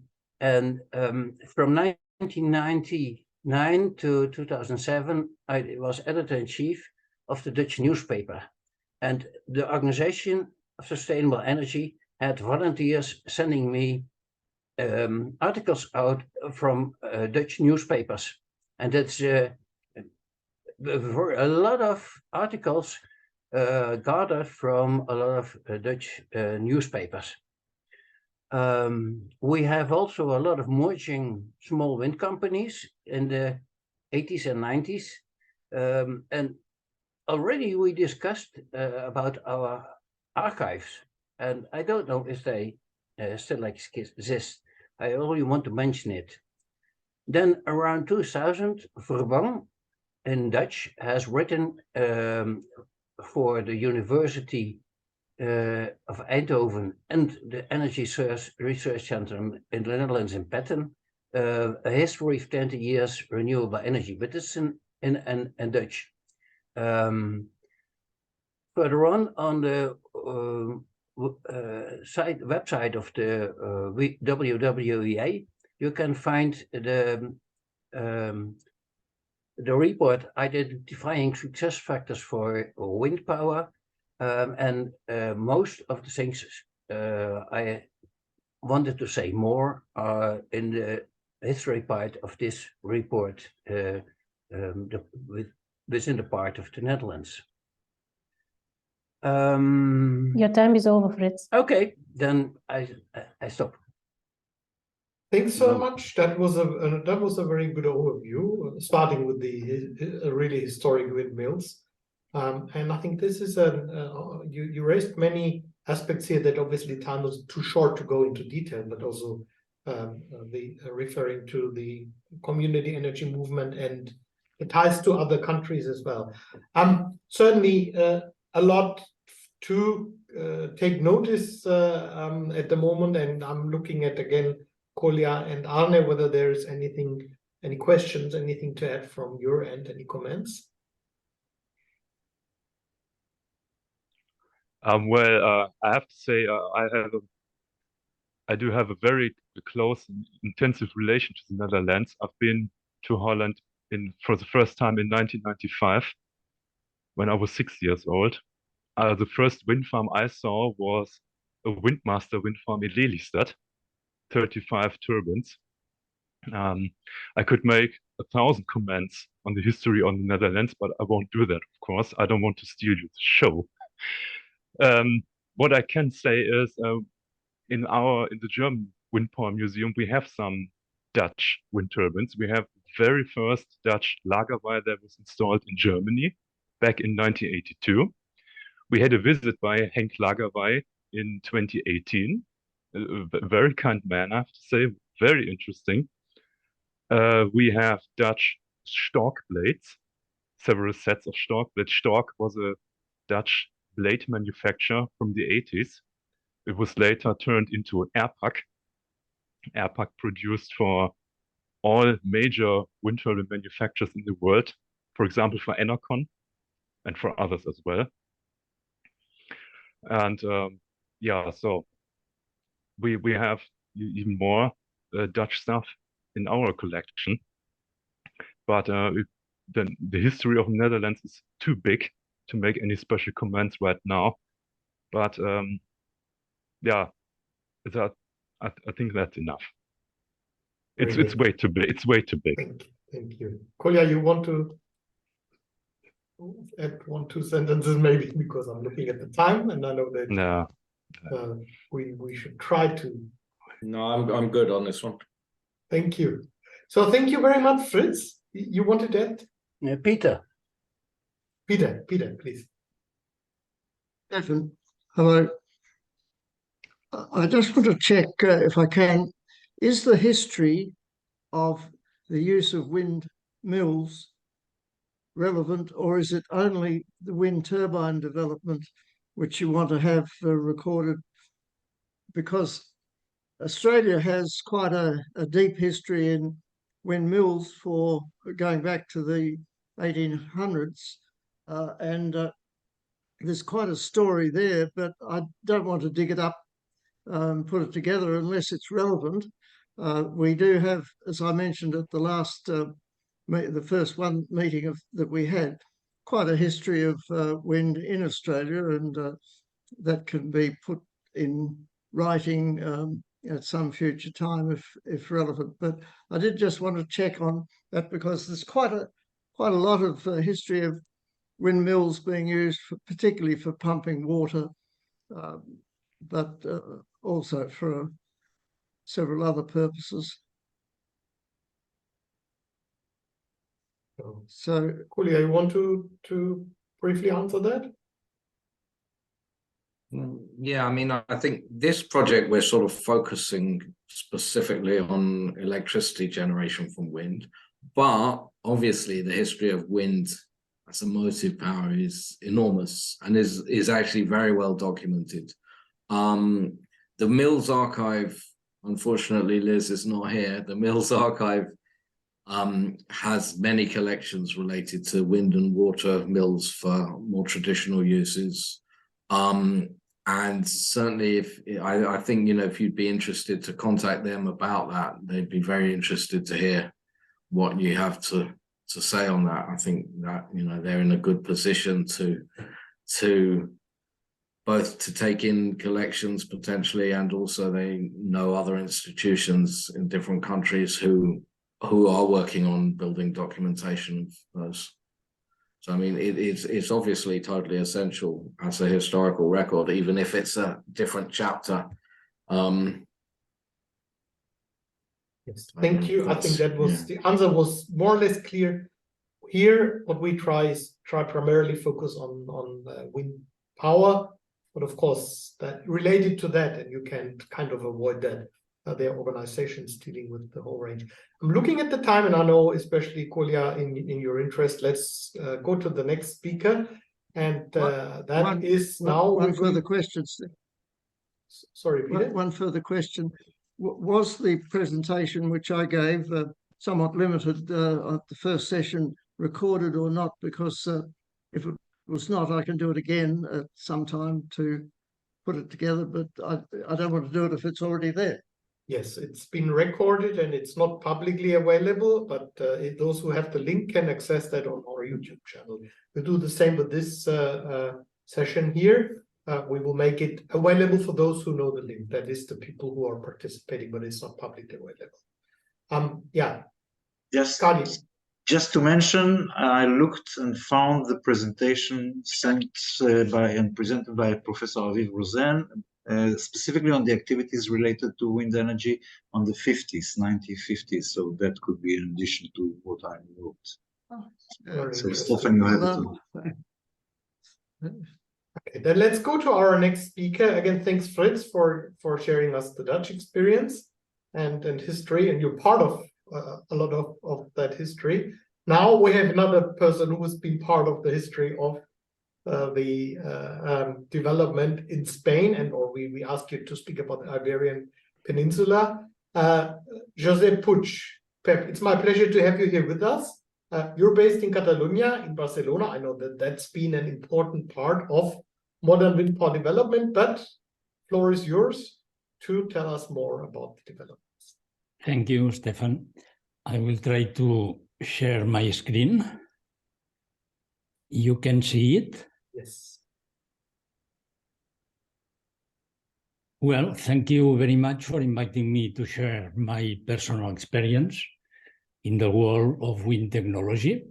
Speaker 11: from 1999 to 2007, I was editor-in-chief of the Dutch newspaper. And the Organization of Sustainable Energy had volunteers sending me articles out from Dutch newspapers. And that's a lot of articles gathered from a lot of Dutch newspapers. We have also a lot of merging small wind companies in the 80s and 90s. And already we discussed about our archives, and I don't know if they still exist. I only want to mention it. Then around 2000, Verbang in Dutch has written for the University of Eindhoven and the Energy Research Center in the Netherlands in Petten, a history of 20 years renewable energy, but it's in Dutch. Further on the website of the WWEA, you can find the report identifying success factors for wind power, and most of the things I wanted to say more in the history part of this report, within the part of the Netherlands.
Speaker 4: Your time is over, Frits.
Speaker 11: Okay, then I stop.
Speaker 1: Thanks so much. That was a very good overview, starting with the really historic windmills. And I think this is you raised many aspects here that obviously time was too short to go into detail, but also referring to the community energy movement and the ties to other countries as well. Certainly a lot to take notice at the moment, and I'm looking at again Kolya and Arne, whether there's any questions, anything to add from your end, any comments?
Speaker 6: Well, I have to say I do have a very close and intensive relation to the Netherlands. I've been to Holland for the first time in 1995 when I was 6 years old. The first wind farm I saw was a Windmaster wind farm in Lelystad, 35 turbines. I could make 1,000 comments on the history on the Netherlands, but I won't do that, of course. I don't want to steal you the show. What I can say is in the German Windpower Museum, we have some Dutch wind turbines. We have the very first Dutch Lagerweil that was installed in Germany back in 1982. We had a visit by Henk Lagerweil in 2018. A very kind man, I have to say, very interesting. We have Dutch Stork blades, several sets of Stork blades. Stork was a Dutch blade manufacturer from the 80s. It was later turned into an airpack. Airpack produced for all major wind turbine manufacturers in the world, for example, for Enercon and for others as well. And yeah, so we have even more Dutch stuff in our collection. But the history of the Netherlands is too big to make any special comments right now. But yeah, I think that's enough. It's way too big. It's way too big.
Speaker 1: Thank you. Kolya, you want to add 1-2 sentences maybe, because I'm looking at the time and I know that we should try to.
Speaker 2: No, I'm good on this one.
Speaker 1: Thank you. So thank you very much, Frits. You wanted that?
Speaker 11: Peter.
Speaker 1: Peter, please.
Speaker 12: Stefan, hello. I just want to check if I can, is the history of the use of windmills relevant, or is it only the wind turbine development which you want to have recorded? Because Australia has quite a deep history in windmills for going back to the 1800s, and there's quite a story there, but I don't want to dig it up and put it together unless it's relevant. We do have, as I mentioned at the last, the first one meeting that we had, quite a history of wind in Australia, and that can be put in writing at some future time if relevant. But I did just want to check on that, because there's quite a lot of history of windmills being used particularly for pumping water, but also for several other purposes. So
Speaker 1: Kolya, you want to briefly answer that?
Speaker 2: Yeah, I mean, I think this project, we're sort of focusing specifically on electricity generation from wind, but obviously the history of wind as a motive power is enormous and is actually very well documented. The Mills Archive, unfortunately, Liz is not here. The Mills Archive has many collections related to wind and water mills for more traditional uses. And certainly, I think, if you'd be interested to contact them about that, they'd be very interested to hear what you have to say on that. I think that, they're in a good position to both to take in collections potentially, and also they know other institutions in different countries who are working on building documentation of those. So, I mean, it's obviously totally essential as a historical record, even if it's a different chapter.
Speaker 1: Yes, thank you. I think that was the answer was more or less clear. Here, what we try primarily focus on wind power, but of course, that related to that, and you can kind of avoid that. There are organizations dealing with the whole range. I'm looking at the time, and I know, especially Kolya, in your interest, let's go to the next speaker. And
Speaker 12: one further question.
Speaker 1: Sorry, Peter.
Speaker 12: One further question. Was the presentation which I gave somewhat limited at the first session recorded or not? Because if it was not, I can do it again at some time to put it together, but I don't want to do it if it's already there.
Speaker 1: Yes, it's been recorded and it's not publicly available, but those who have the link can access that on our YouTube channel. We'll do the same with this session here. We will make it available for those who know the link. That is the people who are participating, but it's not publicly available. Yeah.
Speaker 10: Yes.
Speaker 1: Gadi.
Speaker 10: Just to mention, I looked and found the presentation sent by and presented by Professor Aviv Rosen, specifically on the activities related to wind energy on the 1950s. So that could be in addition to what I wrote. So Stefan, you have it.
Speaker 1: Okay, then let's go to our next speaker. Again, thanks, Frits, for sharing us the Dutch experience and history, and you're part of a lot of that history. Now we have another person who has been part of the history of the development in Spain, or we ask you to speak about the Iberian Peninsula. Josep Puig. Pep, it's my pleasure to have you here with us. You're based in Catalonia, in Barcelona. I know that that's been an important part of modern wind power development, but floor is yours to tell us more about the developments.
Speaker 13: Thank you, Stefan. I will try to share my screen. You can see it?
Speaker 1: Yes.
Speaker 13: Well, thank you very much for inviting me to share my personal experience in the world of wind technology,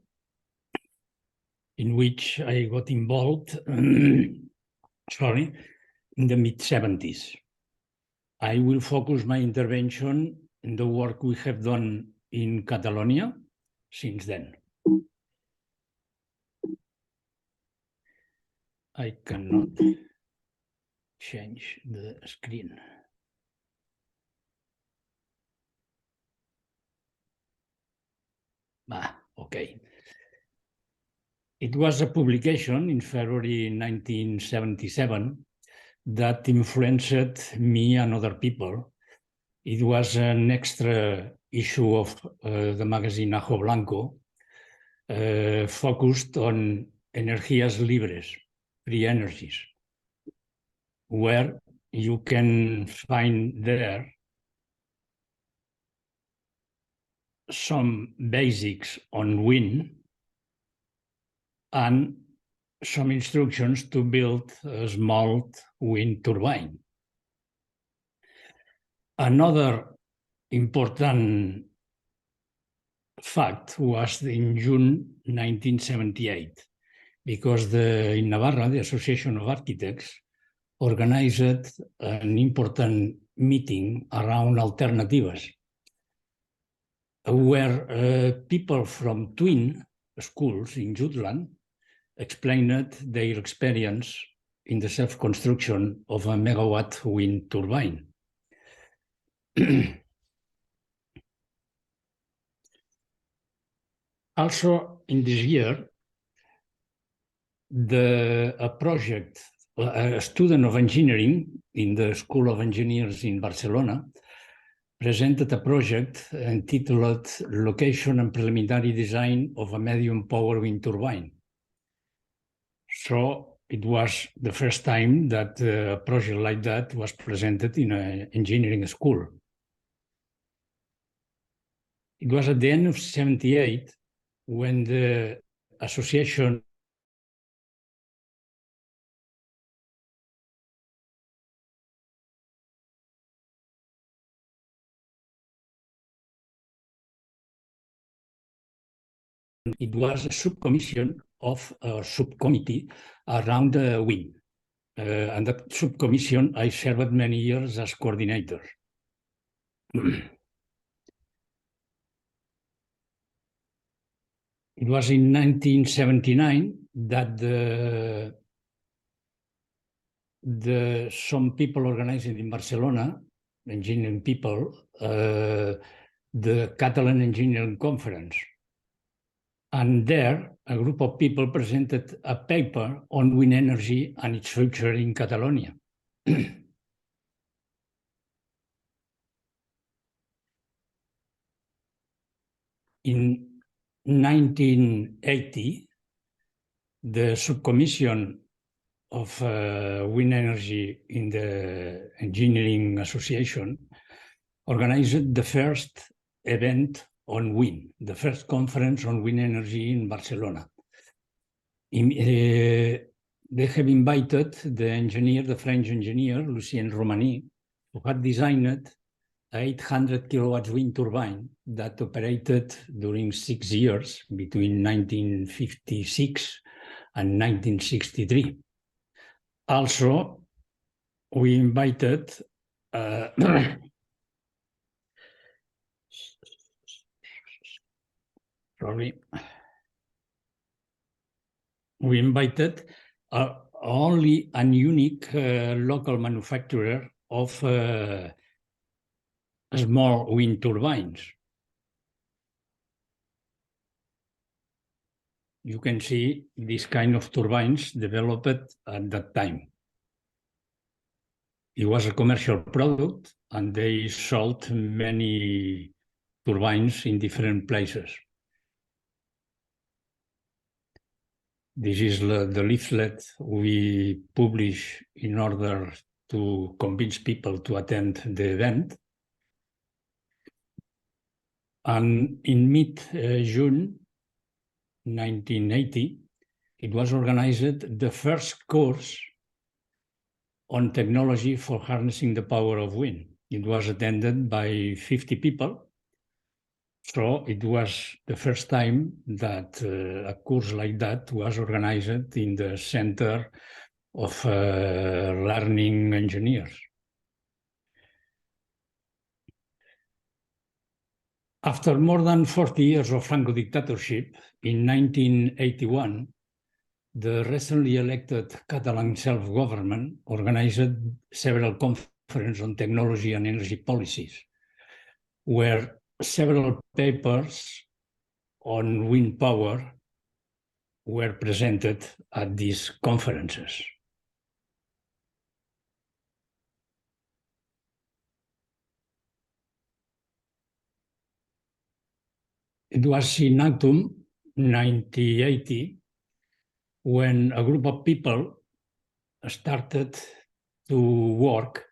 Speaker 13: in which I got involved in the mid-70s. I will focus my intervention in the work we have done in Catalonia since then. I cannot change the screen. Okay. It was a publication in February 1977 that influenced me and other people. It was an extra issue of the magazine Ajo Blanco, focused on energías libres, free energies, where you can find there some basics on wind and some instructions to build a small wind turbine. Another important fact was in June 1978, because in Navarra, the Association of Architects organized an important meeting around alternatives, where people from twin schools in Jutland explained their experience in the self-construction of a megawatt wind turbine. Also, in this year, a student of engineering in the School of Engineers in Barcelona presented a project entitled Location and Preliminary Design of a Medium Power Wind Turbine. So it was the first time that a project like that was presented in an engineering school. It was at the end of '78 when the association it was a subcommission of a subcommittee around wind. And that subcommission, I served many years as coordinator. It was in 1979 that some people organized in Barcelona, engineering people, the Catalan Engineering Conference. And there, a group of people presented a paper on wind energy and its future in Catalonia. In 1980, the subcommission of wind energy in the Engineering Association organized the first event on wind, the first conference on wind energy in Barcelona. They have invited the French engineer, Lucien Romani, who had designed an 800 kilowatts wind turbine that operated during 6 years between 1956 and 1963. Also, we invited only a unique local manufacturer of small wind turbines. You can see this kind of turbines developed at that time. It was a commercial product, and they sold many turbines in different places. This is the leaflet we publish in order to convince people to attend the event. And in mid-June 1980, it was organized the first course on technology for harnessing the power of wind. It was attended by 50 people. So it was the first time that a course like that was organized in the Center of Learning Engineers. After more than 40 years of Franco dictatorship, in 1981, the recently elected Catalan self-government organized several conferences on technology and energy policies, where several papers on wind power were presented at these conferences. It was in autumn 1980 when a group of people started to work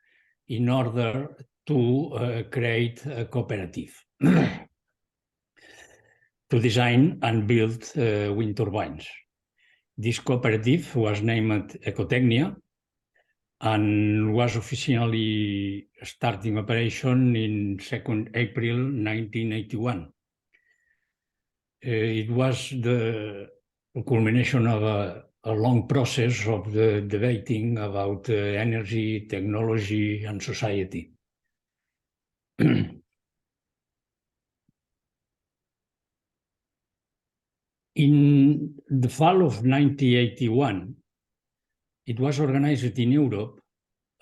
Speaker 13: in order to create a cooperative to design and build wind turbines. This cooperative was named Ecotecnia and was officially starting operation in 2nd April 1981. It was the culmination of a long process of the debating about energy, technology, and society. The In the fall of 1981, it was organized in Europe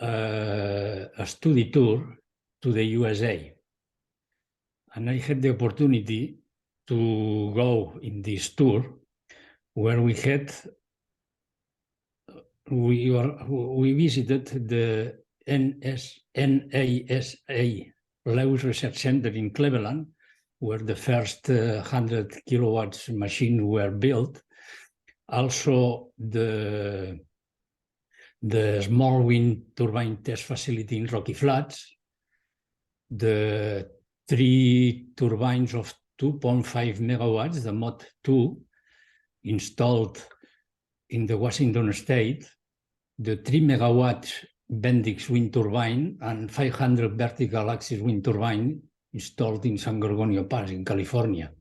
Speaker 13: a study tour to the USA. And I had the opportunity to go in this tour where we visited the NASA Lewis Research Center in Cleveland, where the first 100 kilowatts machine were built. Also, the small wind turbine test facility in Rocky Flats, the 3 turbines of 2.5 megawatts, the Mod 2, installed in the Washington state, the 3 megawatts Bendix wind turbine and 500 vertical axis wind turbine installed in San Gorgonio Pass in California.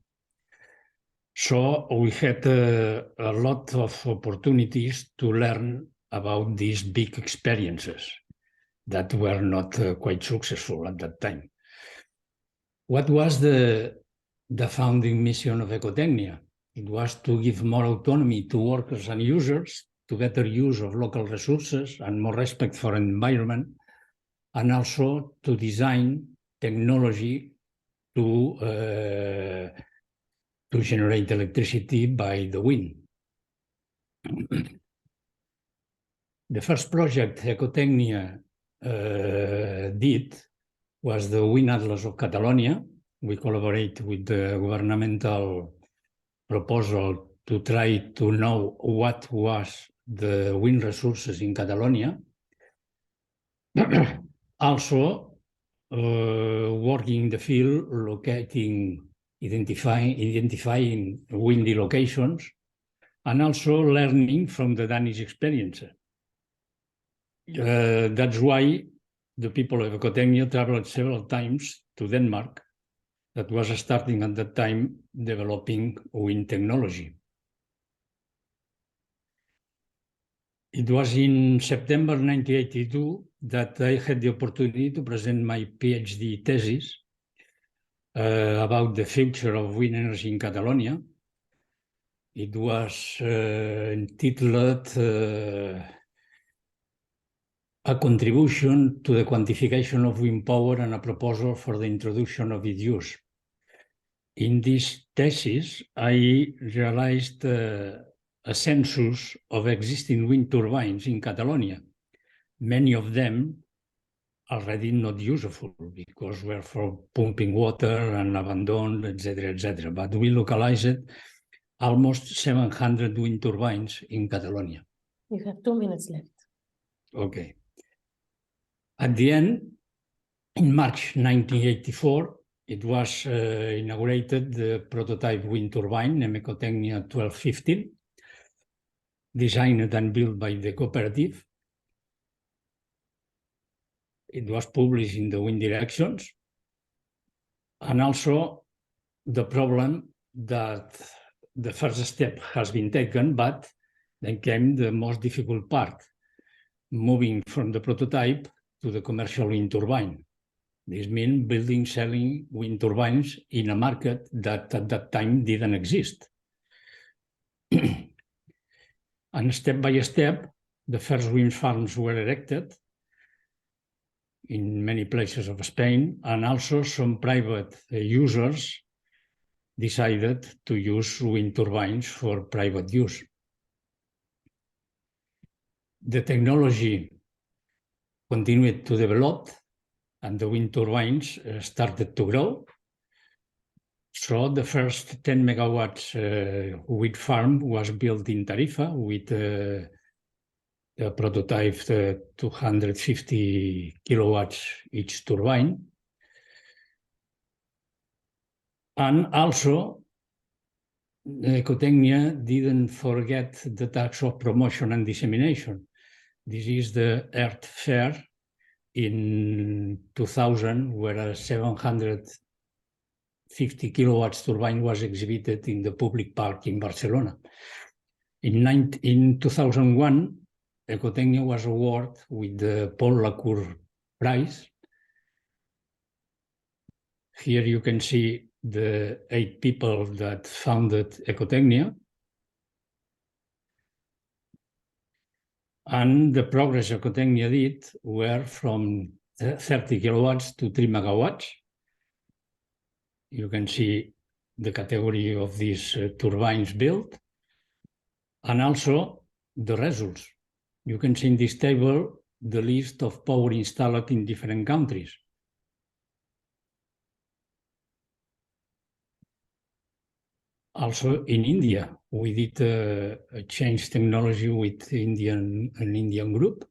Speaker 13: So we had a lot of opportunities to learn about these big experiences that were not quite successful at that time. What was the founding mission of Ecotechnia? It was to give more autonomy to workers and users, to better use of local resources and more respect for the environment, and also to design technology to generate electricity by the wind. The first project Ecotechnia did was the Wind Atlas of Catalonia. We collaborate with the governmental proposal to try to know what was the wind resources in Catalonia. Also, working in the field, identifying windy locations, and also learning from the Danish experience. That's why the people of Ecotechnia traveled several times to Denmark, that was starting at that time developing wind technology. It was in September 1982 that I had the opportunity to present my PhD thesis about the future of wind energy in Catalonia. It was entitled A Contribution to the Quantification of Wind Power and a Proposal for the Introduction of its Use. In this thesis, I realized a census of existing wind turbines in Catalonia. Many of them already not useful because were for pumping water and abandoned, etc., etc. But we localized almost 700 wind turbines in Catalonia.
Speaker 4: You have 2 minutes left.
Speaker 13: Okay. At the end, in March 1984, it was inaugurated the prototype wind turbine, Ecotechnia 1215, designed and built by the cooperative. It was published in the Wind Directions. And also the problem that the first step has been taken, but then came the most difficult part, moving from the prototype to the commercial wind turbine. This means building, selling wind turbines in a market that at that time didn't exist. And step by step, the first wind farms were erected in many places of Spain, and also some private users decided to use wind turbines for private use. The technology continued to develop, and the wind turbines started to grow. So the first 10 megawatts wind farm was built in Tarifa with the prototype 250 kilowatts each turbine. And also, Ecotechnia didn't forget the task of promotion and dissemination. This is the Earth Fair in 2000, where a 750 kilowatts turbine was exhibited in the public park in Barcelona. In 2001, Ecotechnia was awarded with the Paul Lacour Prize. Here you can see the 8 people that founded Ecotechnia. And the progress Ecotechnia did were from 30 kilowatts to 3 megawatts. You can see the category of these turbines built, and also the results. You can see in this table the list of power installed in different countries. Also in India, we did a change technology with an Indian group.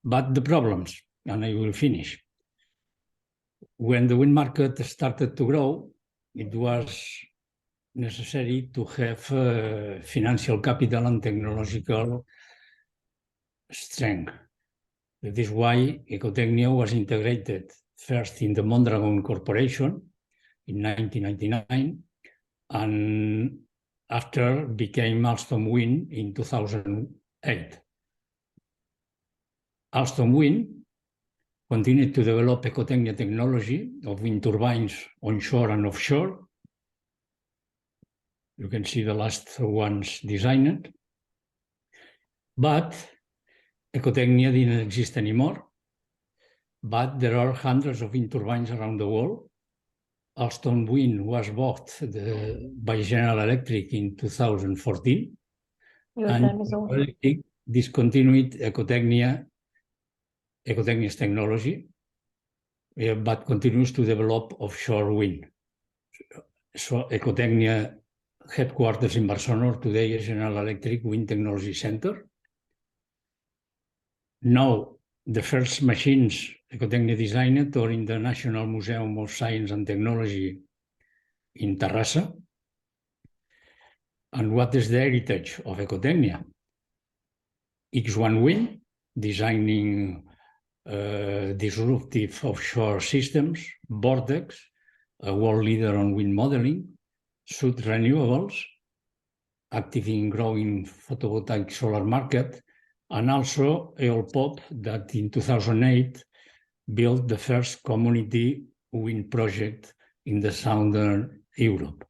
Speaker 13: But the problems, and I will finish. When the wind market started to grow, it was necessary to have financial capital and technological strength. That is why Ecotechnia was integrated first in the Mondragon Corporation in 1999, and after became Alstom Wind in 2008. Alstom Wind continued to develop Ecotechnia technology of wind turbines onshore and offshore. You can see the last ones designed. But Ecotechnia didn't exist anymore. But there are hundreds of wind turbines around the world. Alstom Wind was bought by General Electric in 2014.
Speaker 4: Your
Speaker 13: and
Speaker 4: time is over.
Speaker 13: Electric discontinued Ecotechnia's technology, but continues to develop offshore wind. So Ecotechnia headquarters in Barcelona today is General Electric Wind Technology Center. Now, the first machines Ecotechnia designed are in the National Museum of Science and Technology in Terrassa. And what is the heritage of Ecotechnia? X1 Wind, designing disruptive offshore systems, Vortex, a world leader on wind modeling, Sud Renewables, active in growing photovoltaic solar market, and also Eolpop that in 2008 built the first community wind project in the southern Europe.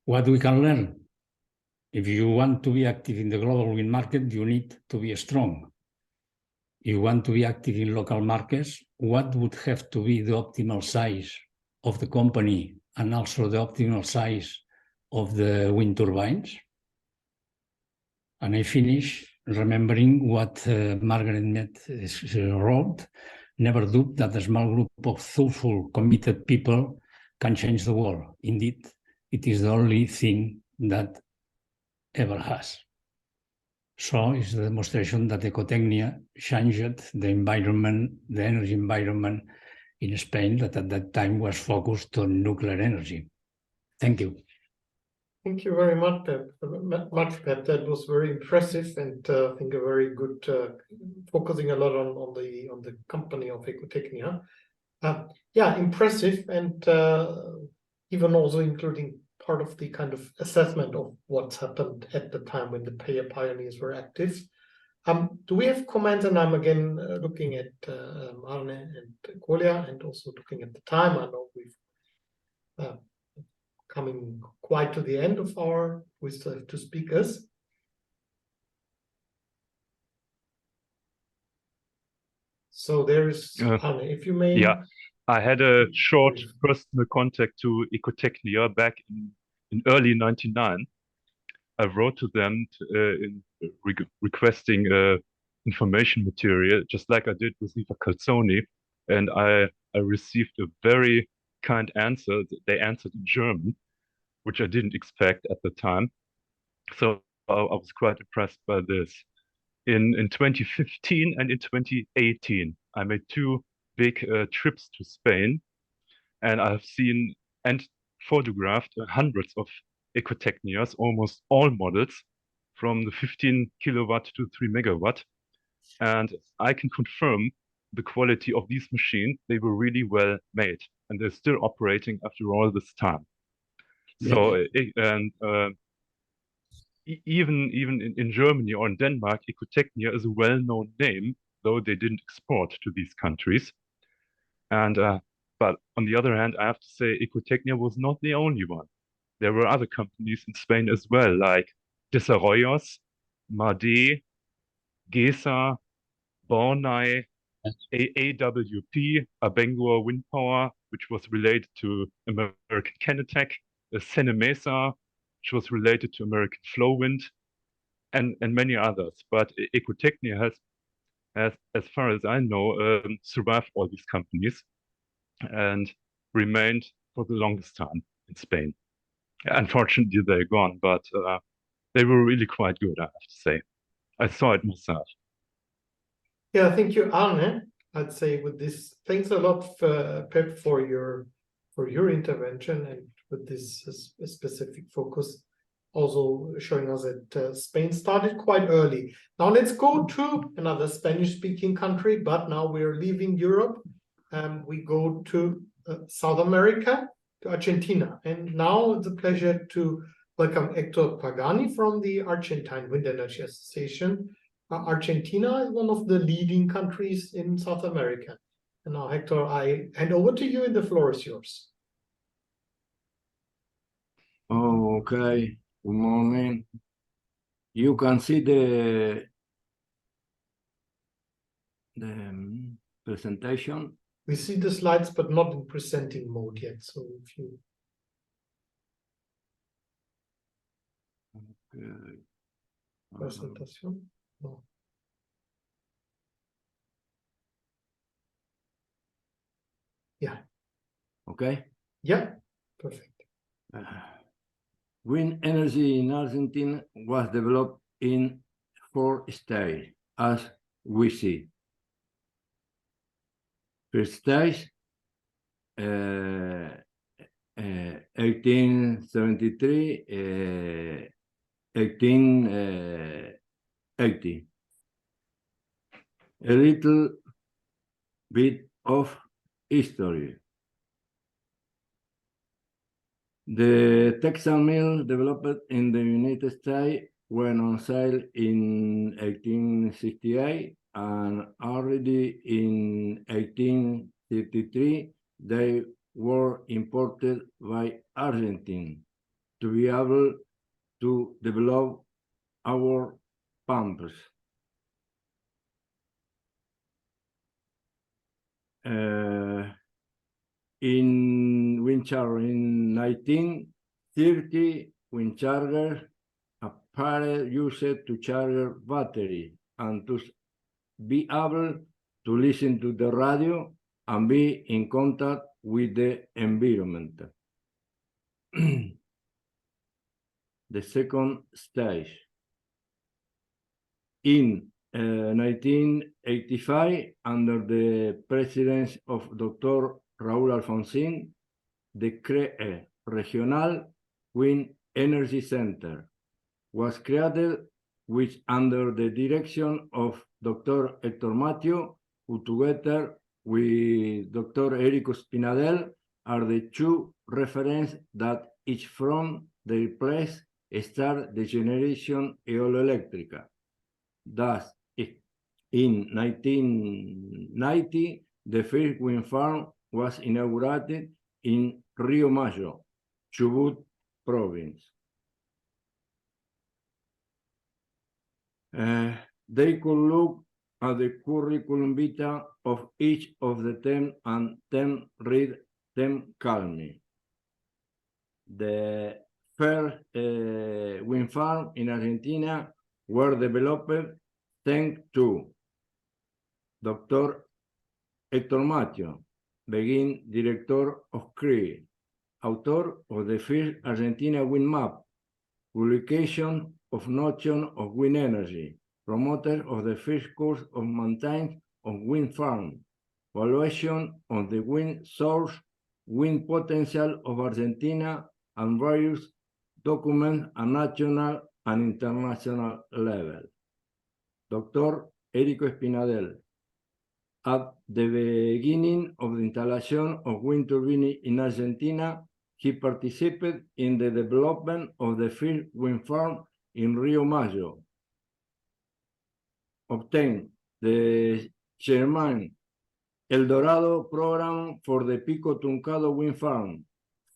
Speaker 13: What we can learn? If you want to be active in the global wind market, you need to be strong. You want to be active in local markets, what would have to be the optimal size of the company and also the optimal size of the wind turbines? And I finish remembering what Margaret Mead wrote, never doubt that a small group of thoughtful, committed people can change the world. Indeed, it is the only thing that ever has. So it's the demonstration that Ecotechnia changed the environment, the energy environment in Spain that at that time was focused on nuclear energy. Thank you.
Speaker 1: Thank you very much, Pat. That was very impressive, and I think a very good focusing a lot on the company of Ecotechnia. Yeah, impressive, and even also including part of the kind of assessment of what's happened at the time when the pioneers were active. Do we have comments? And I'm again looking at Arne and Kolya, and also looking at the time. I know we've coming quite to the end of our, we still have 2 speakers. So there is, Arne, if you may.
Speaker 6: Yeah, I had a short personal contact to Ecotechnia back in early '99. I wrote to them requesting information material, just like I did with Eva Calzoni, and I received a very kind answer. They answered in German, which I didn't expect at the time. So I was quite impressed by this. In 2015 and in 2018, I made 2 big trips to Spain, and I've seen and photographed hundreds of Ecotechnias, almost all models, from the 15 kilowatt to 3 megawatt. And I can confirm the quality of these machines. They were really well made, and they're still operating after all this time. So, even in Germany or in Denmark, Ecotechnia is a well-known name, though they didn't export to these countries. And But on the other hand, I have to say Ecotecnia was not the only one. There were other companies in Spain as well, like Desarrollos, Made, GESA, Bornai, AAWP, Abengoa Windpower, which was related to American Canatech, Cenemesa, which was related to American Flowwind, and many others. But Ecotecnia has, as far as I know, survived all these companies and remained for the longest time in Spain. Unfortunately, they're gone, but they were really quite good, I have to say. I saw it myself.
Speaker 1: Yeah, thank you, Arne. I'd say with this, thanks a lot, Pep, for your intervention and with this specific focus, also showing us that Spain started quite early. Now let's go to another Spanish-speaking country, but now we're leaving Europe. We go to South America, to Argentina. And now it's a pleasure to welcome Hector Pagani from the Argentine Wind Energy Association. Argentina is one of the leading countries in South America. And now, Hector, I hand over to you and the floor is yours.
Speaker 14: Okay, good morning. You can see the presentation.
Speaker 1: We see the slides, but not in presenting mode yet. So if you...
Speaker 14: Okay.
Speaker 1: Presentation. No. Yeah.
Speaker 14: Okay.
Speaker 1: Yeah, perfect.
Speaker 14: Wind energy in Argentina was developed in 4 stages, as we see. First stage, 1873, 1880. A little bit of history. The textile mill developed in the United States went on sale in 1868, and already in 1833 they were imported by Argentina to be able to develop our pumps. In wind charger in 1930, wind charger appeared used to charge battery and to be able to listen to the radio and be in contact with the environment. The second stage. In 1985, under the presidency of Dr. Raúl Alfonsín, the Regional Wind Energy Center was created, which under the direction of Dr. Hector Matthew, who together with Dr. Erico Spinadel are the 2 references that each from their place start the generation eoeléctrica. Thus, in 1990, the first wind farm was inaugurated in Rio Mayo, Chubut province. They could look at the curriculum vitae of each of the 10 and 10 read them calmly. The first wind farm in Argentina were developed thanks to Dr. Hector Matthew, being director of CRI, author of the first Argentina wind map, publication of notion of wind energy, promoter of the first course of maintenance of wind farm, evaluation of the wind source, wind potential of Argentina, and various documents at national and international level. Dr. Erico Spinadel, at the beginning of the installation of wind turbine in Argentina, he participated in the development of the first wind farm in Rio Mayo, obtained the German El Dorado program for the Pico Truncado wind farm,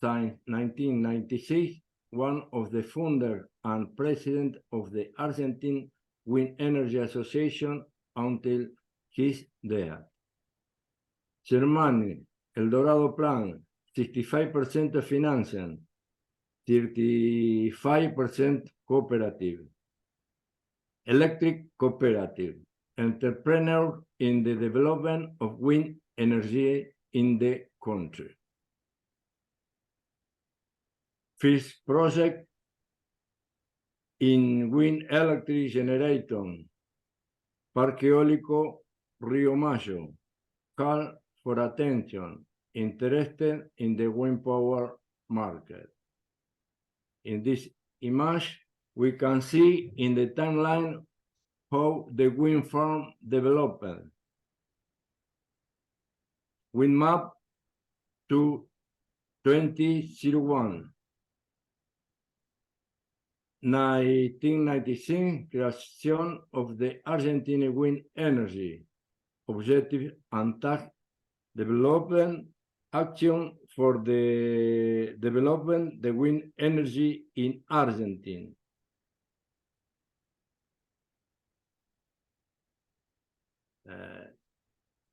Speaker 14: since 1996, one of the founder and president of the Argentine Wind Energy Association until his death. Germany, El Dorado plan, 65% financing, 35% cooperative. Electric cooperative, entrepreneur in the development of wind energy in the country. First project in wind electric generator, Parque Eólico Río Mayo, call for attention, interested in the wind power market. In this image, we can see in the timeline how the wind farm developed. Wind map to 2001. 1996, creation of the Argentinian wind energy. Objective and task, development, action for the development the wind energy in Argentina.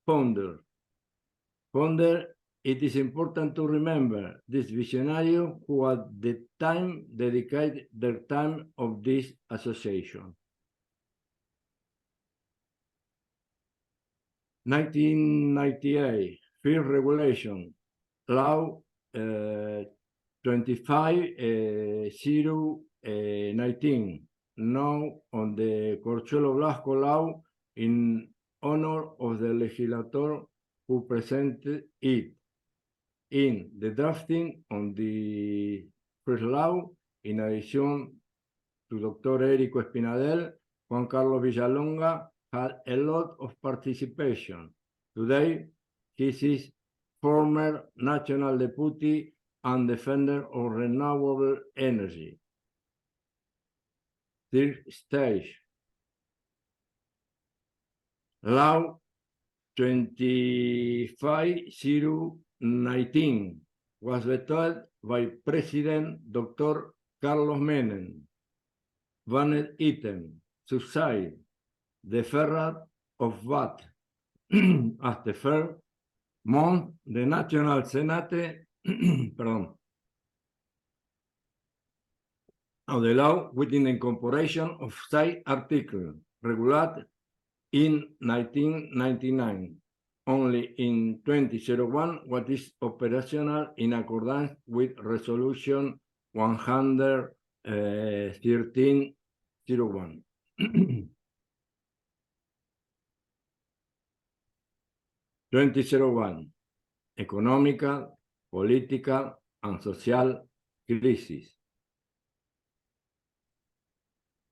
Speaker 14: Founder, it is important to remember this visionary who at the time dedicated their time of this association. 1998, first regulation, law 25-019, now on the Corchuelo Blasco law in honor of the legislator who presented it. In the drafting on the first law, in addition to Dr. Erico Espinadel, Juan Carlos Villalonga had a lot of participation. Today, he is former national deputy and defender of renewable energy. Third stage, Law 25-019 was vetoed by President Dr. Carlos Menem. Banned item, subside, the ferret of VAT. As the first month, the National Senate, pardon, of the law within the incorporation of side article, regulate in 1999. Only in 2001 what is operational in accordance with Resolution 113-01. 2001, economical, political, and social crisis.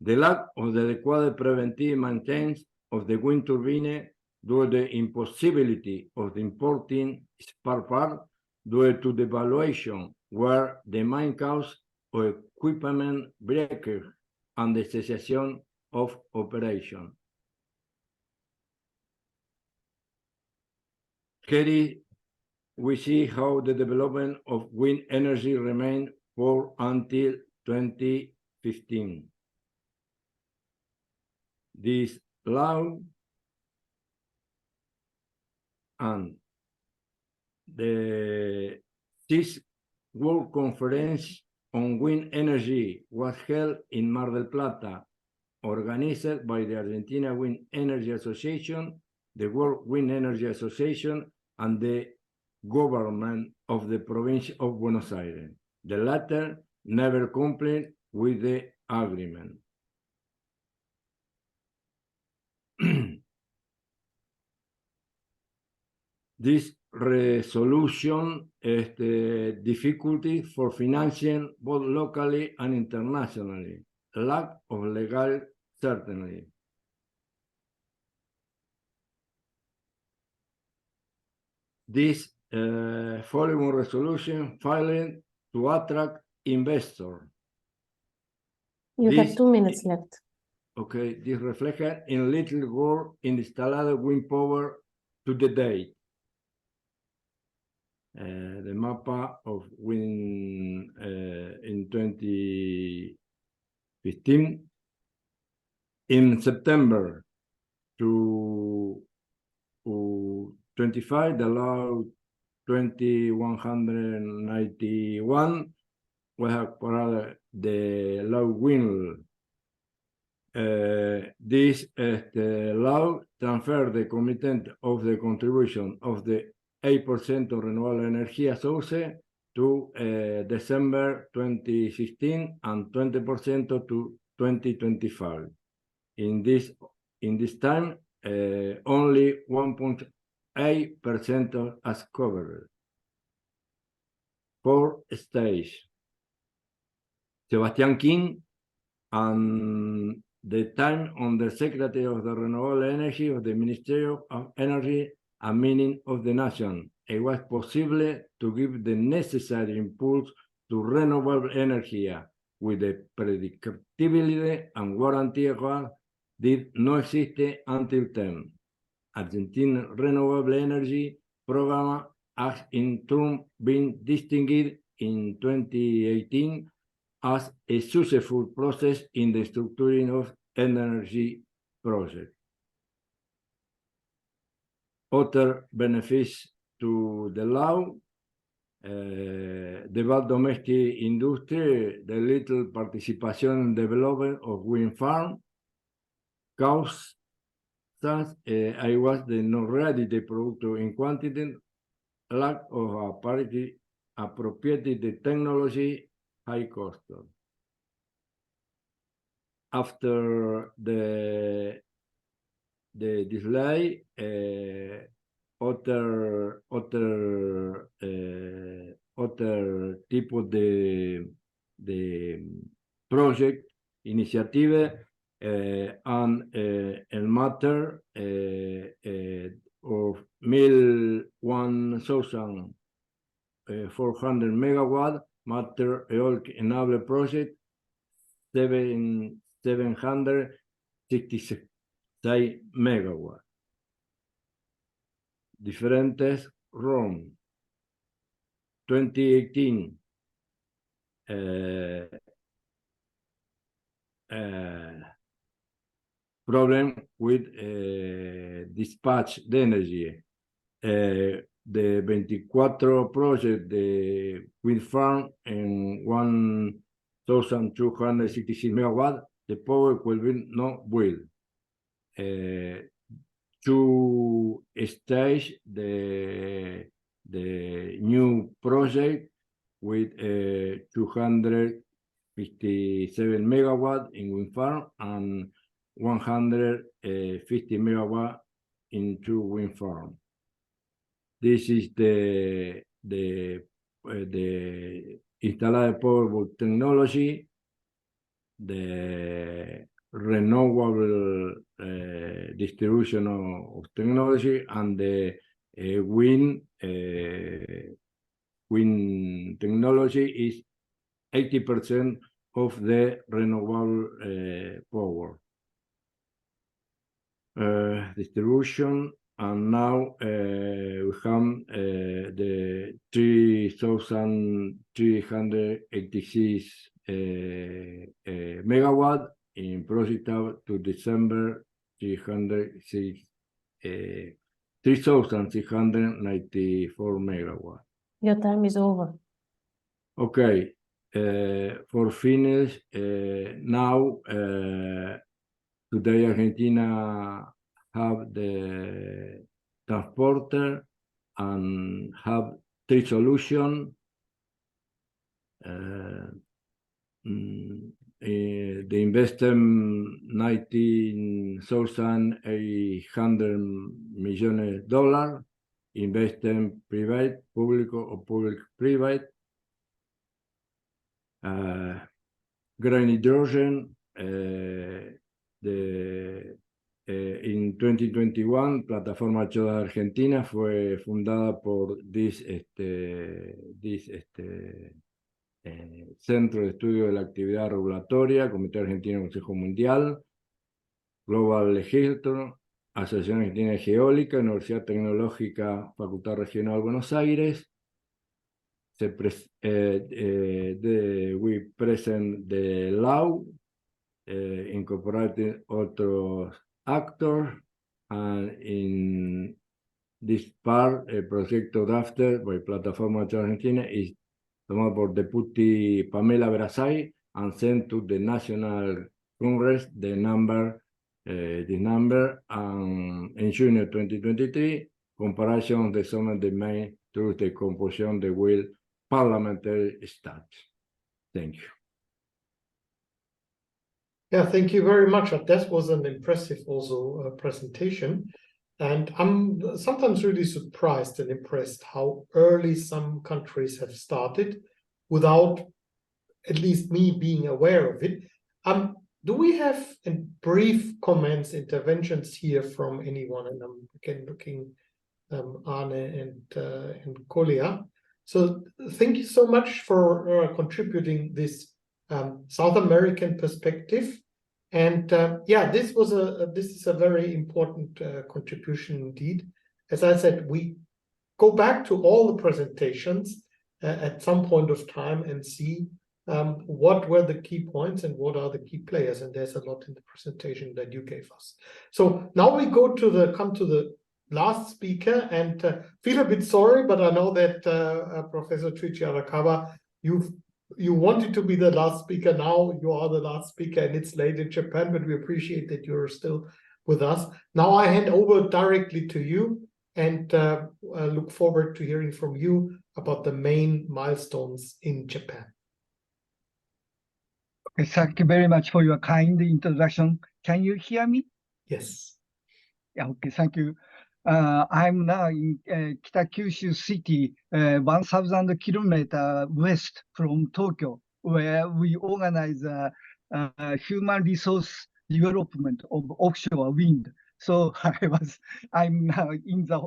Speaker 14: The lack of the adequate preventive maintenance of the wind turbine due to the impossibility of the importing spare part due to the valuation were the main cause of equipment breakage and the cessation of operation. Here we see how the development of wind energy remained for until 2015. This law and the sixth World Conference on Wind Energy was held in Mar del Plata, organized by the Argentina Wind Energy Association, the World Wind Energy Association, and the government of the province of Buenos Aires. The latter never complied with the agreement. This resolution difficulty for financing both locally and internationally, lack of legal certainty. This following resolution filed to attract investors.
Speaker 4: You have 2 minutes left.
Speaker 14: Okay, this reflected in little work in installed wind power to the date. the mapa of wind in 2015. In September to 25, the law 2191 we have the law wind. This law transfer the commitment of the contribution of the 8% of renewable energy sources to December 2016 and 20% to 2025. In this time, only 1.8% as covered. 4 states. Sebastian King and the time on the Secretary of the Renewable Energy of the Ministry of Energy and Mining of the Nation. It was possible to give the necessary impulse to renewable energy with the predictability and guarantee did not exist until then. Argentine Renewable Energy Program has in turn been distinguished in 2018 as a successful process in the structuring of energy projects. Other benefits to the law, the bad domestic industry, the little participation in development of wind farm, causes I was the not ready the product in quantity, lack of appropriate technology, high cost. After the delay, other tipo de project initiative and el matter of 1,400 megawatt matter eolic enable project 766 megawatt. Diferentes ROM 2018 problem with dispatch the energy. The 24 project, the wind farm in 1,266 megawatt, the power will be not built. To stage the new project with 257 megawatt in wind farm and 150 megawatt in 2 wind farm. This is the installed power technology, the renewable distribution of technology, and the wind technology is 80% of the renewable power. Distribution, and now we have the 3,386 megawatt in project up to December 3,694 megawatt.
Speaker 4: Your time is over.
Speaker 14: Okay, for finish, now today Argentina have the transporter and have 3 solutions. The investment $19,800 million, investment private, public or public-private. Green hydrogen, en 2021, Plataforma Choda de Argentina fue fundada por Centro de Estudio de la Actividad Regulatoria, Comité Argentino Consejo Mundial, Global Legislator, Asociación Argentina de Geólica, Universidad Tecnológica, Facultad Regional Buenos Aires, we present the law incorporating other actors, and in this part, el proyecto drafted by Plataforma Argentina is tomado por Deputy Pamela Brasay and sent to the National Congress this number, and in June 2023, comparison of some of the main through the composition of the will parliamentary stats. Thank you.
Speaker 1: Yeah, thank you very much. That was an impressive also presentation. And I'm sometimes really surprised and impressed how early some countries have started without at least me being aware of it. Do we have brief comments, interventions here from anyone? And I'm again looking Arne and Kolya. So thank you so much for contributing this South American perspective. And yeah, this is a very important contribution indeed. As I said, we go back to all the presentations at some point of time and see what were the key points and what are the key players. And there's a lot in the presentation that you gave us. So now we come to the last speaker, and feel a bit sorry, but I know that Professor Chuichi Arakawa, you wanted to be the last speaker. Now you are the last speaker, and it's late in Japan, but we appreciate that you're still with us. Now I hand over directly to you, and look forward to hearing from you about the main milestones in Japan.
Speaker 15: Okay, thank you very much for your kind introduction. Can you hear me?
Speaker 1: Yes.
Speaker 15: Yeah, okay, thank you. I'm now in Kitakyushu City, 1,000 kilometers west from Tokyo, where we organize human resource development of offshore wind. So I'm now in the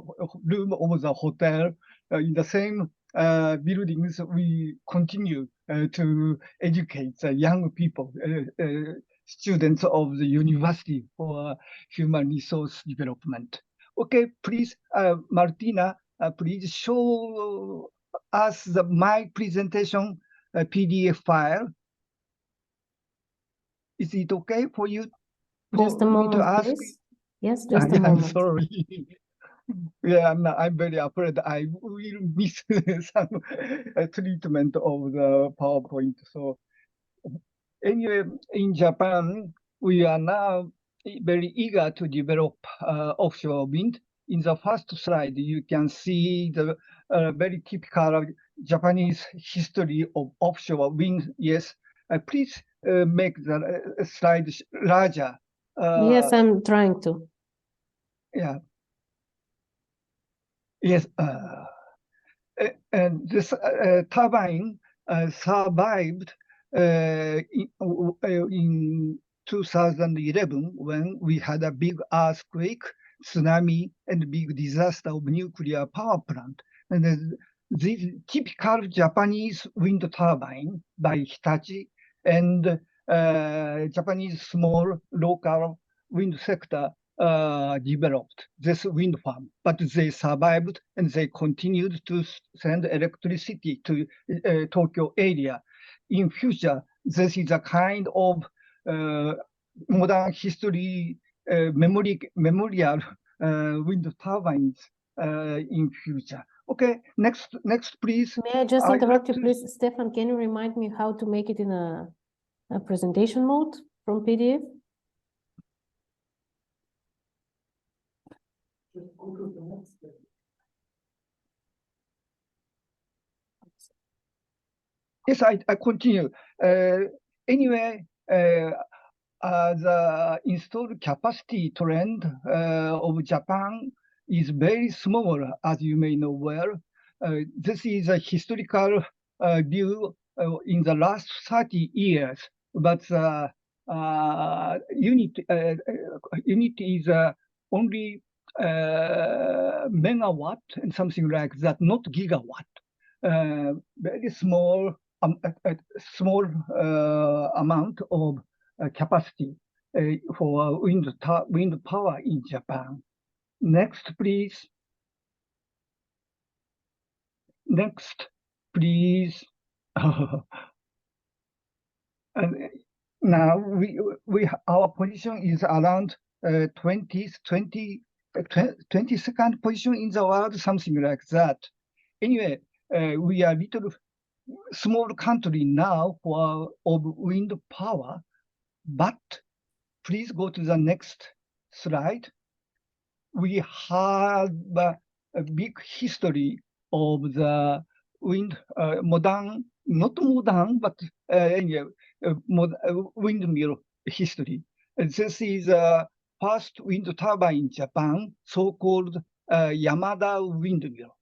Speaker 15: room of the hotel, in the same buildings. We continue to educate the young people, students of the university for human resource development. Okay, please, Martina, please show us my presentation PDF file. Is it okay for you?
Speaker 4: Just a moment, please. Yes, just a moment.
Speaker 15: I'm sorry. Yeah, I'm very afraid I will miss some treatment of the PowerPoint. So anyway, in Japan, we are now very eager to develop offshore wind. In the first slide, you can see the very typical Japanese history of offshore wind. Yes, please make the slide larger.
Speaker 4: Yes, I'm trying to.
Speaker 15: Yeah. Yes. And this turbine survived in 2011 when we had a big earthquake, tsunami, and big disaster of nuclear power plant. And this typical Japanese wind turbine by Hitachi and Japanese small local wind sector developed this wind farm, but they survived and they continued to send electricity to Tokyo area. In future, this is a kind of modern history memorial wind turbines in future. Okay, next, please.
Speaker 4: May I just interrupt you, please? Stefan, can you remind me how to make it in a presentation mode from PDF?
Speaker 15: Yes, I continue. Anyway, the installed capacity trend of Japan is very small, as you may know well. This is a historical view in the last 30 years, but unit is only megawatt and something like that, not gigawatt. Very small, amount of capacity for wind power in Japan. Next, please. Next, please. And now our position is around 22nd position in the world, something like that. Anyway, we are little small country now of wind power, but please go to the next slide. We have a big history of the wind, modern, not modern, but anyway, windmill history. This is the first wind turbine in Japan, so-called Yamada windmill.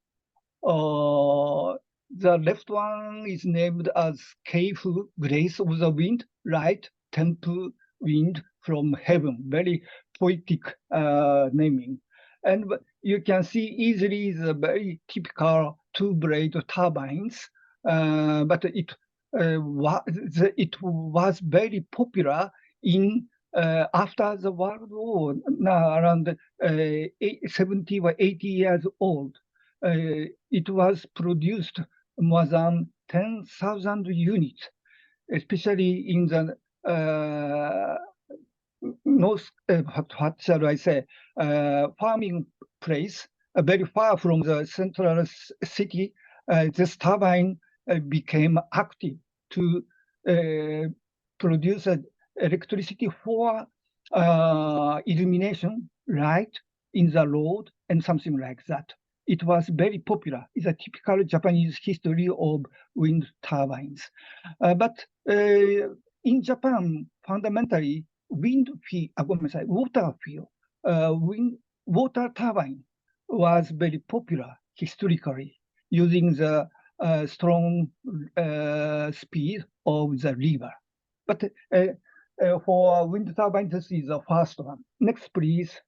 Speaker 15: The left one is named as Keifu, Grace of the Wind, right? Temple Wind from Heaven, very poetic naming. And you can see easily the very typical two-blade turbines, but it was very popular in after the World War, now around 70 or 80 years old. It was produced more than 10,000 units, especially in the north, what shall I say, farming place, very far from the central city. This turbine became active to produce electricity for illumination, light in the road, and something like that. It was very popular. It's a typical Japanese history of wind turbines. But in Japan, fundamentally, water turbine was very popular historically, using the strong speed of the river. But for wind turbine, this is the first one. Next, please.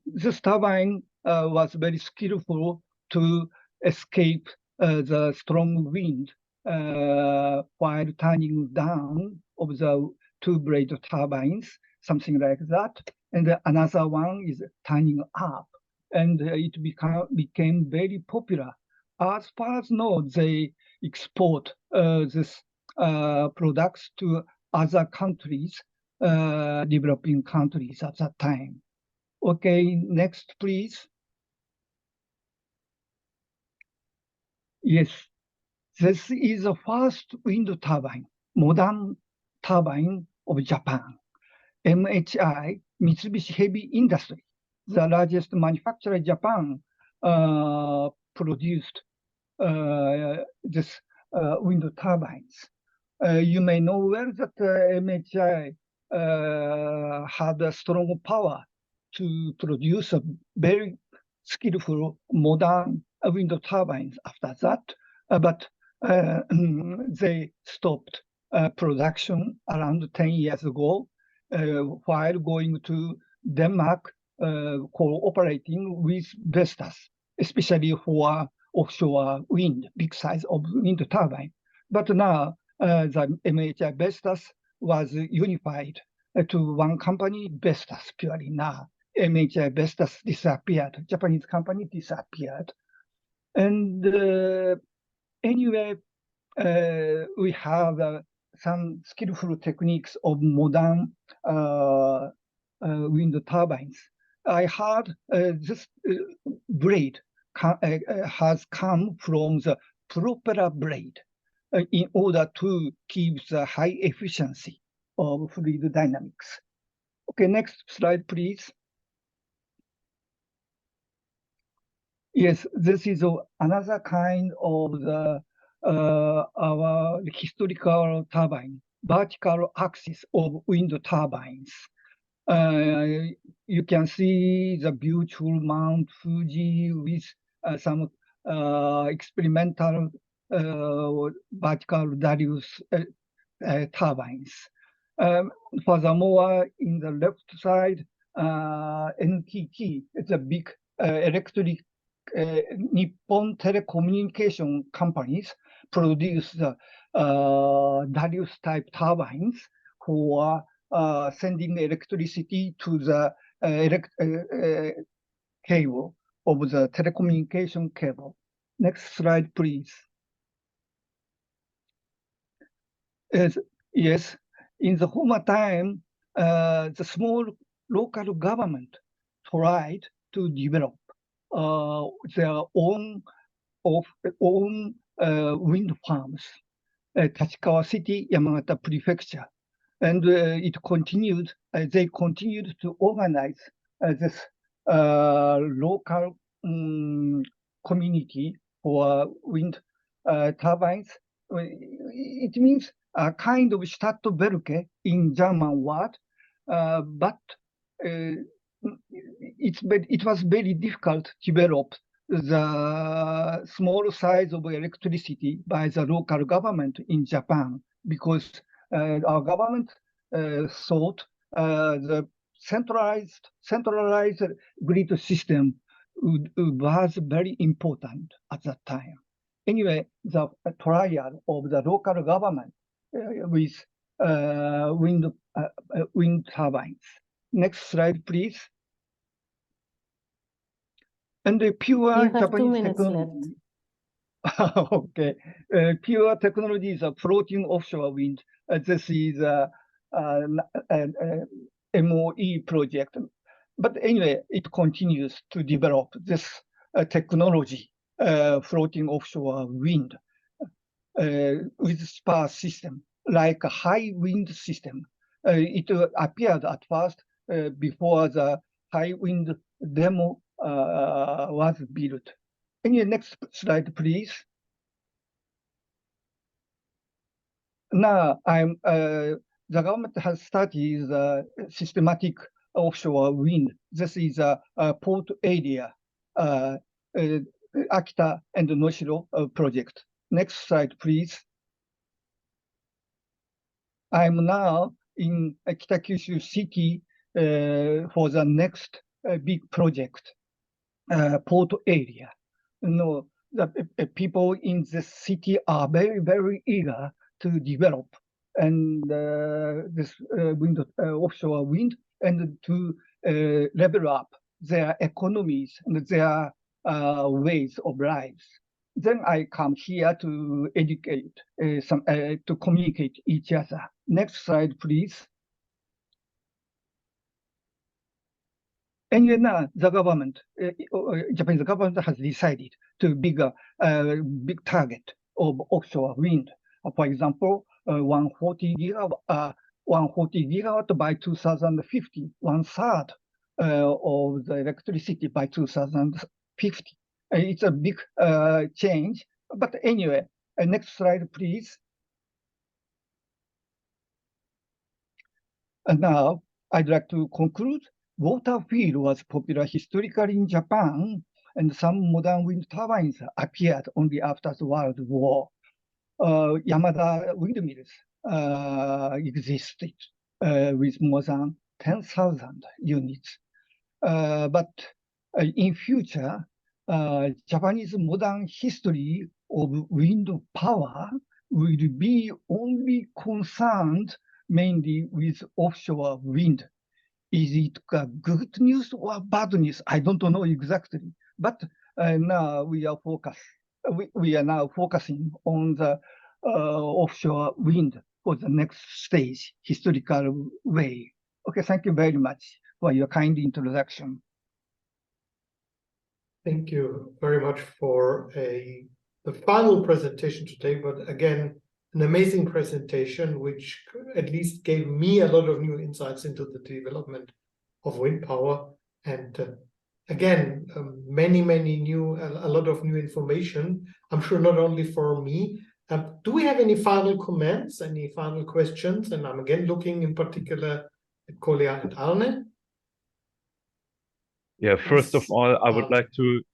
Speaker 15: This turbine was very skillful to escape the strong wind while turning down of the two-blade turbines, something like that. And another one is turning up, and it became very popular. As far as know, they export this products to other countries, developing countries at that time. Okay, next, please. Yes, this is the first wind turbine, modern turbine of Japan. MHI, Mitsubishi Heavy Industry, the largest manufacturer in Japan, produced this wind turbines. You may know well that MHI had a strong power to produce a very skillful modern wind turbines after that, but they stopped production around 10 years ago while going to Denmark, cooperating with Vestas, especially for offshore wind, big size of wind turbine. But now the MHI Vestas was unified to one company, Vestas purely now. MHI Vestas disappeared, Japanese company disappeared. And anyway, we have some skillful techniques of modern wind turbines. I heard this blade has come from the propeller blade in order to keep the high efficiency of fluid dynamics. Okay, next slide, please. Yes, this is another kind of the our historical turbine, vertical axis of wind turbines. You can see the beautiful Mount Fuji with some experimental vertical Darius turbines. Furthermore, in the left side, NTT, it's a big electric Nippon telecommunication companies produce Darius type turbines for sending electricity to the cable of the telecommunication cable. Next slide, please. Yes, in the former time, the small local government tried to develop their own wind farms, Tachikawa City, Yamagata Prefecture, and they continued to organize this local community for wind turbines. It means a kind of Stadtwerke in German word, but it was very difficult to develop the small size of electricity by the local government in Japan, because our government thought the centralized grid system was very important at that time. Anyway, the trial of the local government with wind turbines. Next slide, please. And the pure
Speaker 4: You have
Speaker 15: Japanese
Speaker 4: 2 minutes
Speaker 15: technology.
Speaker 4: left.
Speaker 15: Okay, pure technology is a floating offshore wind. This is a MOE project. But anyway, it continues to develop this technology, floating offshore wind with sparse system, like a high wind system. It appeared at first before the high wind demo was built. Anyway, next slide, please. Now, the government has studied systematic offshore wind. This is a port area, Akita and Noshiro project. Next slide, please. I'm now in Kitakyushu City for the next big project, port area. The people in the city are very, very eager to develop and this offshore wind, and to level up their economies and their ways of lives. Then I come here to educate to communicate each other. Next slide, please. And now the government, Japanese government has decided to big target of offshore wind. For example, 140 gigawatt by 2050, 1/3 of the electricity by 2050. It's a big change. But anyway, next slide, please. And now I'd like to conclude. Water field was popular historically in Japan, and some modern wind turbines appeared only after the World War. Yamada windmills existed with more than 10,000 units. But in future, Japanese modern history of wind power will be only concerned mainly with offshore wind. Is it good news or bad news? I don't know exactly. But now we are now focusing on the offshore wind for the next stage, historical way. Okay, thank you very much for your kind introduction.
Speaker 1: Thank you very much for the final presentation today, but again, an amazing presentation, which at least gave me a lot of new insights into the development of wind power. And again, a lot of new information, I'm sure not only for me. Do we have any final comments, any final questions? And I'm again looking in particular at Kolya and Arne.
Speaker 6: Yeah, first of all, I would like to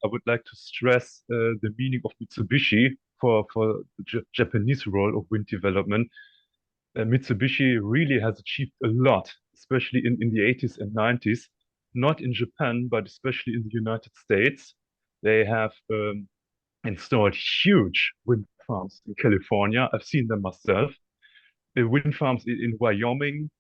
Speaker 6: stress the meaning of Mitsubishi for the Japanese role of wind development. Mitsubishi really has achieved a lot, especially in the 80s and 90s, not in Japan, but especially in the United States. They have installed huge wind farms in California. I've seen them myself. The wind farms in Wyoming,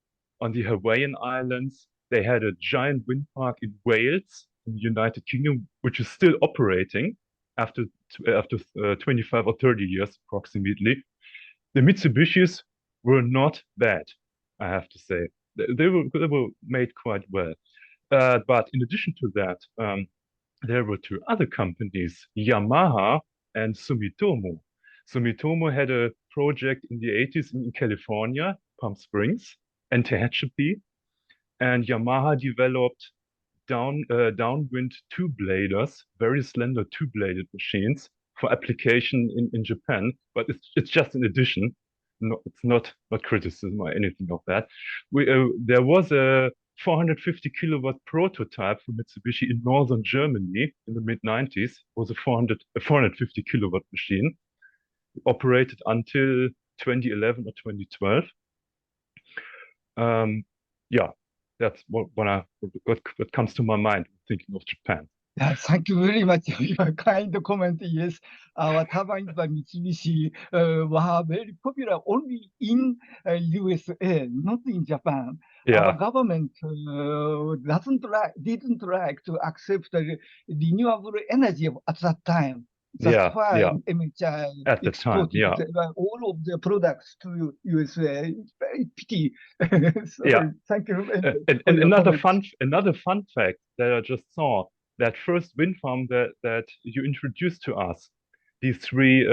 Speaker 6: on the Hawaiian Islands. They had a giant wind park in Wales, in the United Kingdom, which is still operating after 25 or 30 years approximately. The Mitsubishis were not bad, I have to say. They were made quite well. But in addition to that, there were two other companies, Yamaha and Sumitomo. Sumitomo had a project in the 80s in California, Palm Springs, and Tehachapi, and Yamaha developed downwind two-bladers, very slender two-bladed machines for application in Japan, but it's just an addition. No, it's not criticism or anything of that. There was a 450 kilowatt prototype for Mitsubishi in northern Germany in the mid-90s. It was a 450 kilowatt machine. It operated until 2011 or 2012. Yeah, that's what comes to my mind thinking of Japan.
Speaker 15: Yeah, thank you very much for your kind comment. Yes, our turbines by Mitsubishi were very popular only in USA, not in Japan.
Speaker 6: Yeah.
Speaker 15: Our government didn't like to accept the renewable energy at that time. That's why MHI
Speaker 6: at the time,
Speaker 15: all of their products to USA. It's very pity. Thank you.
Speaker 6: And another fun fact that I just saw, that first wind farm that you introduced to us, these three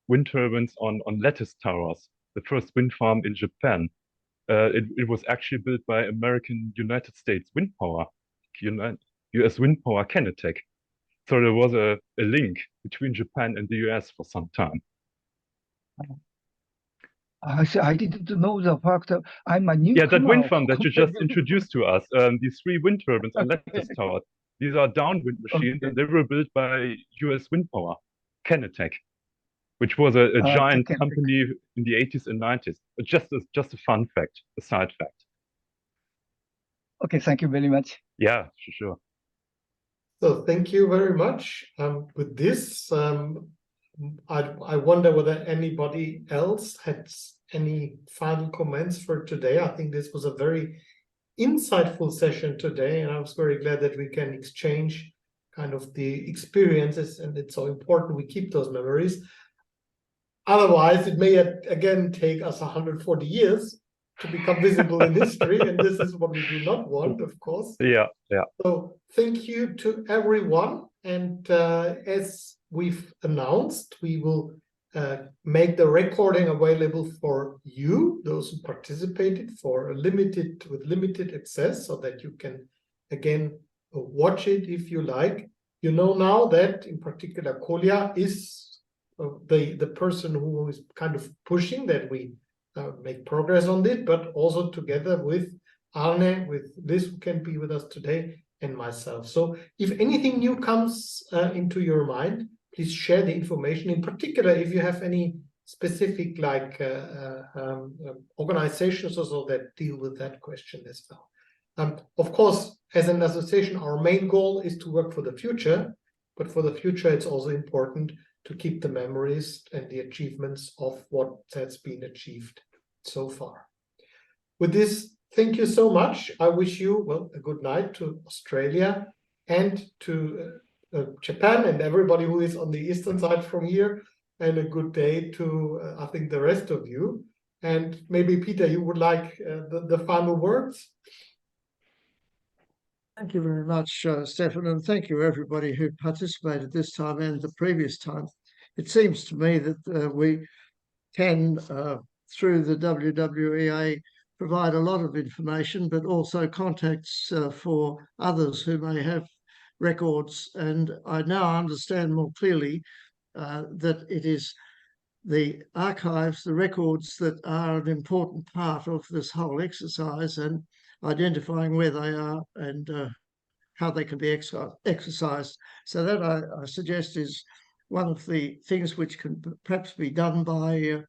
Speaker 6: wind turbines on lattice towers, the first wind farm in Japan, it was actually built by United States Wind Power, US Wind Power Kenetech. So there was a link between Japan and the US for some time.
Speaker 15: I didn't know the fact. I'm a newcomer.
Speaker 6: Yeah, that wind farm that you just introduced to us, these three wind turbines on lattice towers, these are downwind machines, and they were built by US Wind Power, Kenetech, which was a giant company in the 80s and 90s. Just a fun fact, a side fact.
Speaker 15: Okay, thank you very much.
Speaker 6: Yeah, sure.
Speaker 1: So thank you very much. With this, I wonder whether anybody else had any final comments for today. I think this was a very insightful session today, and I was very glad that we can exchange kind of the experiences, and it's so important we keep those memories. Otherwise, it may again take us 140 years to become visible in history, and this is what we do not want, of course.
Speaker 6: Yeah.
Speaker 1: So thank you to everyone, and as we've announced, we will make the recording available for you, those who participated, with limited access, so that you can again watch it if you like. You know now that in particular Kolya is the person who is kind of pushing that we make progress on it, but also together with Arne, with Liz, who can be with us today, and myself. So if anything new comes into your mind, please share the information. In particular, if you have any specific organizations or so that deal with that question as well. Of course, as an association, our main goal is to work for the future, but for the future, it's also important to keep the memories and the achievements of what has been achieved so far. With this, thank you so much. I wish you, well, a good night to Australia and to Japan and everybody who is on the eastern side from here, and a good day to, I think, the rest of you. And maybe, Peter, you would like the final words?
Speaker 12: Thank you very much, Stefan, and thank you everybody who participated this time and the previous time. It seems to me that we can, through the WWEA, provide a lot of information, but also contacts for others who may have records. And I now understand more clearly that it is the archives, the records, that are an important part of this whole exercise, and identifying where they are and how they can be exercised. So that I suggest is one of the things which can perhaps be done by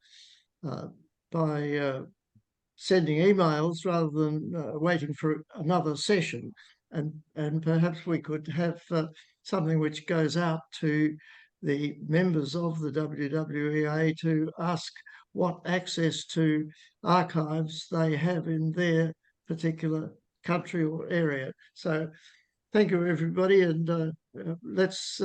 Speaker 12: sending emails rather than waiting for another session. And perhaps we could have something which goes out to the members of the WWEA to ask what access to archives they have in their particular country or area. So thank you, everybody, and let's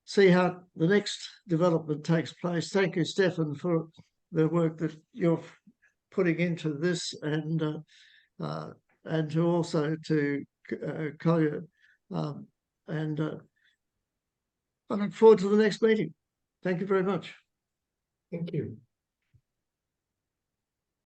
Speaker 12: see how the next development takes place. Thank you, Stefan, for the work that you're putting into this, and to also to Kolya, and I look forward to the next meeting. Thank you very much.
Speaker 1: Thank you.